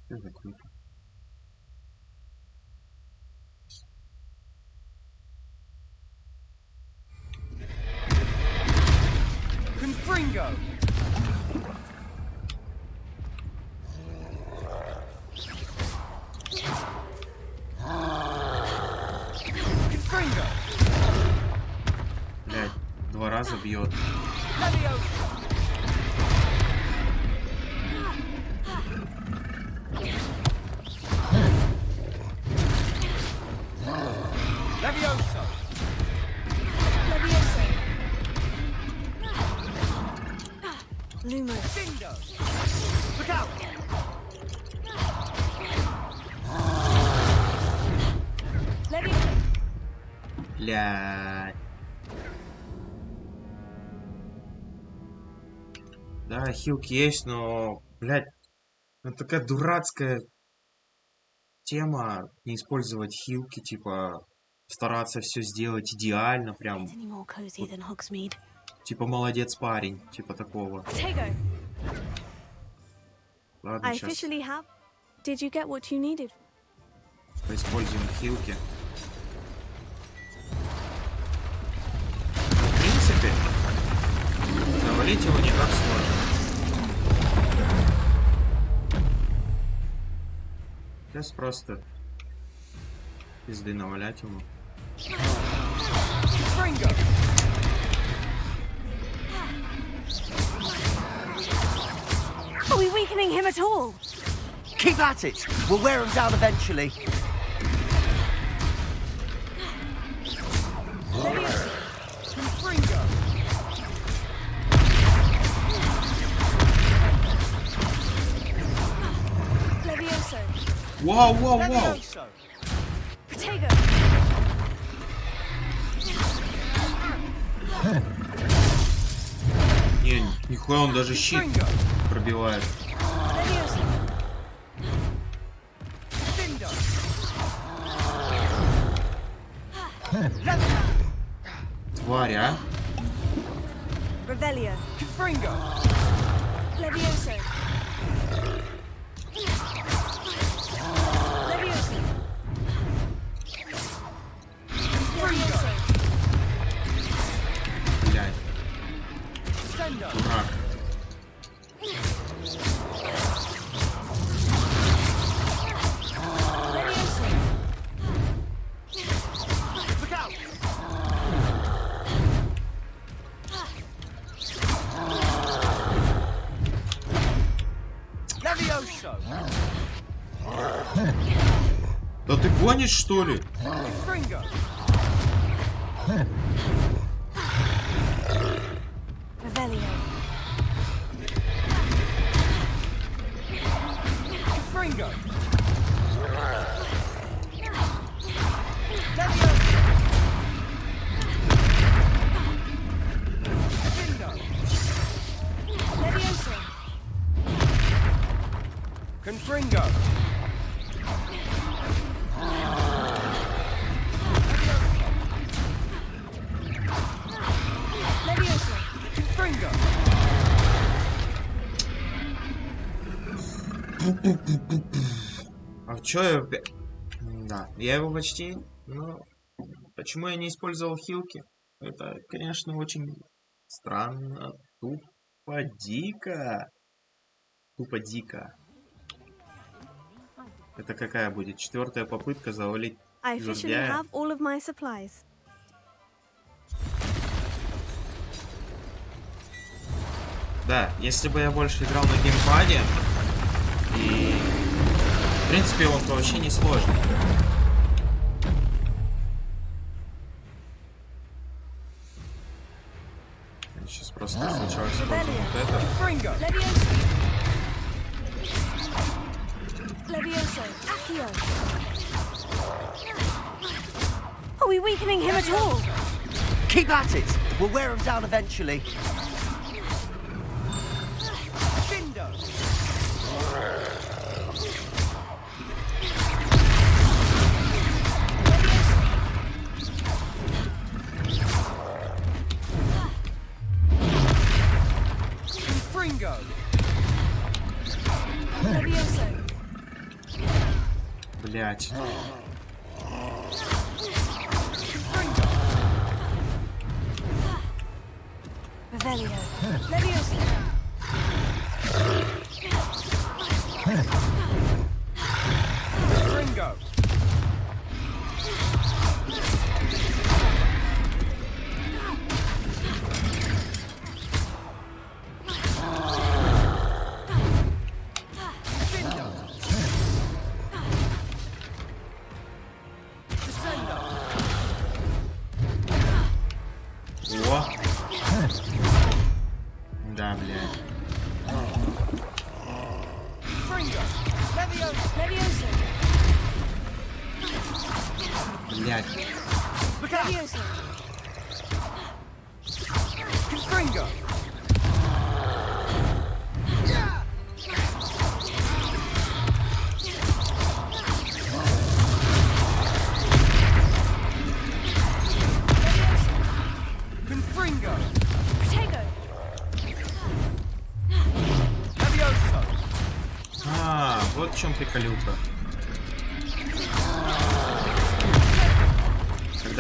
Все закрыто. Confringo! Confringo! Блядь, 2 раза бьет. Levioso! Levioso! Levioso! Luma. Findo! Look out! Levioso! Блядь. Да, хилки есть, но, блядь, это такая дурацкая тема, не использовать хилки, типа, стараться все сделать идеально, прям, Any more cozy than Hogsmeade? типа, молодец парень, типа такого. Potato! Ладно, I сейчас. officially have. Did you get what you needed? Поиспользуем хилки. В принципе, завалить его не так сложно. Сейчас просто пизды навалять ему. Are we weakening him at all? Keep at it. We'll wear him down eventually. Вау, вау, вау! Не, нихуя, он даже щит пробивает. Тварь, а? Revelio. Levioso. Levioso. Levioso. Блядь. Дурак. Да ты гонишь, что ли? Confringo. Levioso. Confringo. А чё я... Да, я его почти... Но... Почему я не использовал хилки? Это, конечно, очень странно. Тупо дико. Тупо дико. Это какая будет? 4-я попытка завалить I officially have all of my supplies. Да, если бы я больше играл на геймпаде, и в принципе он вообще не сложный. Сейчас просто сначала используем вот это. Levioso. Accio. Are we weakening him at all? Keep at it. We'll wear him down eventually. Confringo. Levioso. Блять. Revelio. Levioso. Confringo. О! Да, блядь. Блядь. Confringo. Confringo. Protego. Levioso. А, вот в чем приколюха.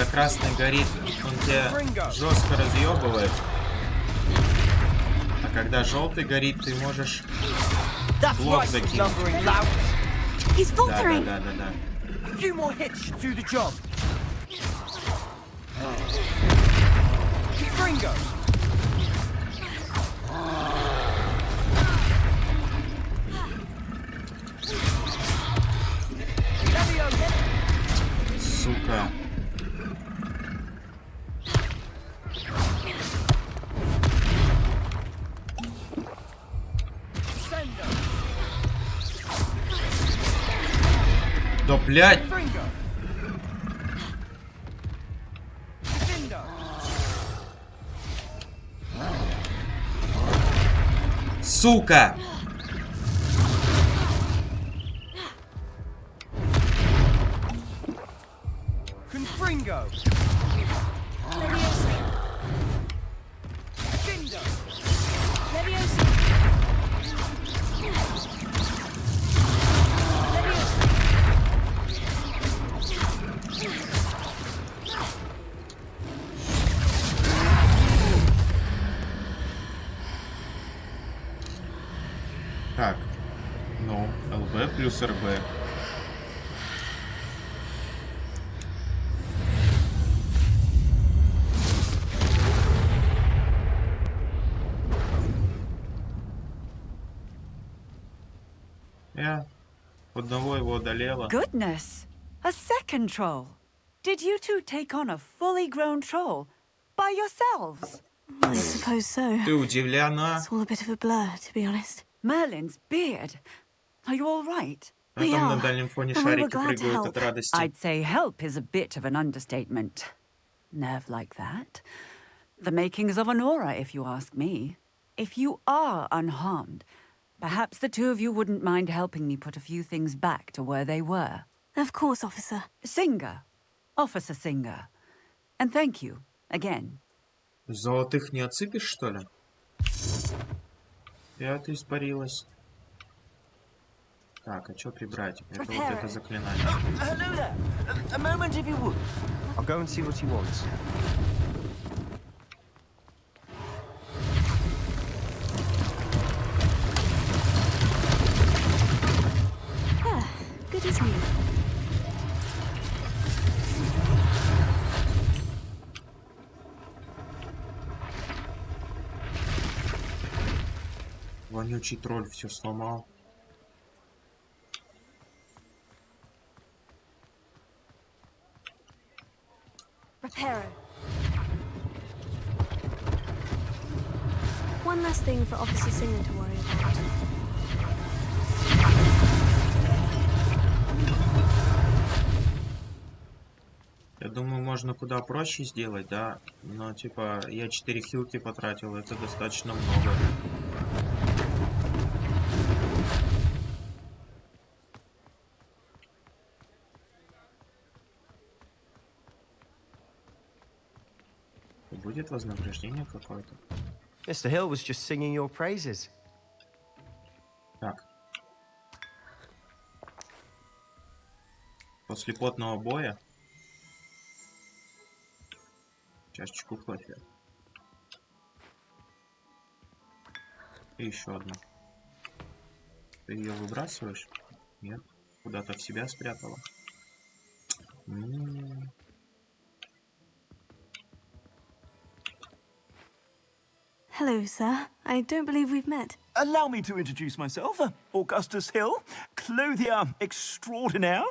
когда красный горит, он тебя жестко разъебывает. А когда желтый горит, ты можешь блок закинуть. Да. Few more hits should do the job. Fringo. Сука. Да блядь! Сука! Confringo. Findo. Так. Ну, ЛБ плюс РБ. Я одного его одолела. Goodness! A second troll. Did you two take on a fully grown troll by yourselves? I suppose so. Ты удивлена? It's all a bit of a blur, to be honest. Merlin's beard. Are you all right? А там на дальнем фоне шарики прыгают от радости. I'd say help is a bit of an understatement. Nerve like that. The makings of an aura, if you ask me. If you are unharmed, perhaps the two of you wouldn't mind helping me put a few things back to where they were. Of course, officer. Singer. Officer Singer. And thank you, again. Золотых не отсыпешь, что ли? Это испарилось. Так, а что прибрать? Это вот это заклинание. Hello there. A moment if you would. I'll go and see what he wants. Ah, good as new. Вонючий тролль все сломал. Reparo. One less thing for Officer Singer to worry about. Я думаю, можно куда проще сделать, да? Но, типа, я 4 хилки потратил, это достаточно много. Будет вознаграждение какое-то? Mr. Hill was just singing your praises. Так. После потного боя чашечку кофе. И еще одну. Ты ее выбрасываешь? Нет. Куда-то в себя спрятала. Hello, sir. I don't believe we've met. Allow me to introduce myself. Augustus Hill, clothier extraordinaire.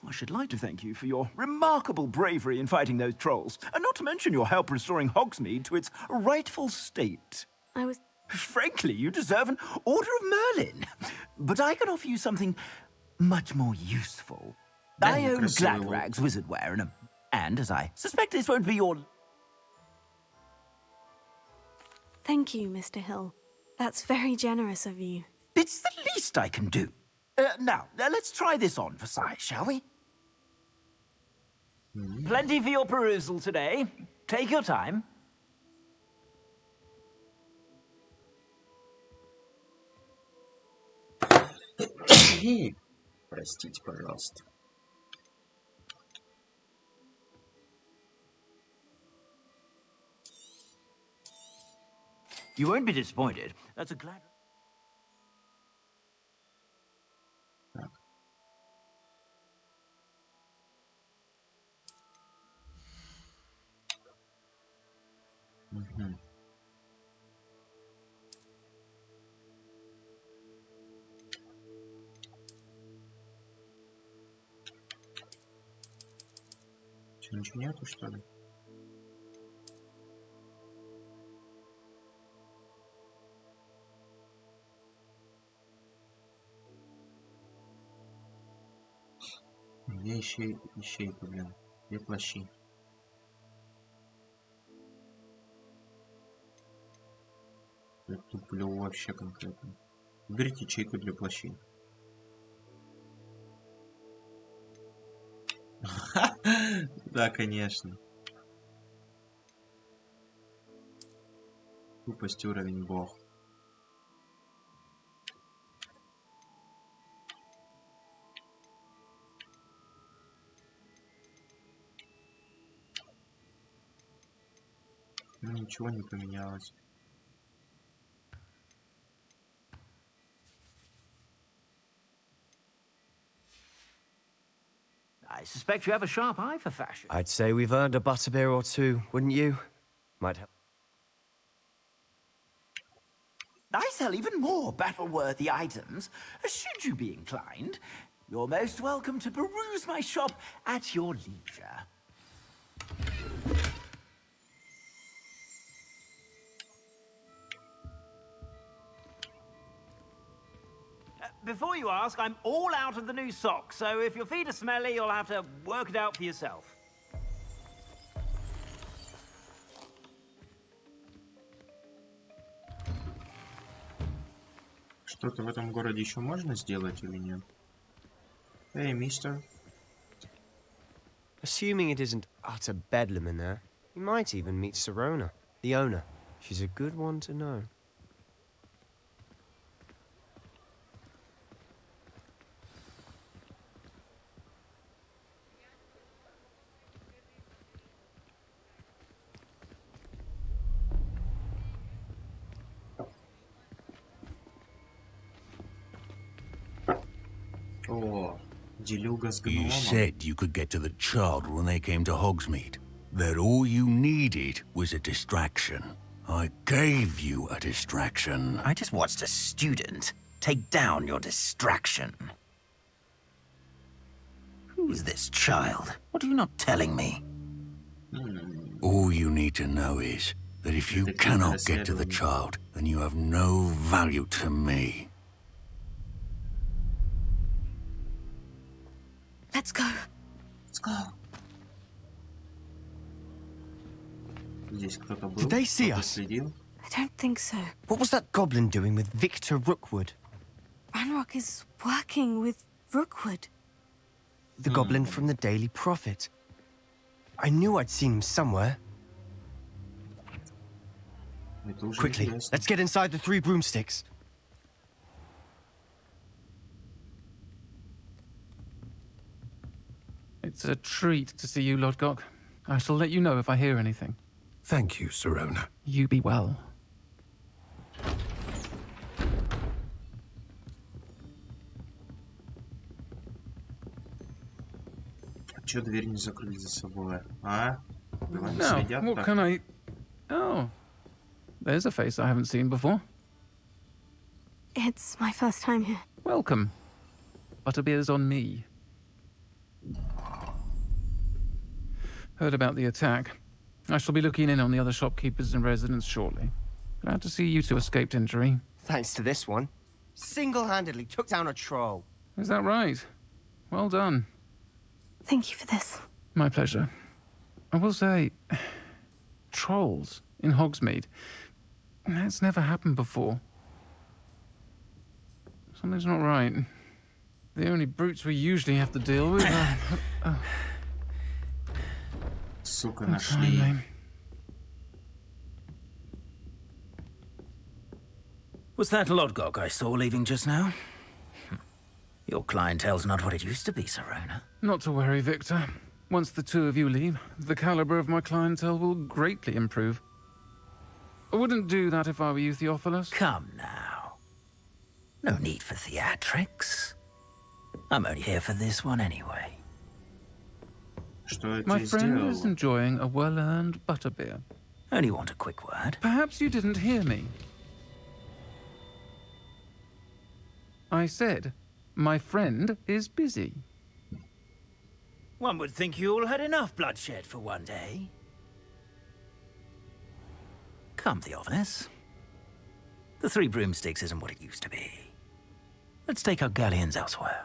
I should like to thank you for your remarkable bravery in fighting those trolls, and not to mention your help restoring Hogsmeade to its rightful state. I was... Frankly, you deserve an Order of Merlin. But I can offer you something much more useful. I own Gladrag's wizard wear, and as I suspect this won't be your... Thank you, Mr. Hill. That's very generous of you. It's the least I can do. Now, let's try this on for size, shall we? Plenty for your perusal today. Take your time. Простите, пожалуйста. You won't be disappointed. That's a glad... Угу. Че, ничего нету, что ли? Где ищейка, блин? Где плащи? Я туплю вообще конкретно. Берите ячейку для плащей. Да, конечно. Тупость уровень бог. Ну, ничего не поменялось. I suspect you have a sharp eye for fashion. I'd say we've earned a butterbeer or two, wouldn't you? Might help. I sell even more battle-worthy items. Should you be inclined, you're most welcome to peruse my shop at your leisure. Before you ask, I'm all out of the new socks, so if your feet are smelly, you'll have to work it out for yourself. Что-то в этом городе еще можно сделать или нет? Эй, мистер. Assuming it isn't utter bedlam in there, you might even meet Sirona, the owner. She's a good one to know. О, делюга с You гномом. said you could get to the child when they came to Hogsmeade. That all you needed was a distraction. I gave you a distraction. I just watched a student take down your distraction. Who is this child? What are you not telling me? All you need to know is that if you cannot get to the child, then you have no value to me. Let's go. Let's go. Здесь кто-то был? Did they see Кто-то us? следил? I don't think so. What was that goblin doing with Victor Rookwood? Ranrock is working with Rookwood. The goblin from the Daily Prophet. I knew I'd seen him somewhere. Это уже Quickly, интересно. let's get inside the 3 broomsticks. It's a treat to see you, Lodgok. I shall let you know if I hear anything. Thank you, Sirona. You be well. Чё дверь не закрыли за собой? А? Давай не Now, следят what так? can I... Oh. There's a face I haven't seen before. It's my first time here. Welcome. Butterbeer's on me. Heard about the attack. I shall be looking in on the other shopkeepers and residents shortly. Glad to see you two escaped injury. Thanks to this one. Single-handedly took down a troll. Is that right? Well done. Thank you for this. My pleasure. I will say, trolls in Hogsmeade. That's never happened before. Something's not right. The only brutes we usually have to deal with are... Сука, I'm нашли. fine, Was that Lodgok I saw leaving just now? Your clientele's not what it used to be, Sirona. Not to worry, Victor. Once the two of you leave, the caliber of my clientele will greatly improve. I wouldn't do that if I were you, Theophilus. Come now. No need for theatrics. I'm only here for this one anyway. My friend is enjoying a well-earned butterbeer. Only want a quick word. Perhaps you didn't hear me. I said, my friend is busy. One would think you all had enough bloodshed for one day. Come, Theophilus. The Three Broomsticks isn't what it used to be. Let's take our galleons elsewhere.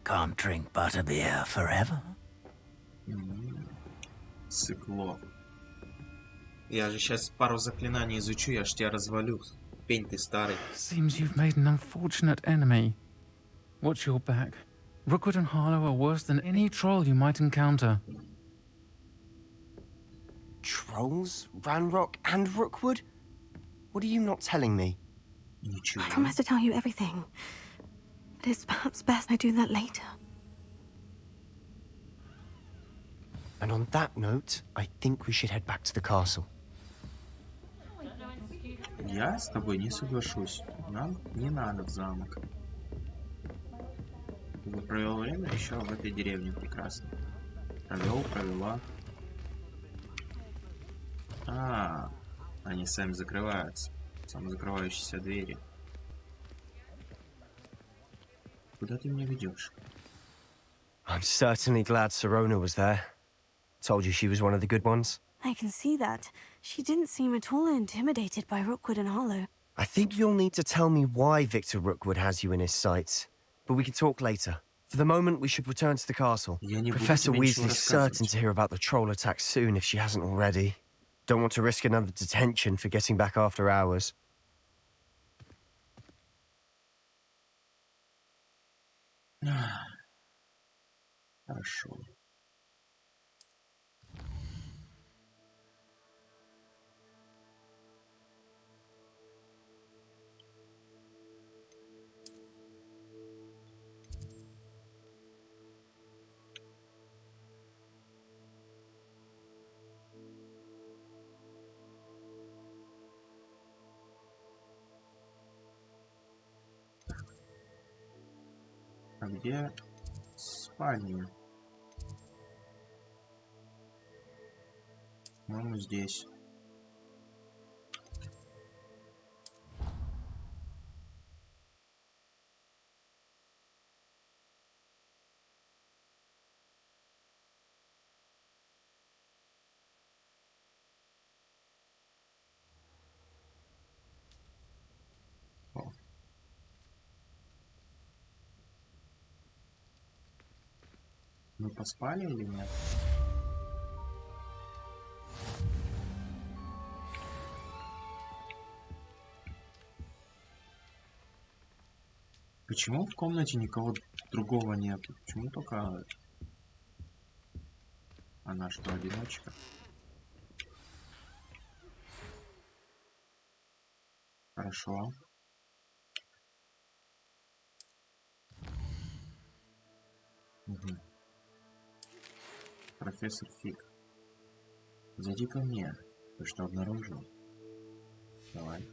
Can't drink butterbeer forever. Сыкло. Я же сейчас пару заклинаний изучу, я ж тебя развалю. Пень ты старый. Seems you've made an unfortunate enemy. Watch your back. Rookwood and Harlow are worse than any troll you might encounter. Trolls? Ranrock and Rookwood? What are you not telling me? I promise to tell you everything. But it's perhaps best I do that later. And on that note, I think we should head back to the castle. Я с тобой не соглашусь. Нам не надо в замок. Ты бы провел время еще в этой деревне прекрасно. Провела. Они сами закрываются. Самозакрывающиеся двери. Куда ты меня ведешь? I'm certainly glad Sirona was there. Told you she was one of the good ones. I can see that. She didn't seem at all intimidated by Rookwood and Harlow. I think you'll need to tell me why Victor Rookwood has you in his sights. But we can talk later. For the moment, we should return to the castle. Professor Weasley's certain to hear about the troll attack soon if she hasn't already. Don't want to risk another detention for getting back after hours. Хорошо. А где спальня? По-моему, здесь. Мы поспали или нет? Почему в комнате никого другого нет? Почему только она, что, одиночка? Хорошо. Угу. Профессор Фиг. Зайди ко мне. Ты что обнаружил? Давай.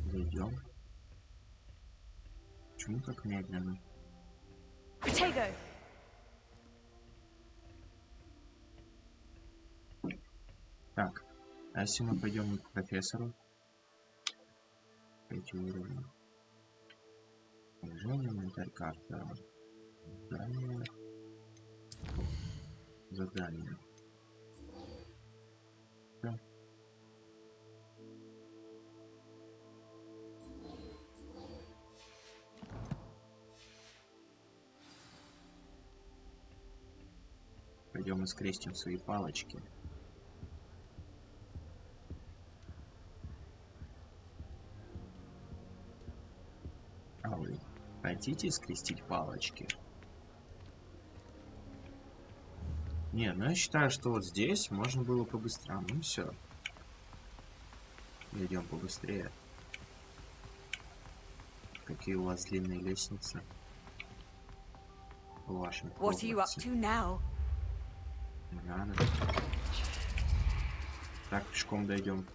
Зайдем. Почему так медленно? Protego! Так, а если мы пойдем к профессору? Эти уровни. Положение, инвентарь, карта. Задание. Задание. Да. Пойдем и скрестим свои палочки. А вы хотите скрестить палочки? Не, ну я считаю, что вот здесь можно было побыстрее. Ну все. Идем побыстрее. Какие у вас длинные лестницы. по вашим What are you up to now? Не надо. Так, пешком дойдем.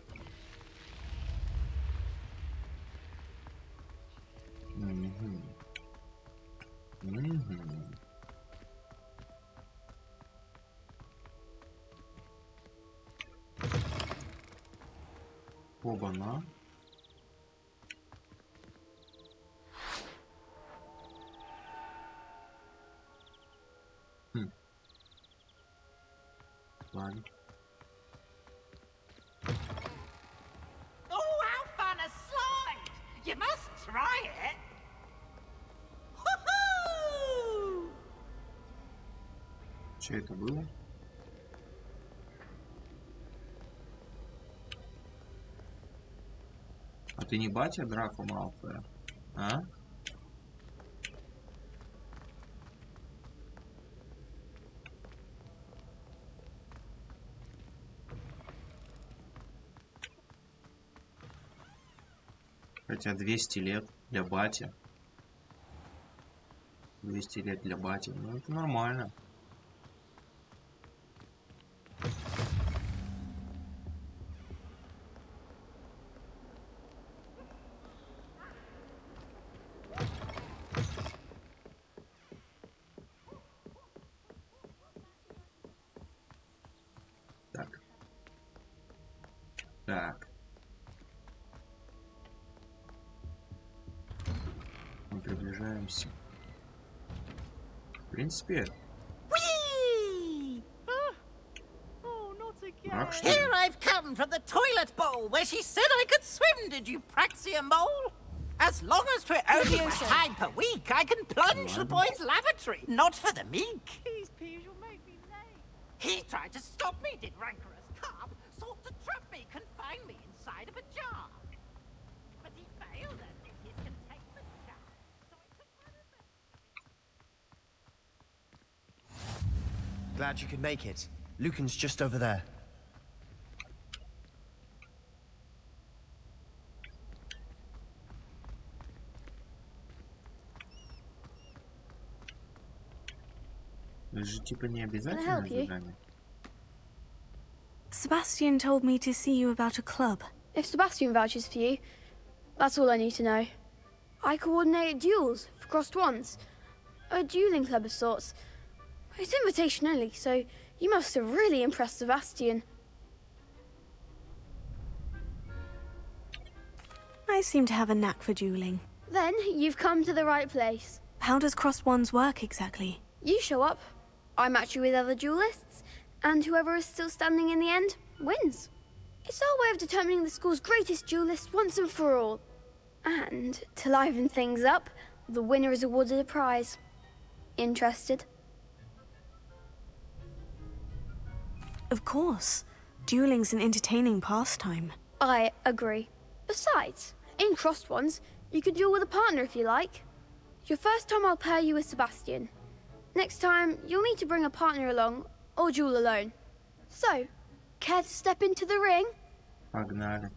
Оба-на. Ладно. Oh, how fun a slide! You must try it. Woohoo! Что это было? А ты не батя Драко Малфоя? А? Хотя 200 лет для бати. 200 лет для бати. Ну, это нормально. Так. Так. Мы приближаемся. В принципе, враг, что ли? Here I've come from the toilet bowl where she said I could swim, did you praxia mole? As long as we're only one time per week, I can plunge the boys' lavatory, not for the meek. Please, Piers, you'll make me late. He tried to stop me, did rancorous carp, sought to trap me, confine me inside of a jar. But he failed and did his containment jar, so I took my revenge. Glad you could make it. Lucan's just over there. Это же типа не обязательно задание. Sebastian told me to see you about a club. If Sebastian vouches for you, that's all I need to know. I coordinate duels for crossed wands. A dueling club of sorts. It's invitation only, so you must have really impressed Sebastian. I seem to have a knack for dueling. Then you've come to the right place. How does crossed wands work exactly? You show up, I match you with other duelists, and whoever is still standing in the end wins. It's our way of determining the school's greatest duelist once and for all. And to liven things up, the winner is awarded a prize. Interested? Of course. Dueling's an entertaining pastime. I agree. Besides, in crossed ones, you can duel with a partner if you like. Your first time I'll pair you with Sebastian. Next time, you'll need to bring a partner along, or duel alone. So, care to step into the ring? Погнали.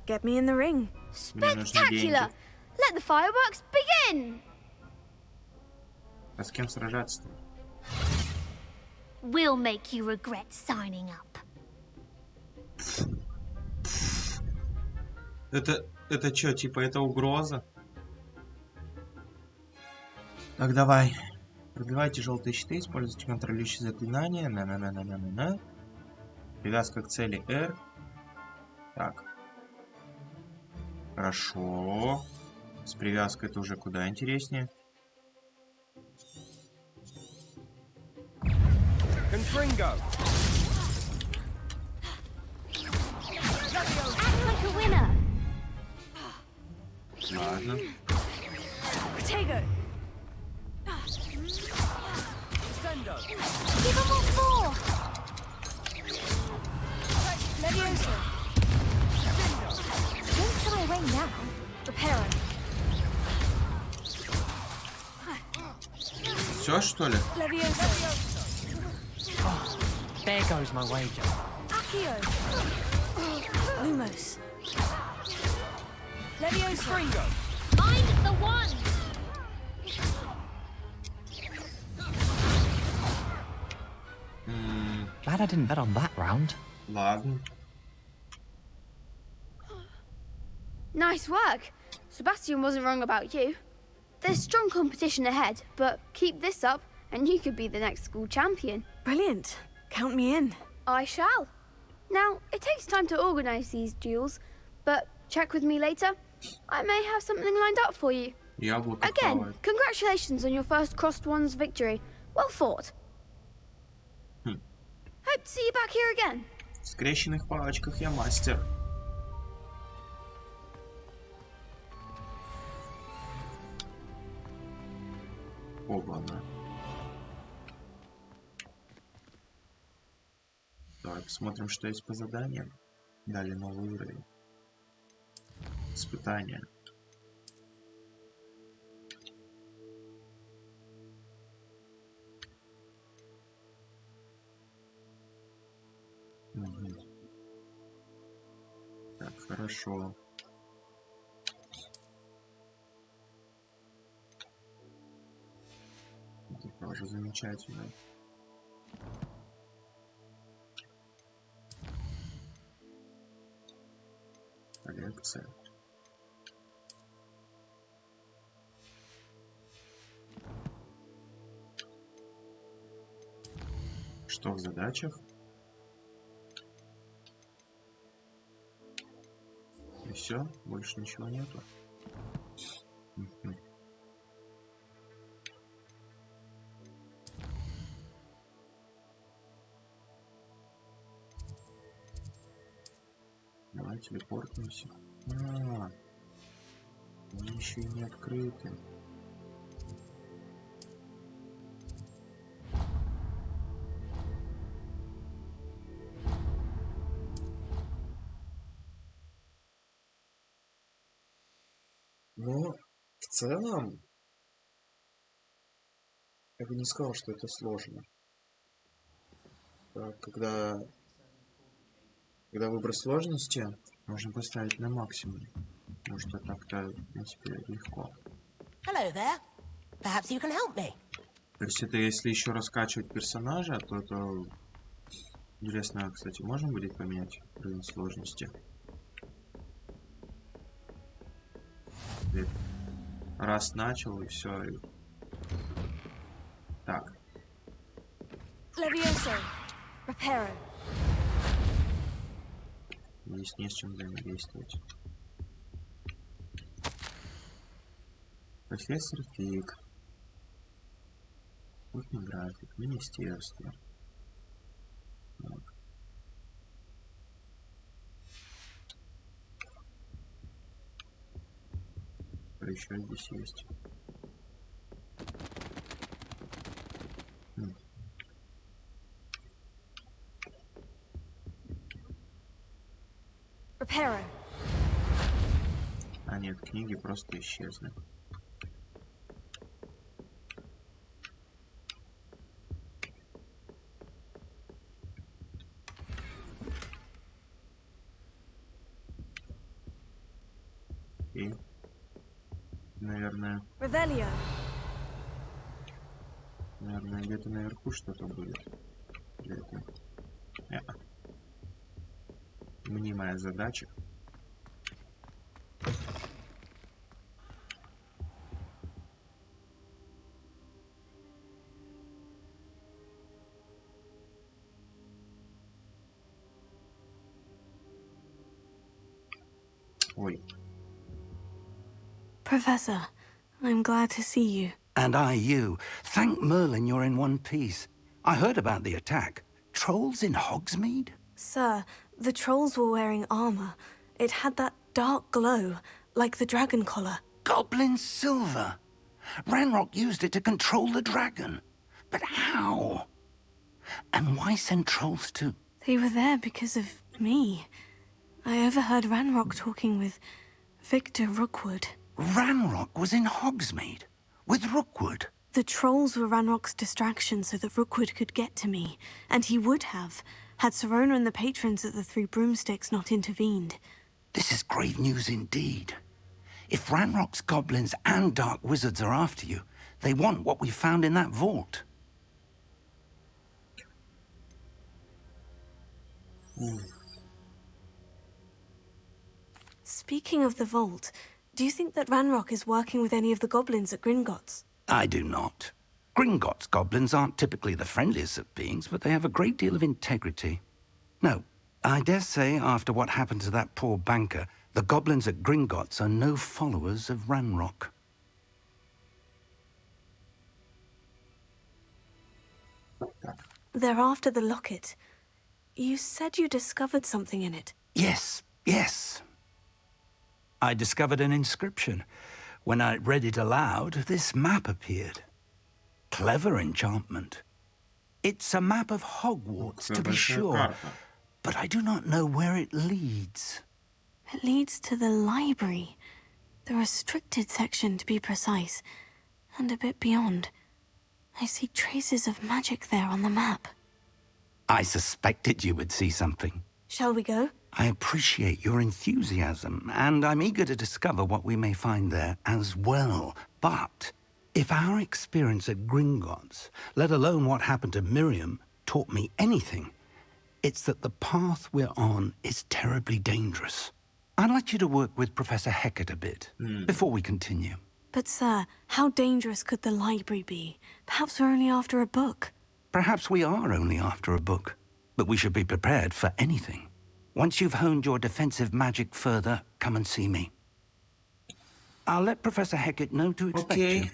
Get me in the ring. Spectacular! Let the fireworks begin! А с кем сражаться-то? We'll make you regret signing up. Это что, типа, это угроза? Так, давай. Пробивайте желтые щиты, используйте контролирующие заклинания. На-на-на-на-на-на-на. Привязка к цели R. Так. Хорошо. С привязкой это уже куда интереснее. Confringo. Act like a winner. Ладно. Protego. Give them all four. Leviosa. Don't shy away now. Reparo. Все, что ли? Leviosa. There goes my wager. Accio. Lumos. Leviosa. Find the one. Glad I didn't bet on that round. Ладно. Nice work. Sebastian wasn't wrong about you. There's strong competition ahead, but keep this up and you could be the next school champion. Brilliant. Count me in. I shall. Now, it takes time to organize these duels, but check with me later. I may have something lined up for you. Again, congratulations on your first Crossed Ones victory. Well fought. Hope to see you back here again. В скрещенных палочках я мастер. Оба-на. Давай посмотрим, что есть по заданиям. Дали новый уровень. Испытания. Угу. Так, хорошо. Это тоже замечательно. Лекция. Что в задачах? И все, больше ничего нету. Давай телепортнемся. Они еще и не открыты. Но в целом я бы не сказал, что это сложно. Когда выбор сложности можно поставить на максимум. Потому что так-то, в принципе, легко. Hello there. Perhaps you can help me. То есть это если еще раскачивать персонажа, то это... Интересно, кстати, можно будет поменять уровень сложности? Раз начал и все. Так. Здесь не с чем взаимодействовать. Профессор Фиг. Путный график. Министерство. Так. Что еще здесь есть? А нет, книги просто исчезли. И, наверное, где-то наверху что-то будет. Где-то. Мнимая задача. Ой. Professor, I'm glad to see you. And I you. Thank Merlin you're in one piece. I heard about the attack. Trolls in Hogsmeade? Sir, the trolls were wearing armor. It had that dark glow, like the dragon collar. Goblin silver. Ranrock used it to control the dragon. But how? And why send trolls too? They were there because of me. I overheard Ranrock talking with Victor Rookwood. Ranrock was in Hogsmeade? With Rookwood? The trolls were Ranrock's distraction so that Rookwood could get to me. And he would have, had Sirona and the patrons at the Three Broomsticks not intervened. This is grave news indeed. If Ranrock's goblins and dark wizards are after you, they want what we found in that vault. Speaking of the vault, do you think that Ranrock is working with any of the goblins at Gringotts? I do not. Gringotts goblins aren't typically the friendliest of beings, but they have a great deal of integrity. No, I dare say after what happened to that poor banker, the goblins at Gringotts are no followers of Ranrock. They're after the locket. You said you discovered something in it. Yes, yes. I discovered an inscription. When I read it aloud, this map appeared. Clever enchantment. It's a map of Hogwarts, to be sure, but I do not know where it leads. It leads to the library. The restricted section, to be precise. And a bit beyond. I see traces of magic there on the map. I suspected you would see something. Shall we go? I appreciate your enthusiasm, and I'm eager to discover what we may find there as well. But if our experience at Gringotts, let alone what happened to Miriam, taught me anything, it's that the path we're on is terribly dangerous. I'd like you to work with Professor Hecat a bit before we continue. But sir, how dangerous could the library be? Perhaps we're only after a book. Perhaps we are only after a book, but we should be prepared for anything. Once you've honed your defensive magic further, come and see me. I'll let Professor Hecat know to expect you.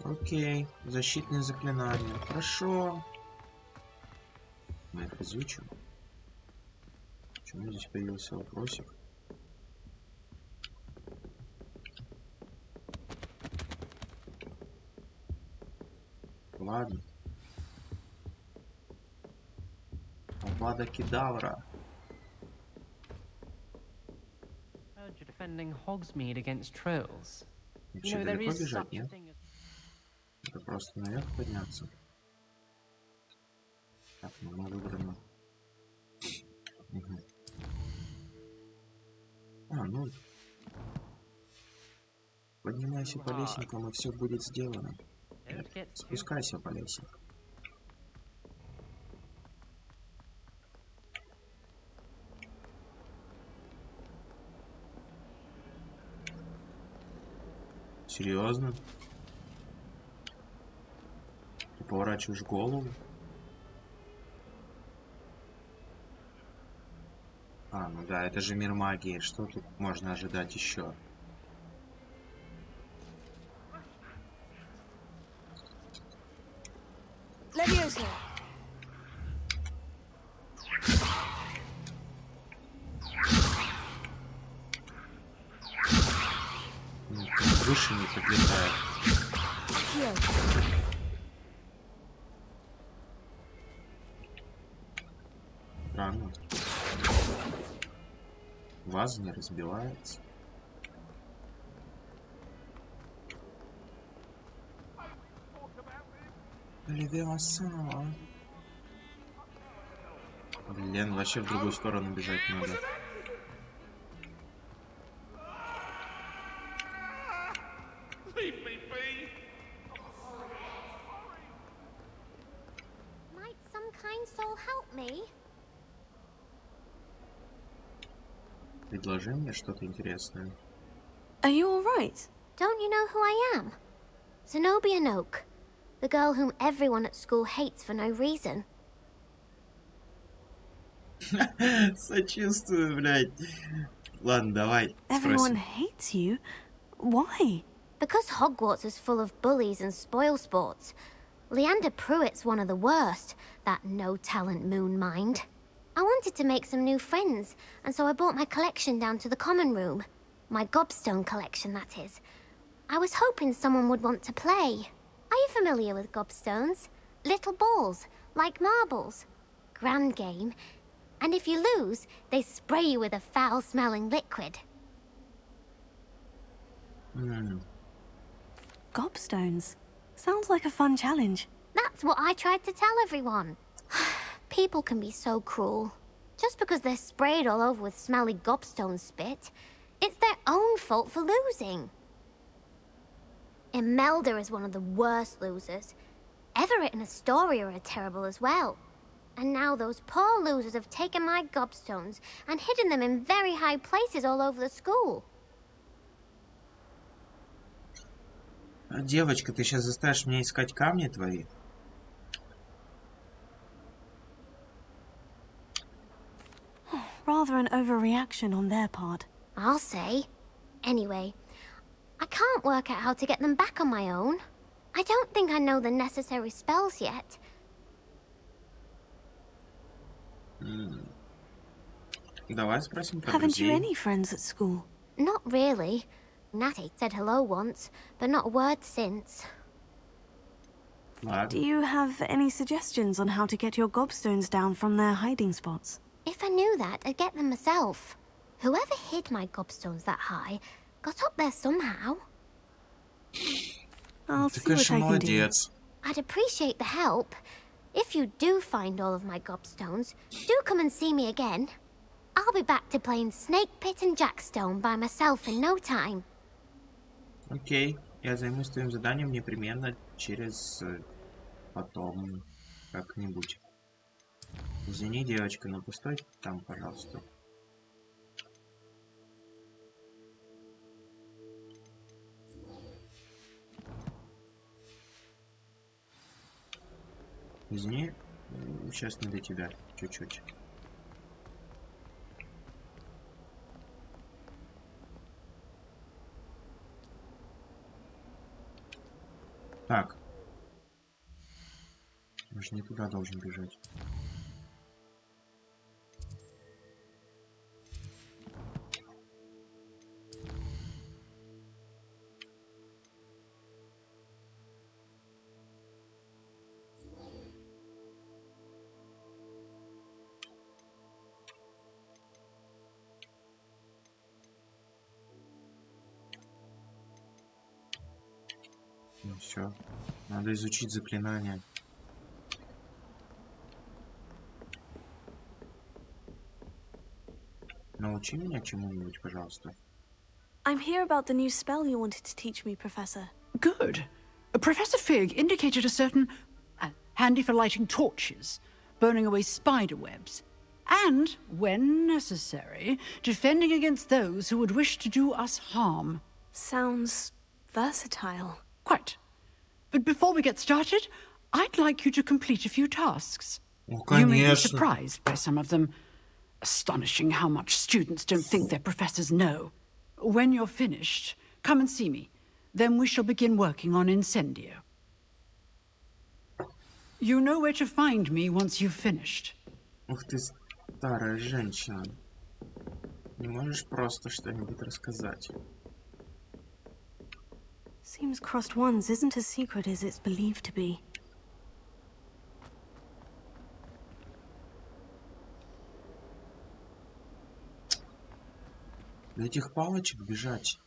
Окей, защитные заклинания. Хорошо. Мы их изучим. Почему здесь появился вопросик? Ладно. Авада Кедавра. Heard you're defending Hogsmeade against trolls. Вообще далеко бежать, нет? Это просто наверх подняться. Так, ну выбрано. Угу. Ну. Поднимайся по лесенкам, и все будет сделано. Нет, спускайся по лесенкам. Серьезно? Ты поворачиваешь голову? Ну да, это же мир магии. Что тут можно ожидать еще? Выше не подлетает. Странно. Ваза не разбивается. Блин, вообще в другую сторону бежать надо. Might some kind soul help me? Предложи мне что-то интересное. Are you all right? Don't you know who I am? Zenobia Noak, the girl whom everyone at school hates for no reason. Сочувствую, блядь. Ладно, давай. Everyone hates you? Why? Because Hogwarts is full of bullies and spoilsports. Leander Pruitt's one of the worst, that no-talent moon mind. I wanted to make some new friends, and so I brought my collection down to the common room. My gobstone collection, that is. I was hoping someone would want to play. Are you familiar with gobstones? Little balls, like marbles. Grand game. And if you lose, they spray you with a foul-smelling liquid. Gobstones. Sounds like a fun challenge. That's what I tried to tell everyone. People can be so cruel. Just because they're sprayed all over with smelly gobstone spit, it's their own fault for losing. Imelda is one of the worst losers. Ever written a story or a terrible as well. And now those poor losers have taken my gobstones and hidden them in very high places all over the school. Девочка, ты сейчас заставишь меня искать камни твои? Rather an overreaction on their part. I'll say. Anyway, I can't work out how to get them back on my own. I don't think I know the necessary spells yet. Давай спросим про Haven't you друзей. any friends at school? Not really. Natty said hello once, but not a word since. Do you have any suggestions on how to get your gobstones down from their hiding spots? If I knew that, I'd get them myself. Whoever hid my gobstones that high got up there somehow. I'll Ты, see what конечно, I can do. молодец. I'd appreciate the help. If you do find all of my gobstones, do come and see me again. I'll be back to playing Snake Pit and Jackstone by myself in no time. Окей, я займусь твоим заданием непременно через потом как-нибудь. Извини, девочка, но постой там, пожалуйста. Извини, сейчас не до тебя, чуть-чуть. Так. Я же не туда должен бежать. Ну все. Надо изучить заклинания. Научи меня чему-нибудь, пожалуйста. I'm here about the new spell you wanted to teach me, Professor. Good. Professor Fig indicated a certain handy for lighting torches, burning away spider webs, and, when necessary, defending against those who would wish to do us harm. Sounds versatile. Quite. But before we get started, I'd like you to complete a few tasks. Oh, You may be конечно. surprised by some of them. Astonishing how much students don't think their professors know. When you're finished, come and see me. Then we shall begin working on Incendio. You know where to find me once you've finished. Ух ты, старая женщина. Не можешь просто что-нибудь рассказать? Seems crossed ones isn't as secret as it's believed to be. До этих палочек бежать.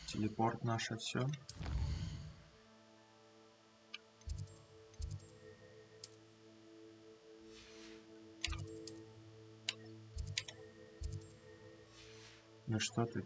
Телепорт наше все. Ну что ты?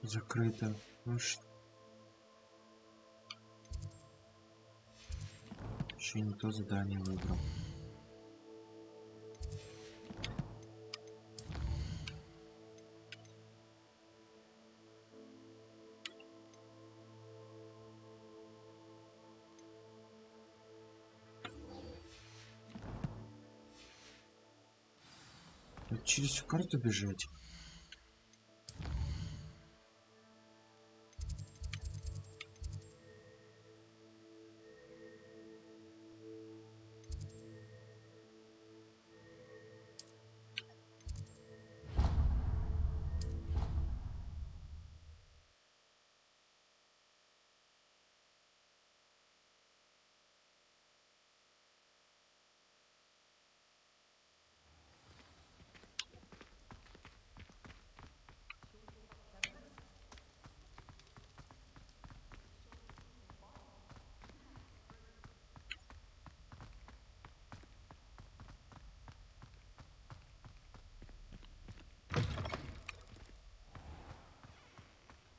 Закрыто. Ну что? Еще не то задание выбрал. Через всю карту бежать.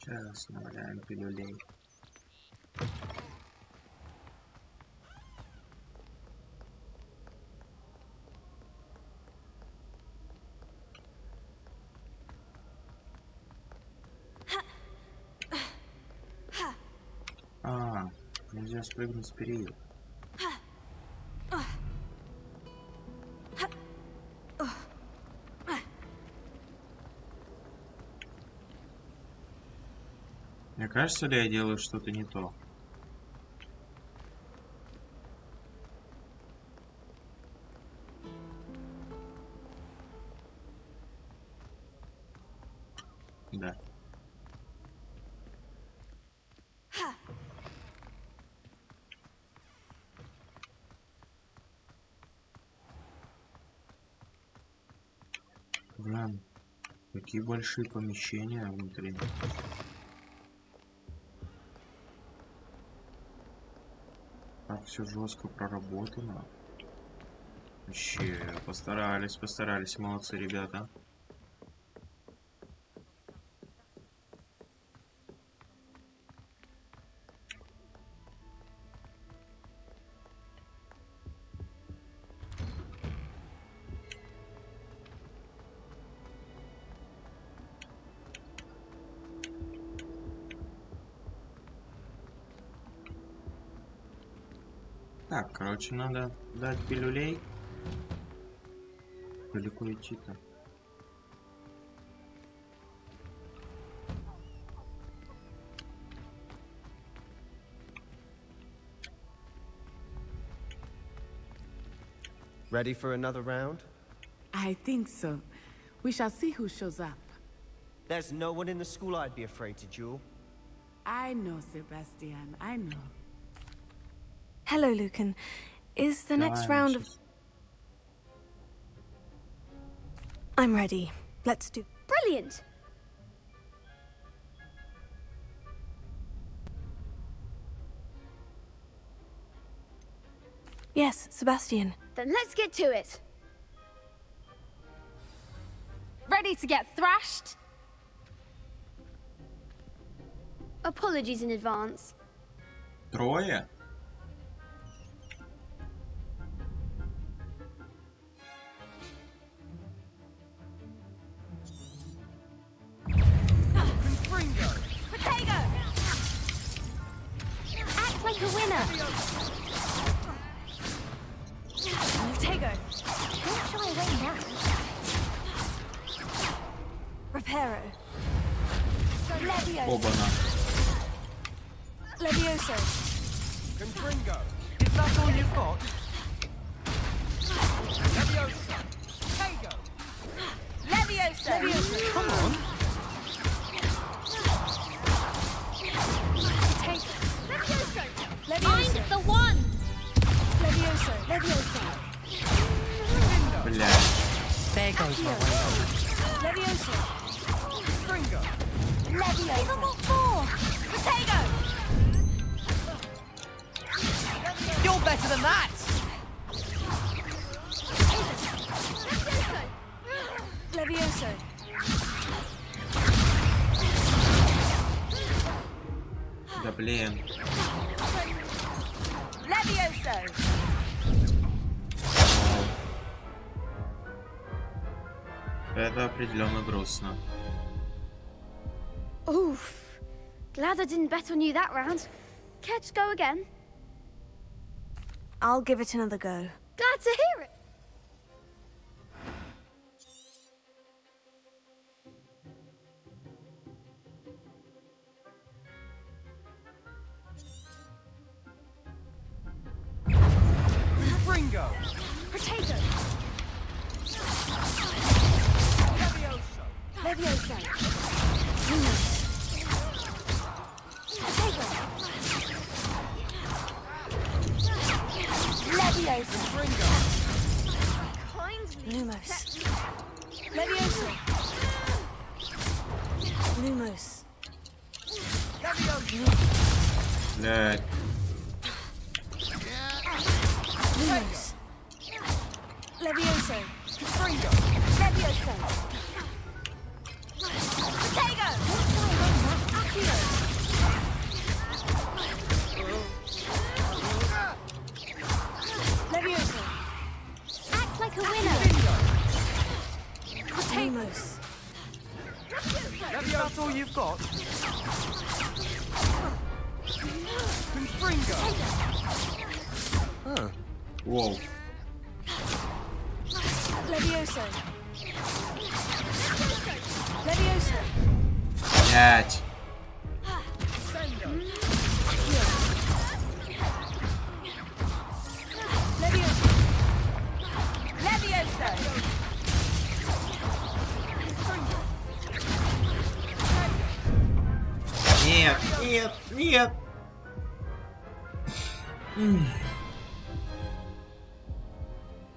Сейчас наваляем пилюлей. Нельзя спрыгнуть с перил. Мне кажется ли, я делаю что-то не то? Да. Блин, какие большие помещения внутри. Так все жестко проработано. Вообще, постарались, молодцы, ребята. Так, короче, надо дать пилюлей. Далеко идти-то. Ready for another round? I think so. We shall see who shows up. There's no one in the school I'd be afraid to duel. I know, Sebastian. I know. Hello, Lucan. Is the next round of... I'm ready. Let's do... Brilliant! Yes, Sebastian. Then let's get to it. Ready to get thrashed? Apologies in advance. Трое? Potato! Act like a winner. Potato. Don't shy away now. Reparo. Оба-на. Levioso. Confringo. Is that all you've got? Levioso. Potato. Levioso! Levioso. Come on. Find the one! Levioso. Levioso. Бля. There goes my way. Levioso. Confringo. Levioso. Level 4. Potato! You're better than that! Levioso. Да блин. Levioso! Это определенно грустно. Oof. Glad I didn't bet on you that round. Care to go again? I'll give it another go. Glad to hear it. Confringo. Potato. Levioso. Levioso. Potato. Levioso. Confringo. Lumos. Levioso. Lumos. Levioso. Блядь. Lumos. Levioso. Confringo. Levioso. Potato! Leviosa. Act like a winner. Potatoes. That's all you've got? Confringo. Huh. Whoa. Leviosa. Leviosa. Блять. Leviosa. Leviosa. Нет, нет, нет.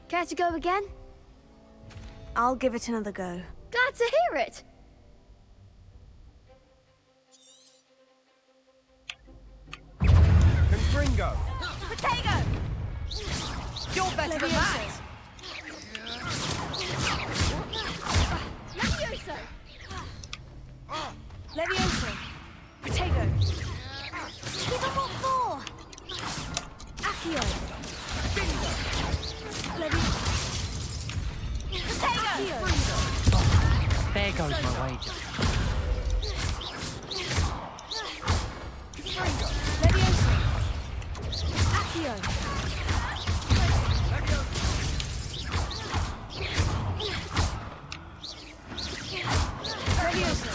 Care to go again? I'll give it another go. Glad to hear it. Confringo. Potato. You're better than that. Leviosa. Leviosa. Potato. Give them what for? Accio. Potato. There goes my wager. Leviosa. Accio. Leviosa.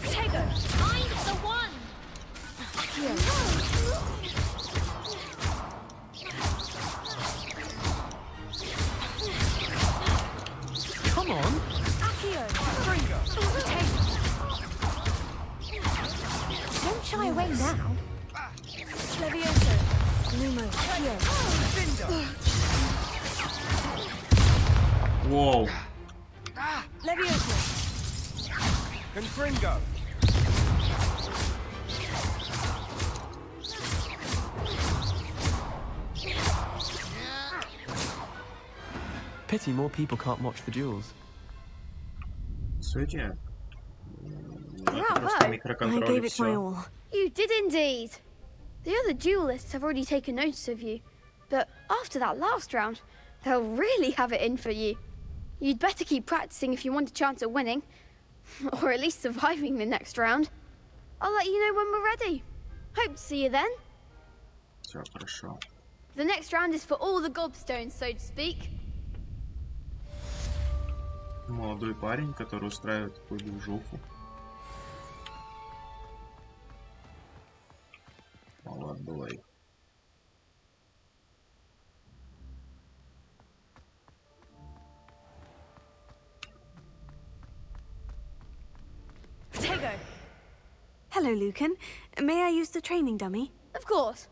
Potato. I'm the one. Come on. Accio. Confringo. Potato. Don't shy away now. Leviosa. Numo. Accio. Воу. Leviosa. Confringo. Pity more people can't watch the duels. Сути. Bravo. I gave it my all. You did indeed. The other duelists have already taken notice of you, but after that last round, they'll really have it in for you. You'd better keep practicing if you want a chance at winning, or at least surviving the next round. I'll let you know when we're ready. Hope to see you then. Все хорошо. The next round is for all the gobstones, so to speak. Молодой парень, который устраивает такую движуху. Молодой. Potato. Hello, Lucan. May I use the training dummy? Of course.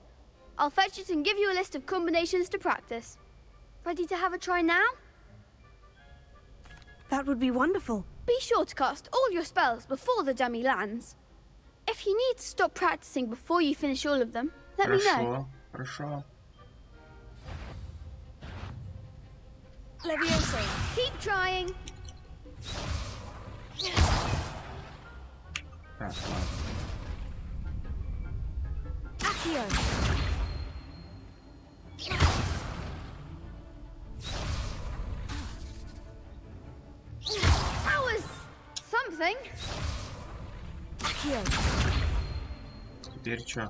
I'll fetch it and give you a list of combinations to practice. Ready to have a try now? That would be wonderful. Be sure to cast all your spells before the dummy lands. If you need to stop practicing before you finish all of them, let me know. Хорошо. Leviosa. Keep trying. Так, ладно. Accio. That was something. Accio. Теперь что?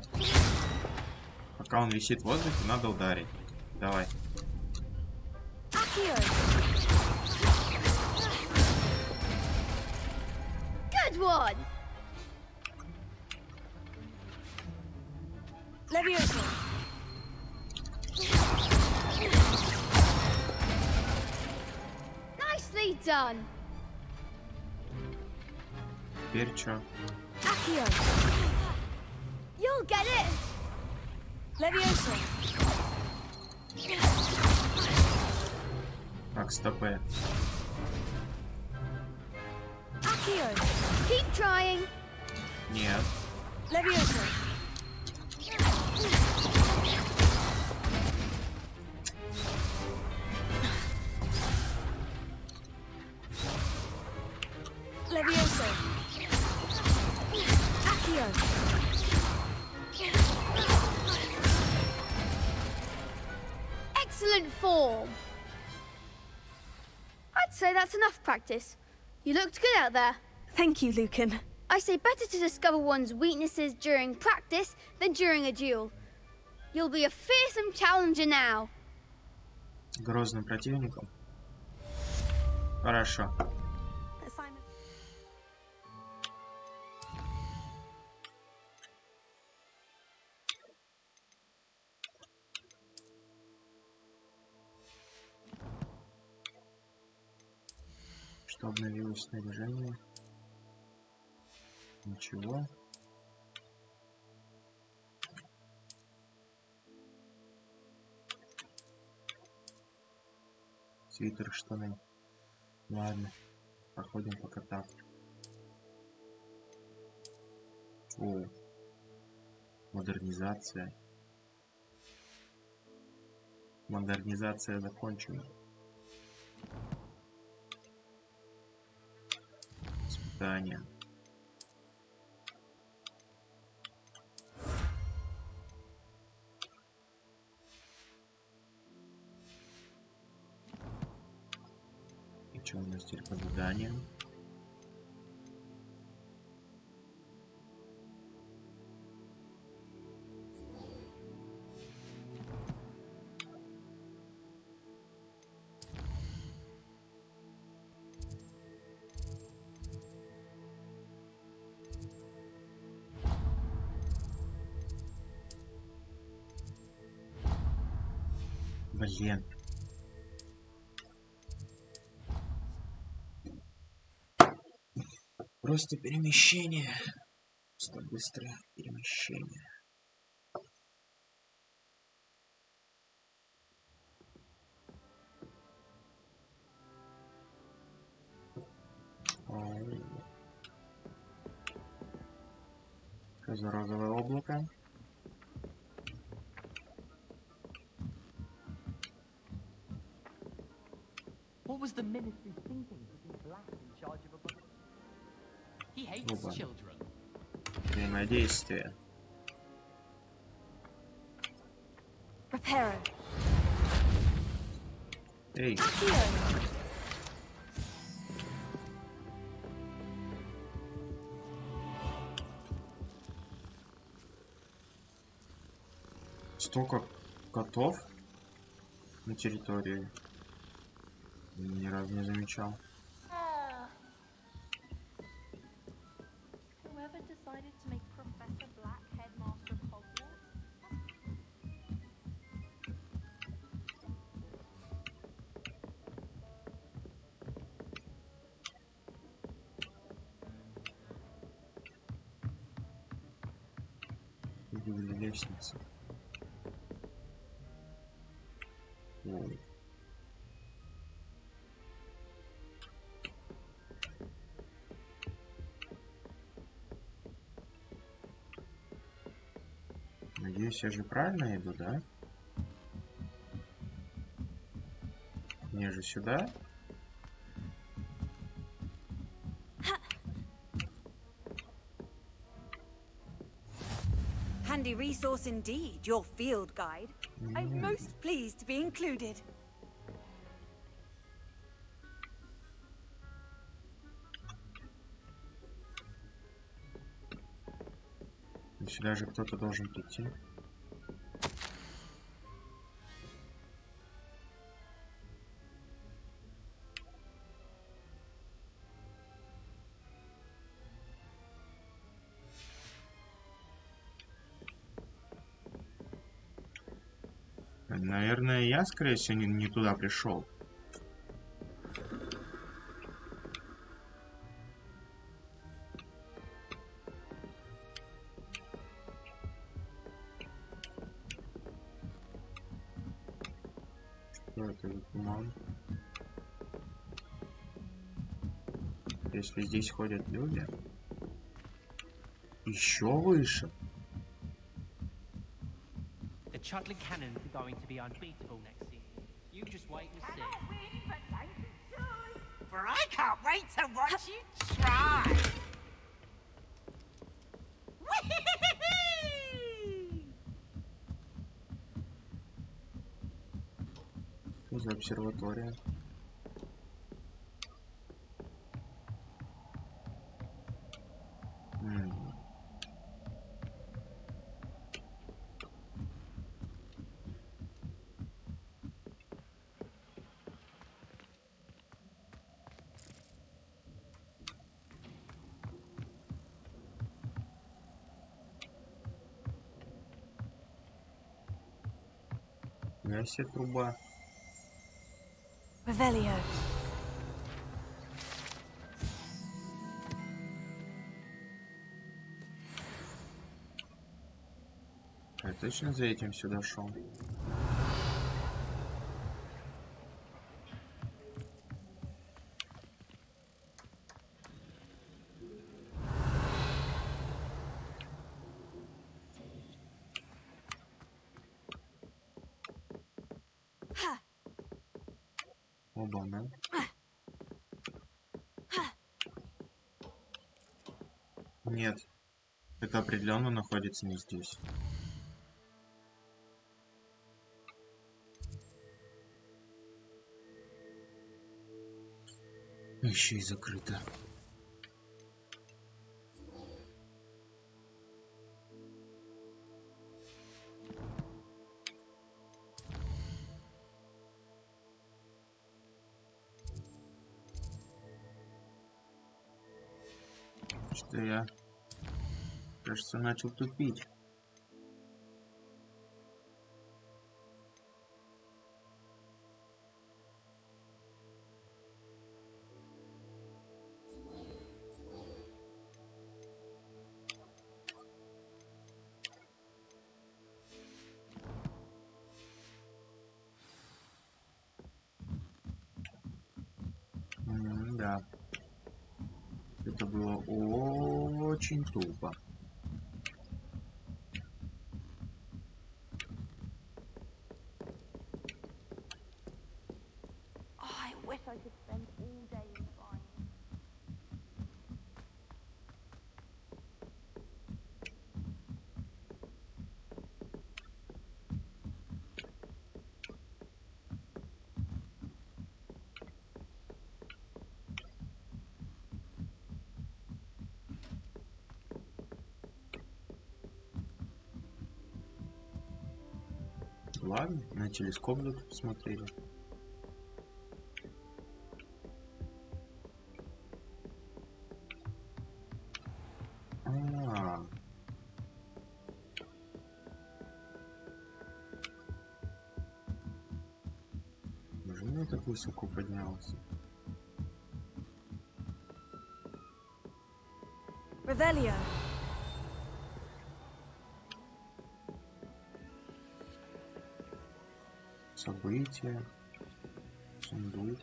Пока он висит в воздухе, надо ударить. Давай. Accio. Good one. Leviosa. Nicely done. Теперь что? Accio. You'll get it. Leviosa. Так, стопэ. Accio. Keep trying. Нет. Leviosa. Leviosa. Accio. I'd say that's enough practice. You looked good out there. Thank you, Lucan. I say better to discover one's weaknesses during practice than during a duel. You'll be a fearsome challenger now. Грозным противником. Хорошо. Что обновилось снаряжение? Ничего. Свитер, штаны. Ладно, походим пока так. О, модернизация. Модернизация закончена. Испытание. И что у нас теперь по заданиям? Блин. Просто перемещение. Просто быстрое перемещение. Что за розовое облако? What was the ministry thinking putting Black in charge of a bunch? He hates Опа. children. Взаимодействие. Reparo. Эй. Столько котов на территории. Ни разу не замечал. Whoever decided to make Professor Black headmaster of Hogwarts? Видели лестницу. Ой. Надеюсь, я же правильно иду, да? Мне же сюда? Handy resource indeed, your field guide. I'm most pleased to be included. Сюда же кто-то должен прийти. Наверное, я, скорее всего, не туда пришел. Что это за туман? Если здесь ходят люди, еще выше. The Chudley cannons are going to be unbeatable next season. You just wait and see. For I can't wait to watch you try. Что за обсерватория? Нифига себе труба. Revelio. Я точно за этим сюда шел? Оба-на. Нет, это определенно находится не здесь. Еще и закрыто. Что я, кажется, начал тупить. Да. Это было очень тупо. I wish I could spend all day in flying. Ладно, на телескоп тут посмотрели. Неужели я так высоко поднялся? Revelio. События. Сундук.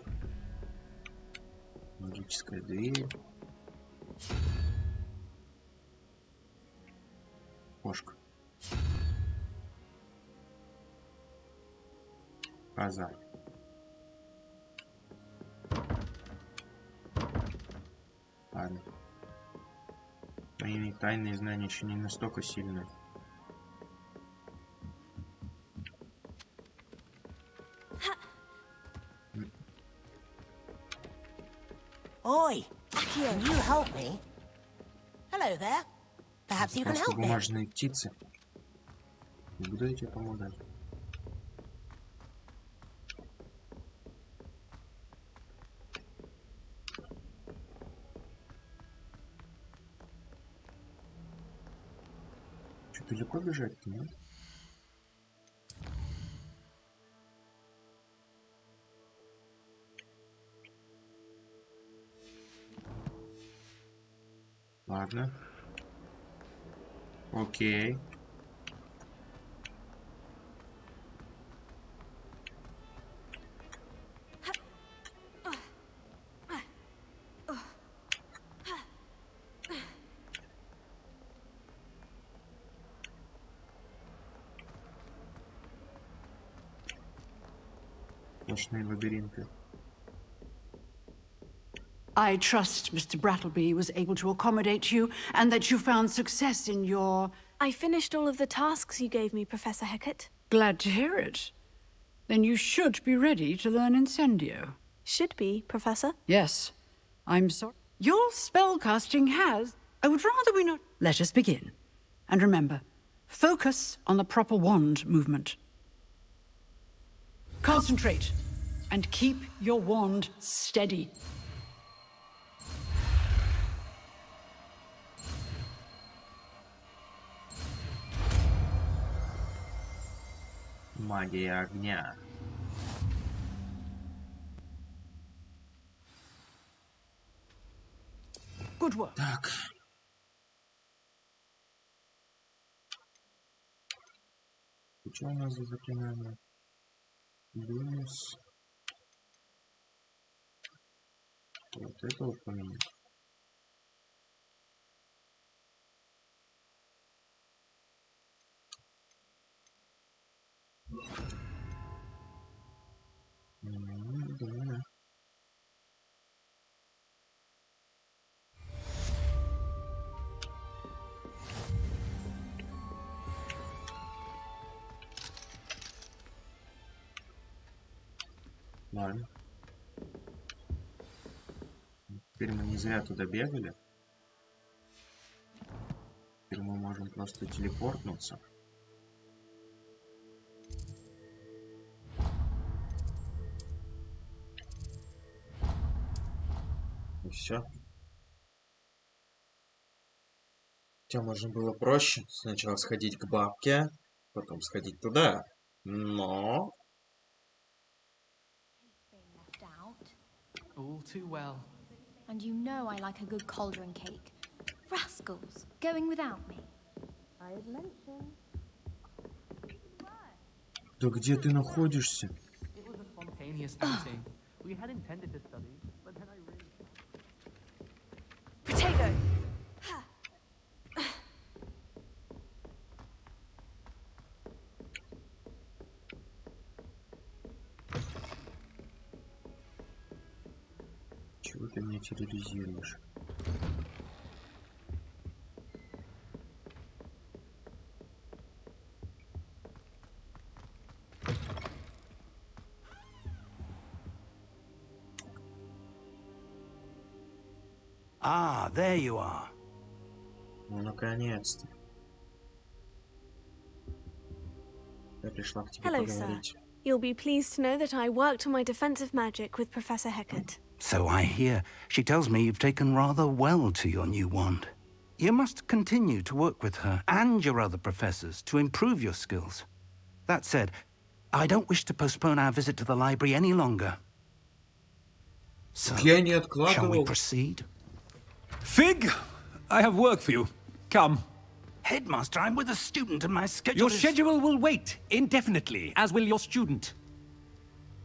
Магическая дверь. Кошка. Коза. Ладно. Мои тайные знания еще не настолько сильные. Oi, can you help me? Hello there. Perhaps you can Просто help me. бумажные птицы. Не буду я тебе помогать. Что, далеко бежать-то, нет? Ладно. Окей. Сплошные лабиринты. I trust Mr. Brattleby was able to accommodate you and that you found success in your... I finished all of the tasks you gave me, Professor Hecat. Glad to hear it. Then you should be ready to learn Incendio. Should be, Professor. Yes. I'm sorry. Your spellcasting has... I would rather we not... Let us begin. And remember, focus on the proper wand movement. Concentrate. And keep your wand steady. магия огня. Good work. Так. Что у нас за заклинание? Бонус. Вот это вот поменять. Да. Ладно. Теперь мы не зря туда бегали. Теперь мы можем просто телепортнуться. И все. Хотя можно было проще. Сначала сходить к бабке, потом сходить туда. Но... All too well. And you know I like a good cauldron cake. Rascals, going without me. I'd mention. Да где ты находишься? It was a spontaneous outing. We had intended to study, but then I really... Protego! Чего ты меня терроризируешь? Ah, there you are. Ну, наконец-то. Я пришла к тебе Hello, sir. поговорить. You'll be pleased to know that I worked on my defensive magic with Professor Hecat. So I hear. She tells me you've taken rather well to your new wand. You must continue to work with her and your other professors to improve your skills. That said, I don't wish to postpone our visit to the library any longer. So, Я не shall we откладывал. proceed? Fig, I have work for you. Come. Headmaster, I'm with a student and my schedule Your is... schedule will wait indefinitely, as will your student.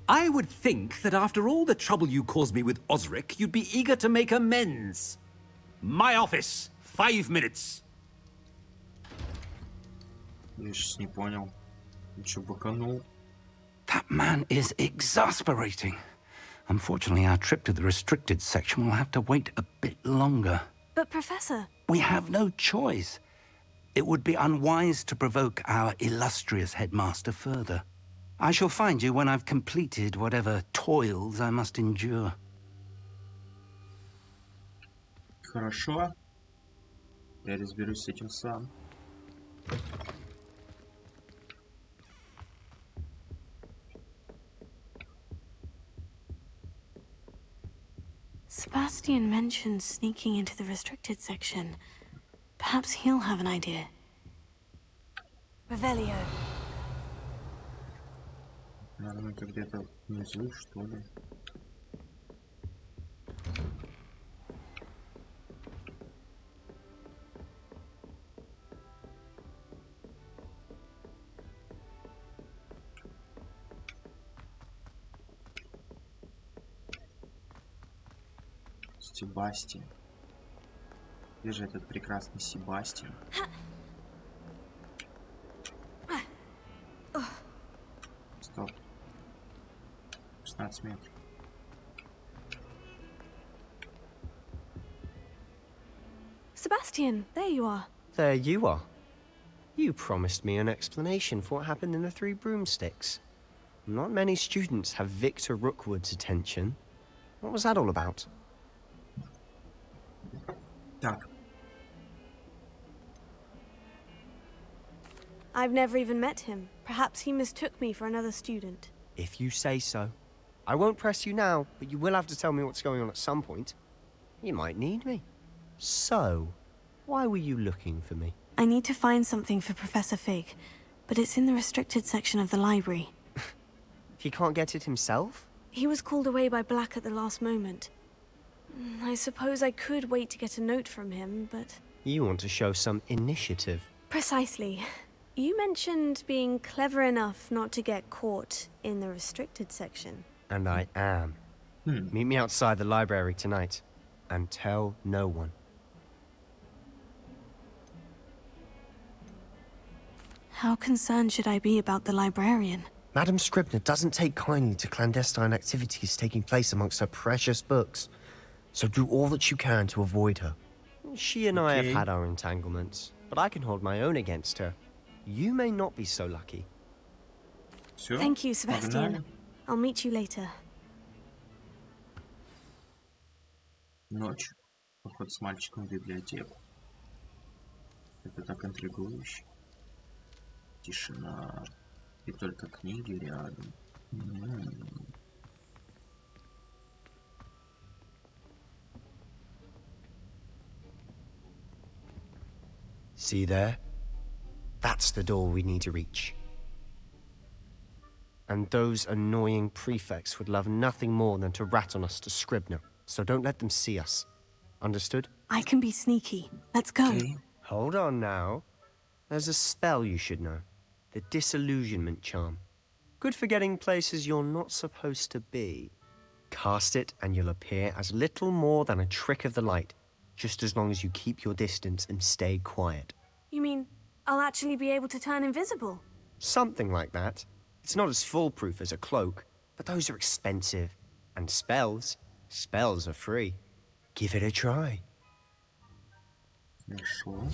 I would think that after all the trouble you caused me with Osric, you'd be eager to make amends. My office, 5 minutes. Я сейчас не понял. Ты что, баканул? That man is exasperating. Unfortunately, our trip to the restricted section will have to wait a bit longer. But Professor... We have no choice. It would be unwise to provoke our illustrious headmaster further. I shall find you when I've completed whatever toils I must endure. Хорошо. Я разберусь с этим сам. Sebastian mentioned sneaking into the restricted section. Perhaps he'll have an idea. Revelio. Наверное, это где-то внизу, что ли. Себастьян. Где же этот прекрасный Себастьян? Стоп. 16 метров. Sebastian, there you are. There you are. You promised me an explanation for what happened in the Three Broomsticks. Not many students have Victor Rookwood's attention. What was that all about? Так. I've never even met him. Perhaps he mistook me for another student. If you say so. I won't press you now, but you will have to tell me what's going on at some point. You might need me. So, why were you looking for me? I need to find something for Professor Fig, but it's in the restricted section of the library. He can't get it himself? He was called away by Black at the last moment. I suppose I could wait to get a note from him, but... You want to show some initiative. Precisely. You mentioned being clever enough not to get caught in the restricted section. And I am. Meet me outside the library tonight. And tell no one. How concerned should I be about the librarian? Madam Scribner doesn't take kindly to clandestine activities taking place amongst her precious books. So do all that you can to avoid her. She and I have had our entanglements, but I can hold my own against her. You may not be so lucky. Все. Thank you, Sebastian. I'll meet you later. Ночь. Поход с мальчиком в библиотеку. Это так интригующе. Тишина. И только книги рядом. See there? That's the door we need to reach. And those annoying prefects would love nothing more than to rat on us to Scribner, so don't let them see us. Understood? I can be sneaky. Let's go. Hold on now. There's a spell you should know. The Disillusionment Charm. Good for getting places you're not supposed to be. Cast it and you'll appear as little more than a trick of the light, just as long as you keep your distance and stay quiet. You mean I'll actually be able to turn invisible? Something like that. It's not as foolproof as a cloak, but those are expensive. And spells are free. Give it a try. Хорошо.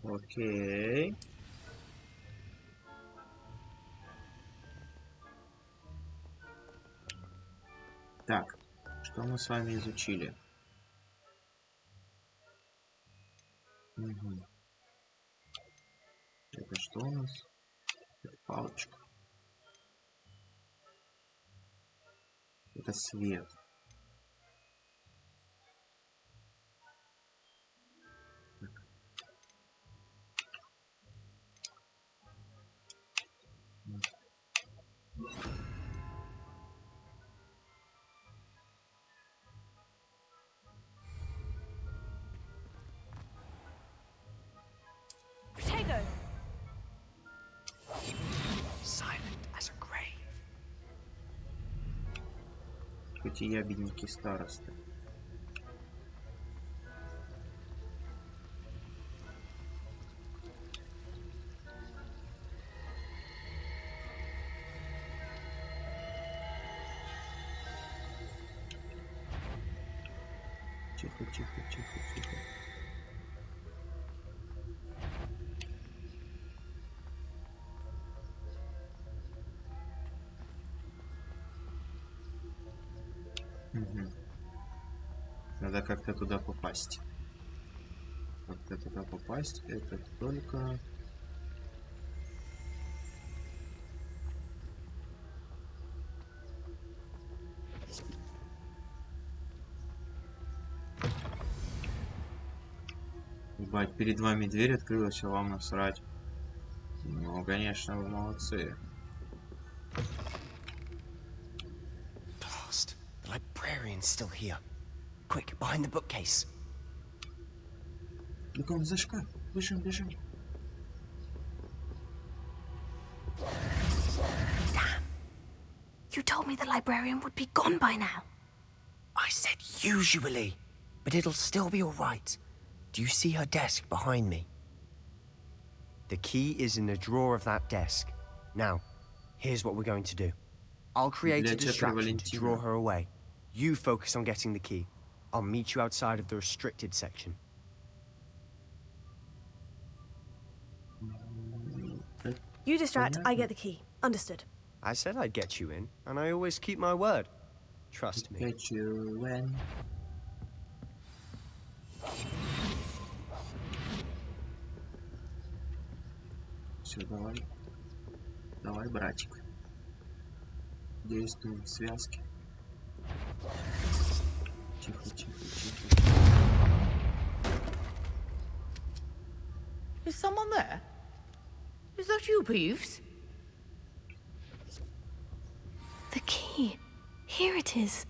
Окей. Так, что мы с вами изучили? Это что у нас? Это палочка. Это свет. Silent as a grave. Хоть и ябедники старосты. Тихо, тихо, тихо, тихо. Надо как-то туда попасть. Как-то туда попасть, это только... Ебать, перед вами дверь открылась, а вам насрать. Ну, конечно, вы молодцы. Blast. The librarian's still here. Quick, behind the bookcase. Бегом за шкаф. Бежим, бежим. Damn. You told me the librarian would be gone by now. I said usually, but it'll still be all right. Do you see her desk behind me? The key is in the drawer of that desk. Now, here's what we're going to do. I'll create a distraction to draw her away. You focus on getting the key. I'll meet you outside of the restricted section. You distract, I get the key. Understood. I said I'd get you in, and I always keep my word. Trust me. Get you in. Все, давай. Давай, братик. Действуем в связке. Тихо, тихо, тихо. Is someone there? Is that you, Peeves? The key. Here it is.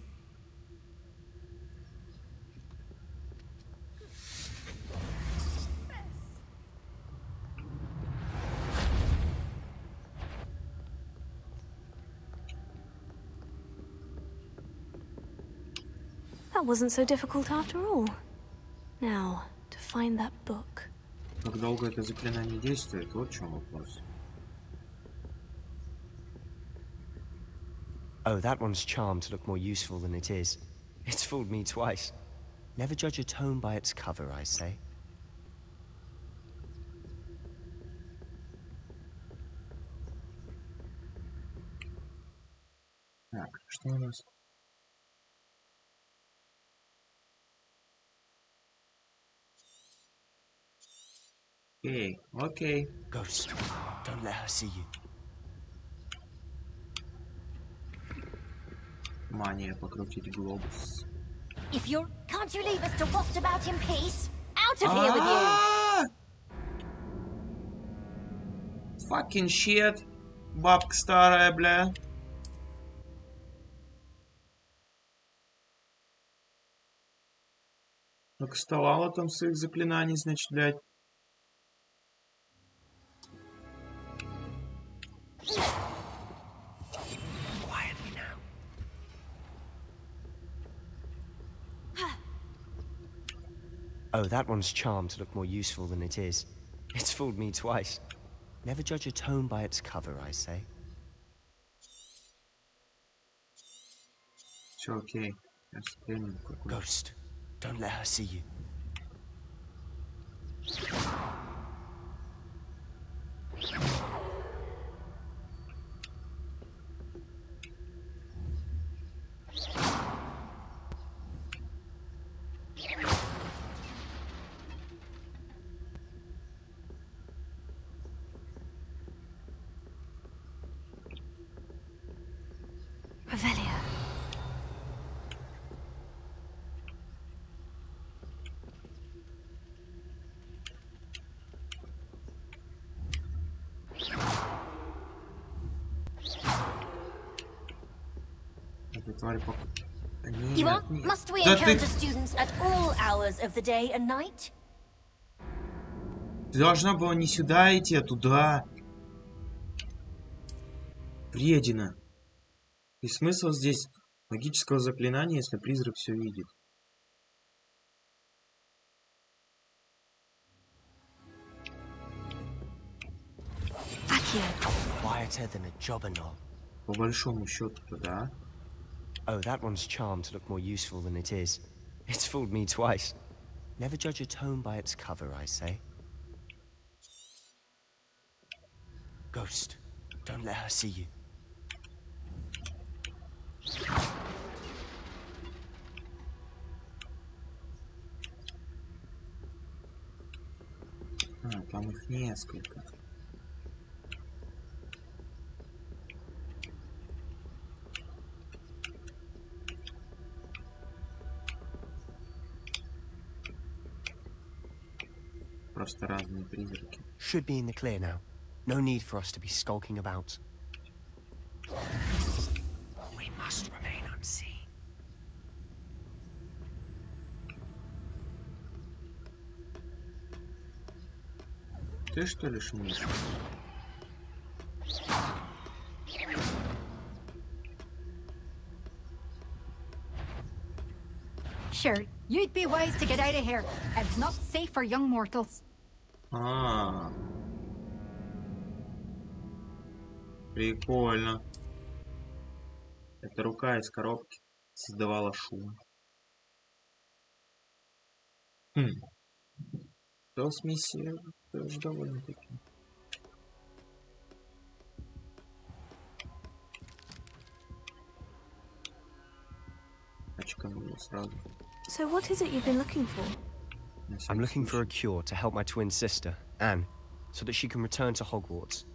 That wasn't so difficult after all. Now, to find that book. Как долго это заклинание действует? Вот в чем вопрос. Oh, that one's charmed to look more useful than it is. It's fooled me twice. Never judge a tome by its cover, I say. Так, что у нас? Окей, окей. Ghost, don't let her see you. Мания покрутить глобус. If you're... Can't you leave us to waft about in peace? Out of here with you! Fucking shit. Бабка старая, бля. Так вставала там с их заклинаний, значит, блядь. Quietly now. Oh, that one's charmed to look more useful than it is. It's fooled me twice. Never judge a tome by its cover, I say. Все окей. Ghost, don't let her see you. Revelia. You want? Must we encounter students at all hours of the day and night? Ты должна была не сюда идти, а туда. Вредина. И смысл здесь магического заклинания, если призрак все видит. Quieter than a jobberknoll. По большому счету-то, да. Oh, that one's charmed to look more useful than it is. It's fooled me twice. Never judge a tome by its cover, I say. Ghost, don't let her see you. Там их несколько. Просто разные призраки. Should be in the clear now. No need for us to be skulking about. We must remain unseen. Ты что ли шумишь? Sure, you'd be wise to get out of here. It's not safe for young mortals. Прикольно. Эта рука из коробки создавала шум. То с миссией тоже довольно-таки. Очканула сразу. So what is it you've been looking for? I'm looking for a cure to help my twin sister, Anne. so that she can return to Hogwarts.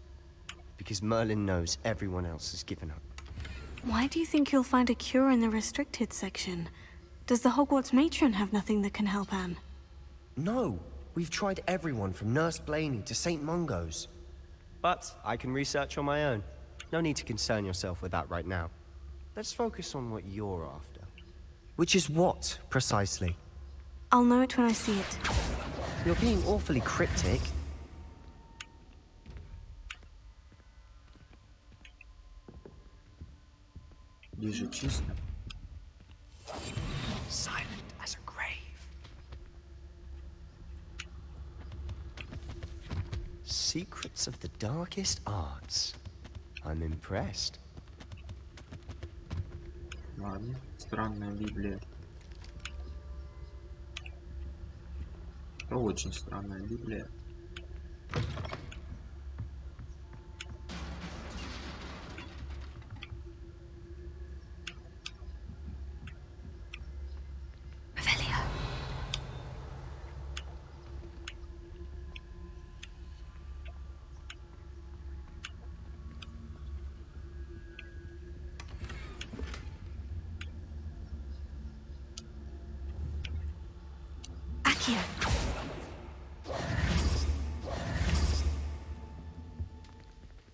Because Merlin knows everyone else has given up. Why do you think you'll find a cure in the restricted section? Does the Hogwarts matron have nothing that can help Anne? No, we've tried everyone from Nurse Blaney to St. Mungo's. But I can research on my own. No need to concern yourself with that right now. Let's focus on what you're after. Which is what, precisely? I'll know it when I see it. You're being awfully cryptic. Вижу чисто. Silent as a grave. Secrets of the darkest arts. I'm impressed. Ладно, странная Библия. Это очень странная Библия.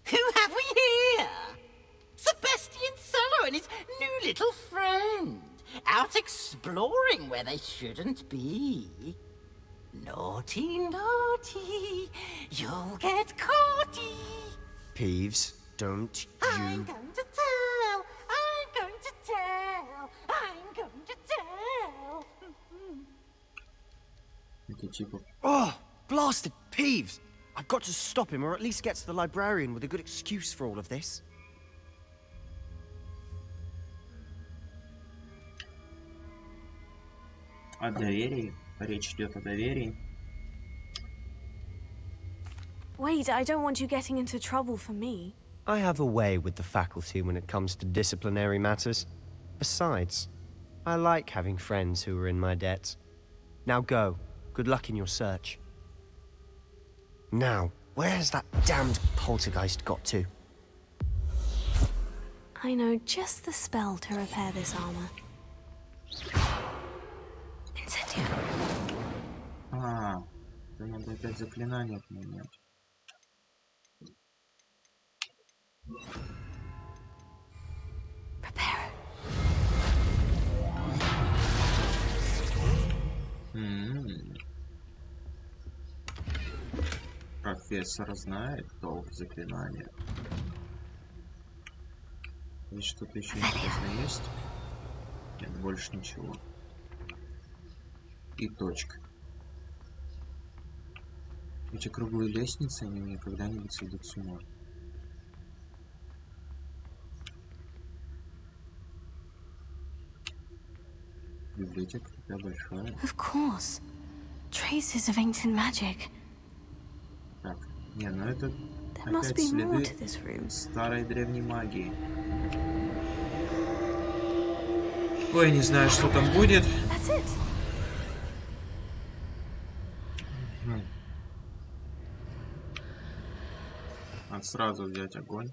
Who have we here? Sebastian Cello and his new little friend. Out exploring where they shouldn't be. Naughty, naughty. You'll get caughty. Peeves, don't I'm you... going to tell. I'm going to tell. I'm going to tell. Это типа... Oh, blasted Peeves! I've got to stop him, or at least get to the librarian with a good excuse for all of this. О доверии. Речь идет о доверии. Wait, I don't want you getting into trouble for me. I have a way with the faculty when it comes to disciplinary matters. Besides, I like having friends who are in my debt. Now go. Good luck in your search. Now, where's that damned poltergeist got to? I know just the spell to repair this armor. Incendio. А, это надо опять заклинание поменять. Prepare. Профессор знает толк заклинания. Здесь что-то еще интересное есть? Нет, больше ничего. И точка. Эти круглые лестницы, они мне когда-нибудь сойдут с ума. Библиотека такая большая. Of course. Traces of ancient magic. Так, не, ну это There must опять be more следы to this room. старой древней магии. Ой, не знаю, что там будет. That's it. Надо сразу взять огонь.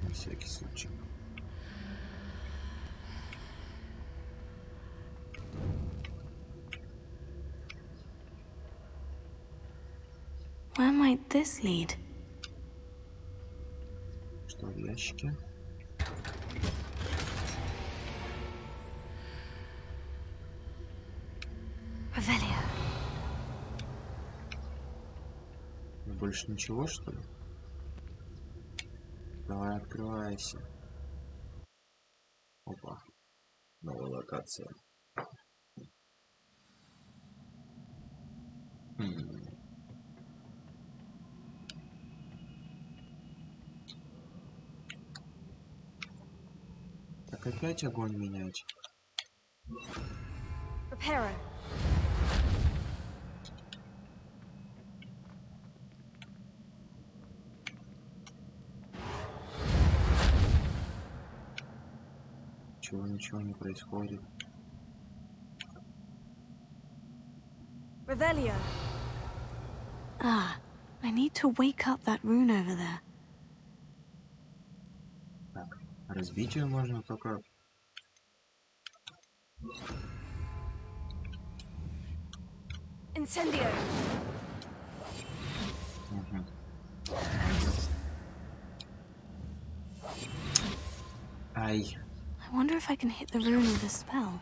На всякий случай. Where might this lead? Что в ящике? Revelio. Больше ничего, что ли? Давай, открывайся. Опа. Новая локация. Так опять огонь менять. Reparo. Ничего не происходит. Revelio. Ah, I need to wake up that rune over there. Так, разбить ее можно только... Incendio. Ай. I wonder if I can hit the rune with a spell.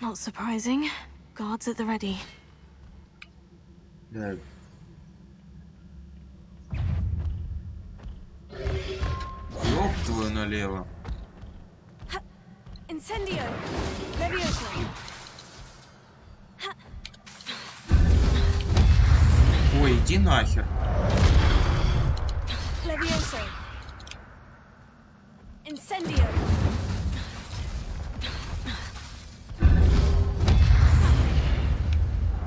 Not surprising. Guards at the ready. Да. Ёб твою налево. Incendio. Levioso. Ой, иди нахер. Levioso. Incendio.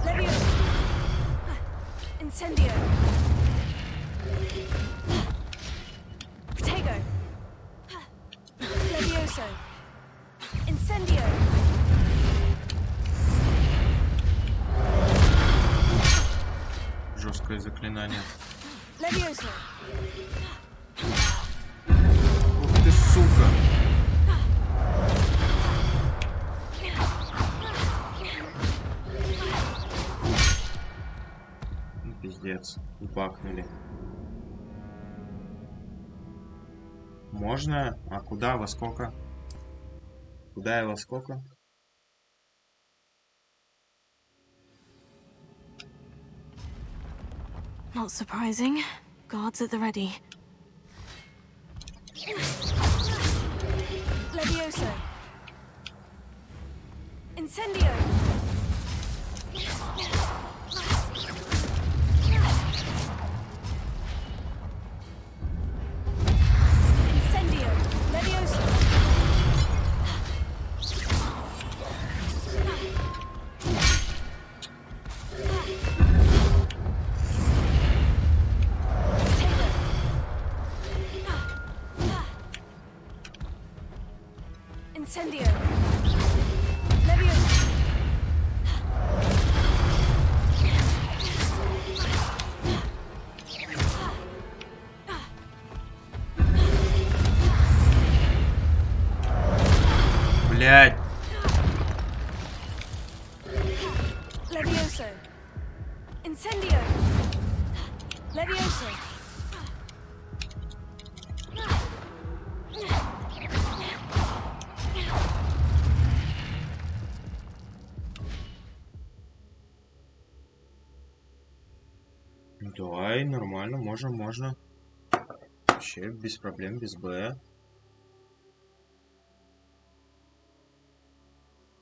Levioso. Incendio. Protego. Levioso. Incendio. Жесткое заклинание. Levioso. Ух ты, сука. Ну, пиздец. Упахнули. Можно? А куда? Во сколько? Куда и во сколько? Not surprising. Guards at the ready. Levioso. Incendio. Incendio. Levioso. Incendio. Levioso. Блядь. Levioso. Incendio. Levioso. Давай, нормально, можно. Вообще без проблем, без Б.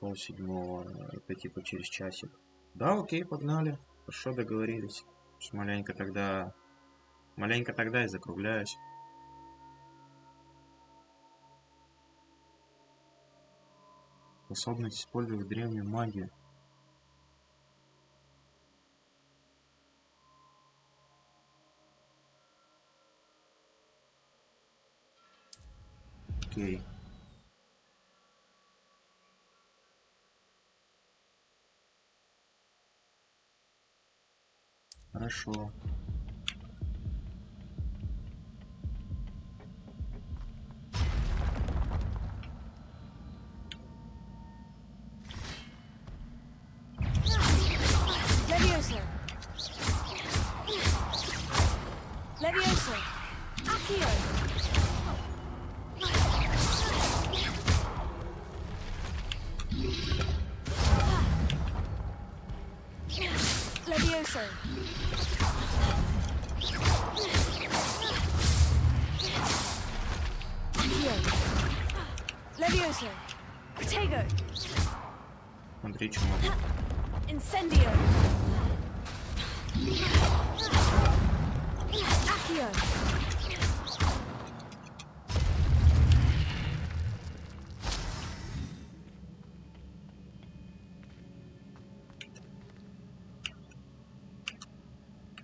6:30, это типа через часик. Да, окей, погнали. Хорошо, договорились. Маленько тогда и закругляюсь. Способность использовать древнюю магию. Окей. Хорошо. Levioso. Levioso. Accio. Levioso. Levioso. Protego. Смотри, что могу. Incendio. Accio.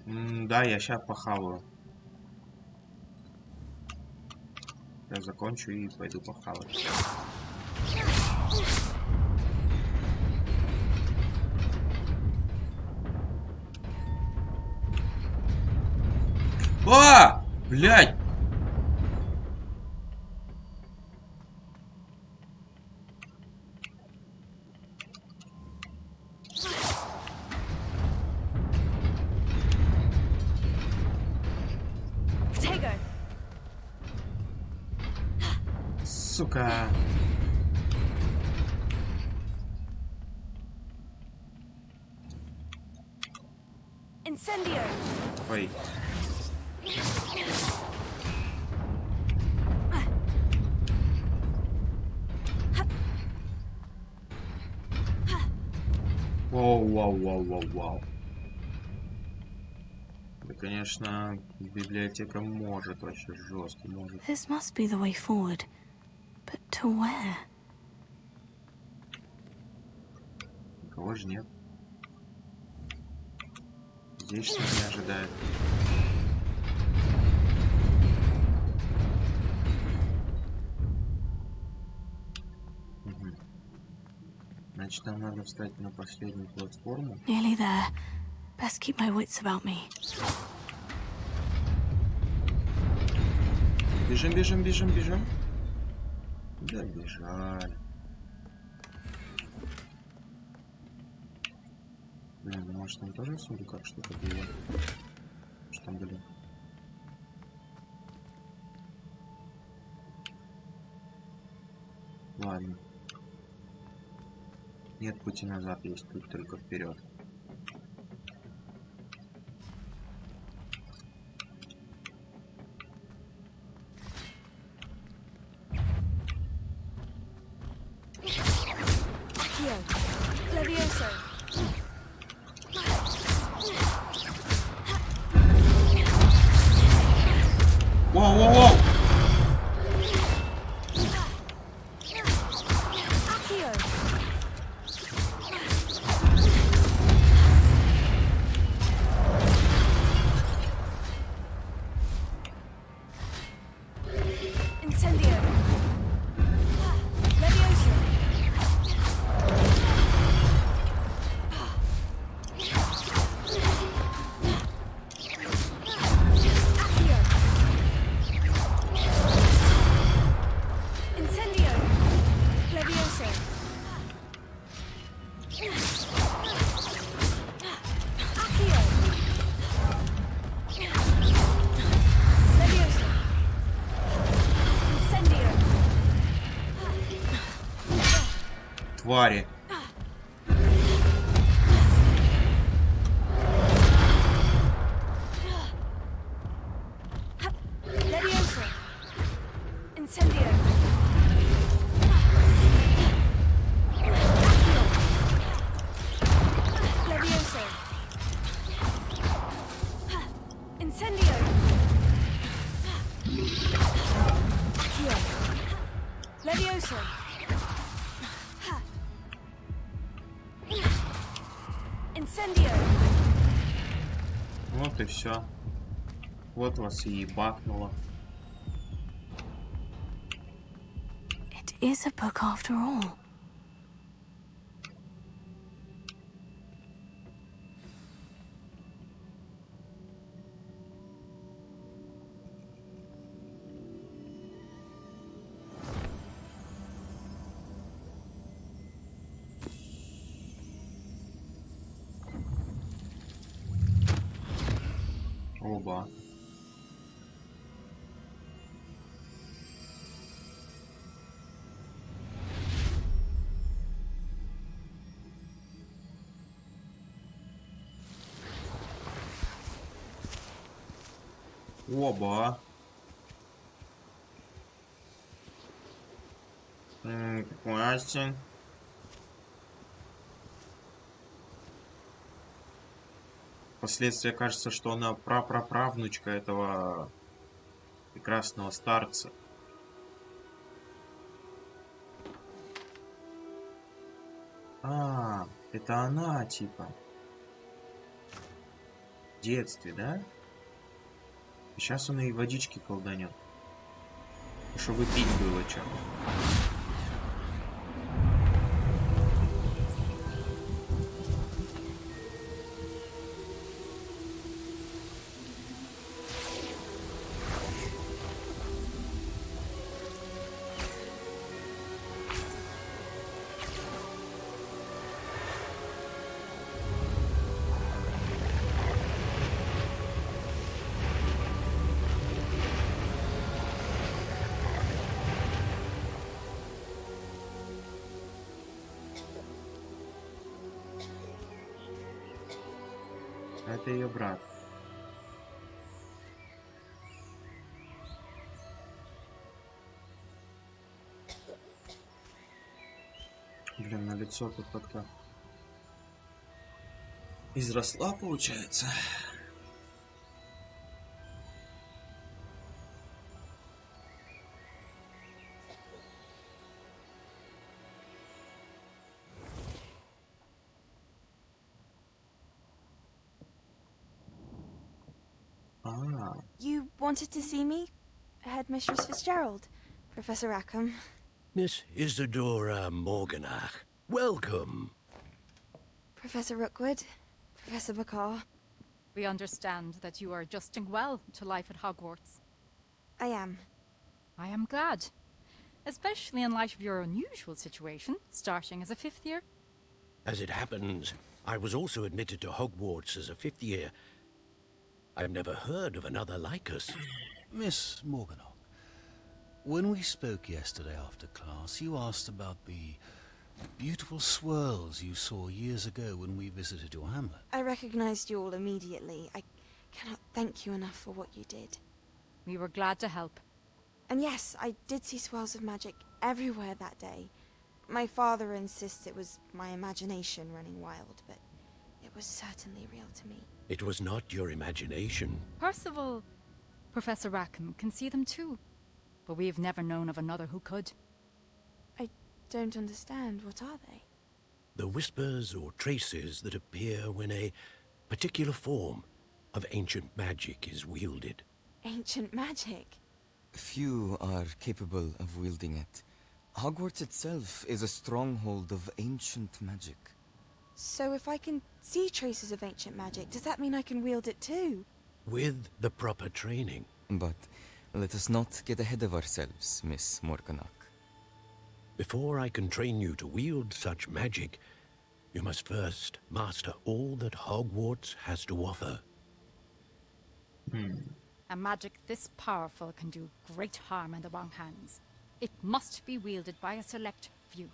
Да, я сейчас похаваю. Я закончу и пойду похавать. А! Блядь! Сука. Incendio. Ой. Вау. Да, конечно, библиотека может вообще жестко, может. This must be the way forward. But to where? Никого же нет. Здесь что меня ожидает? Угу. Значит, нам надо встать на последнюю платформу. Nearly there. Best keep my wits about me. Бежим. Да, бежали. Блин, ну может там тоже в сундуках что-то было? Что там были? Ладно. Нет пути назад, есть путь только вперед. Воу! Твари. Вот и все. Вот вас и бахнуло. It is a book after all. Оба. Оба. Прекрасный. Впоследствии кажется, что она прапраправнучка этого прекрасного старца. А, это она, типа. детстве, да? Сейчас он и водички колданет. Чтобы пить было что. Это ее брат. Блин, на лицо тут как-то изросла, получается. You wanted to see me? Headmistress Fitzgerald, Professor Rackham. Miss Isadora Morganach, welcome. Professor Rookwood, Professor Bakar. We understand that you are adjusting well to life at Hogwarts. I am. I am glad. Especially in light of your unusual situation, starting as a 5th year. As it happens, I was also admitted to Hogwarts as a 5th year. I've never heard of another like us. Miss Morganach, when we spoke yesterday after class, you asked about the beautiful swirls you saw years ago when we visited your hamlet. I recognized you all immediately. I cannot thank you enough for what you did. We were glad to help. And yes, I did see swirls of magic everywhere that day. My father insists it was my imagination running wild, but it was certainly real to me. It was not your imagination. Percival, Professor Rackham can see them too. But we have never known of another who could. I don't understand. What are they? The whispers or traces that appear when a particular form of ancient magic is wielded. Ancient magic? Few are capable of wielding it. Hogwarts itself is a stronghold of ancient magic. So if I can see traces of ancient magic, does that mean I can wield it too? With the proper training. But let us not get ahead of ourselves, Miss Morganach. Before I can train you to wield such magic, you must first master all that Hogwarts has to offer. A magic this powerful can do great harm in the wrong hands. It must be wielded by a select few.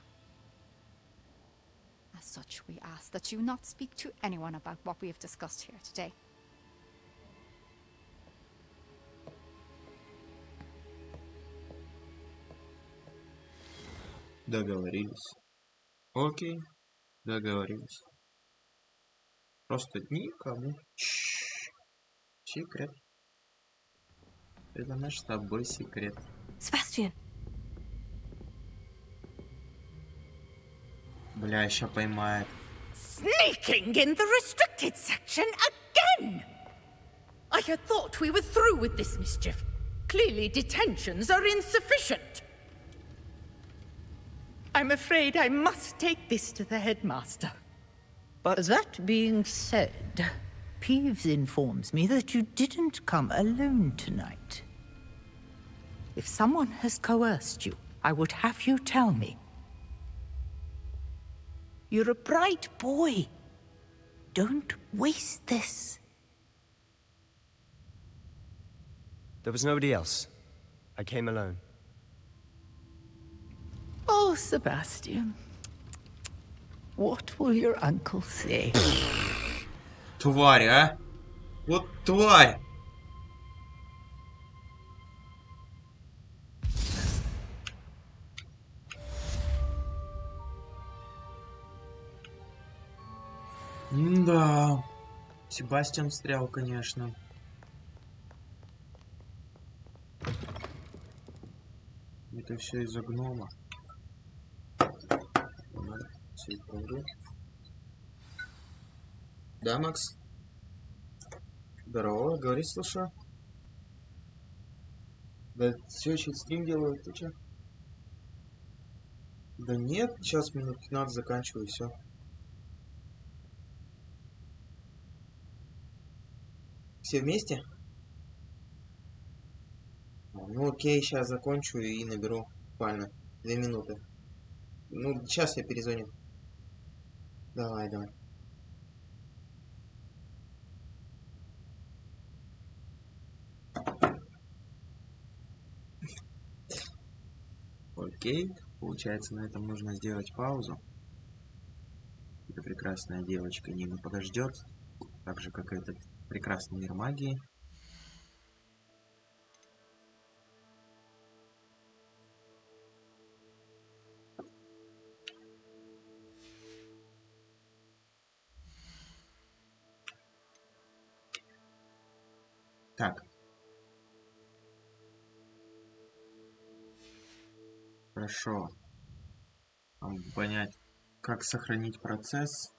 As such, we ask that you not speak to anyone about what we have discussed here today. Договорились. Окей, договорились. Просто никому. Секрет. Это наш с тобой секрет. Sebastian. Бля, еще поймает. Sneaking in the restricted section again! I had thought we were through with this mischief. Clearly detentions are insufficient. I'm afraid I must take this to the headmaster. But that being said, Peeves informs me that you didn't come alone tonight. If someone has coerced you, I would have you tell me. You're a bright boy. Don't waste this. There was nobody else. I came alone. Oh, Sebastian. What will your uncle say? Тварь, а? Вот тварь! Да, Себастьян встрял, конечно. Это все из-за гнома. Да, Макс? Здорово, говори, слушаю. Да все, еще стрим делаю, ты че? Да нет, сейчас минут 15 заканчиваю, все. Все вместе? Ну окей, сейчас закончу и наберу. Буквально 2 минуты. Ну, сейчас я перезвоню. Давай, давай. Окей, получается, на этом нужно сделать паузу. Эта прекрасная девочка Нина подождет, так же, как и этот прекрасный мир магии. Так. Хорошо. Понять, как сохранить процесс.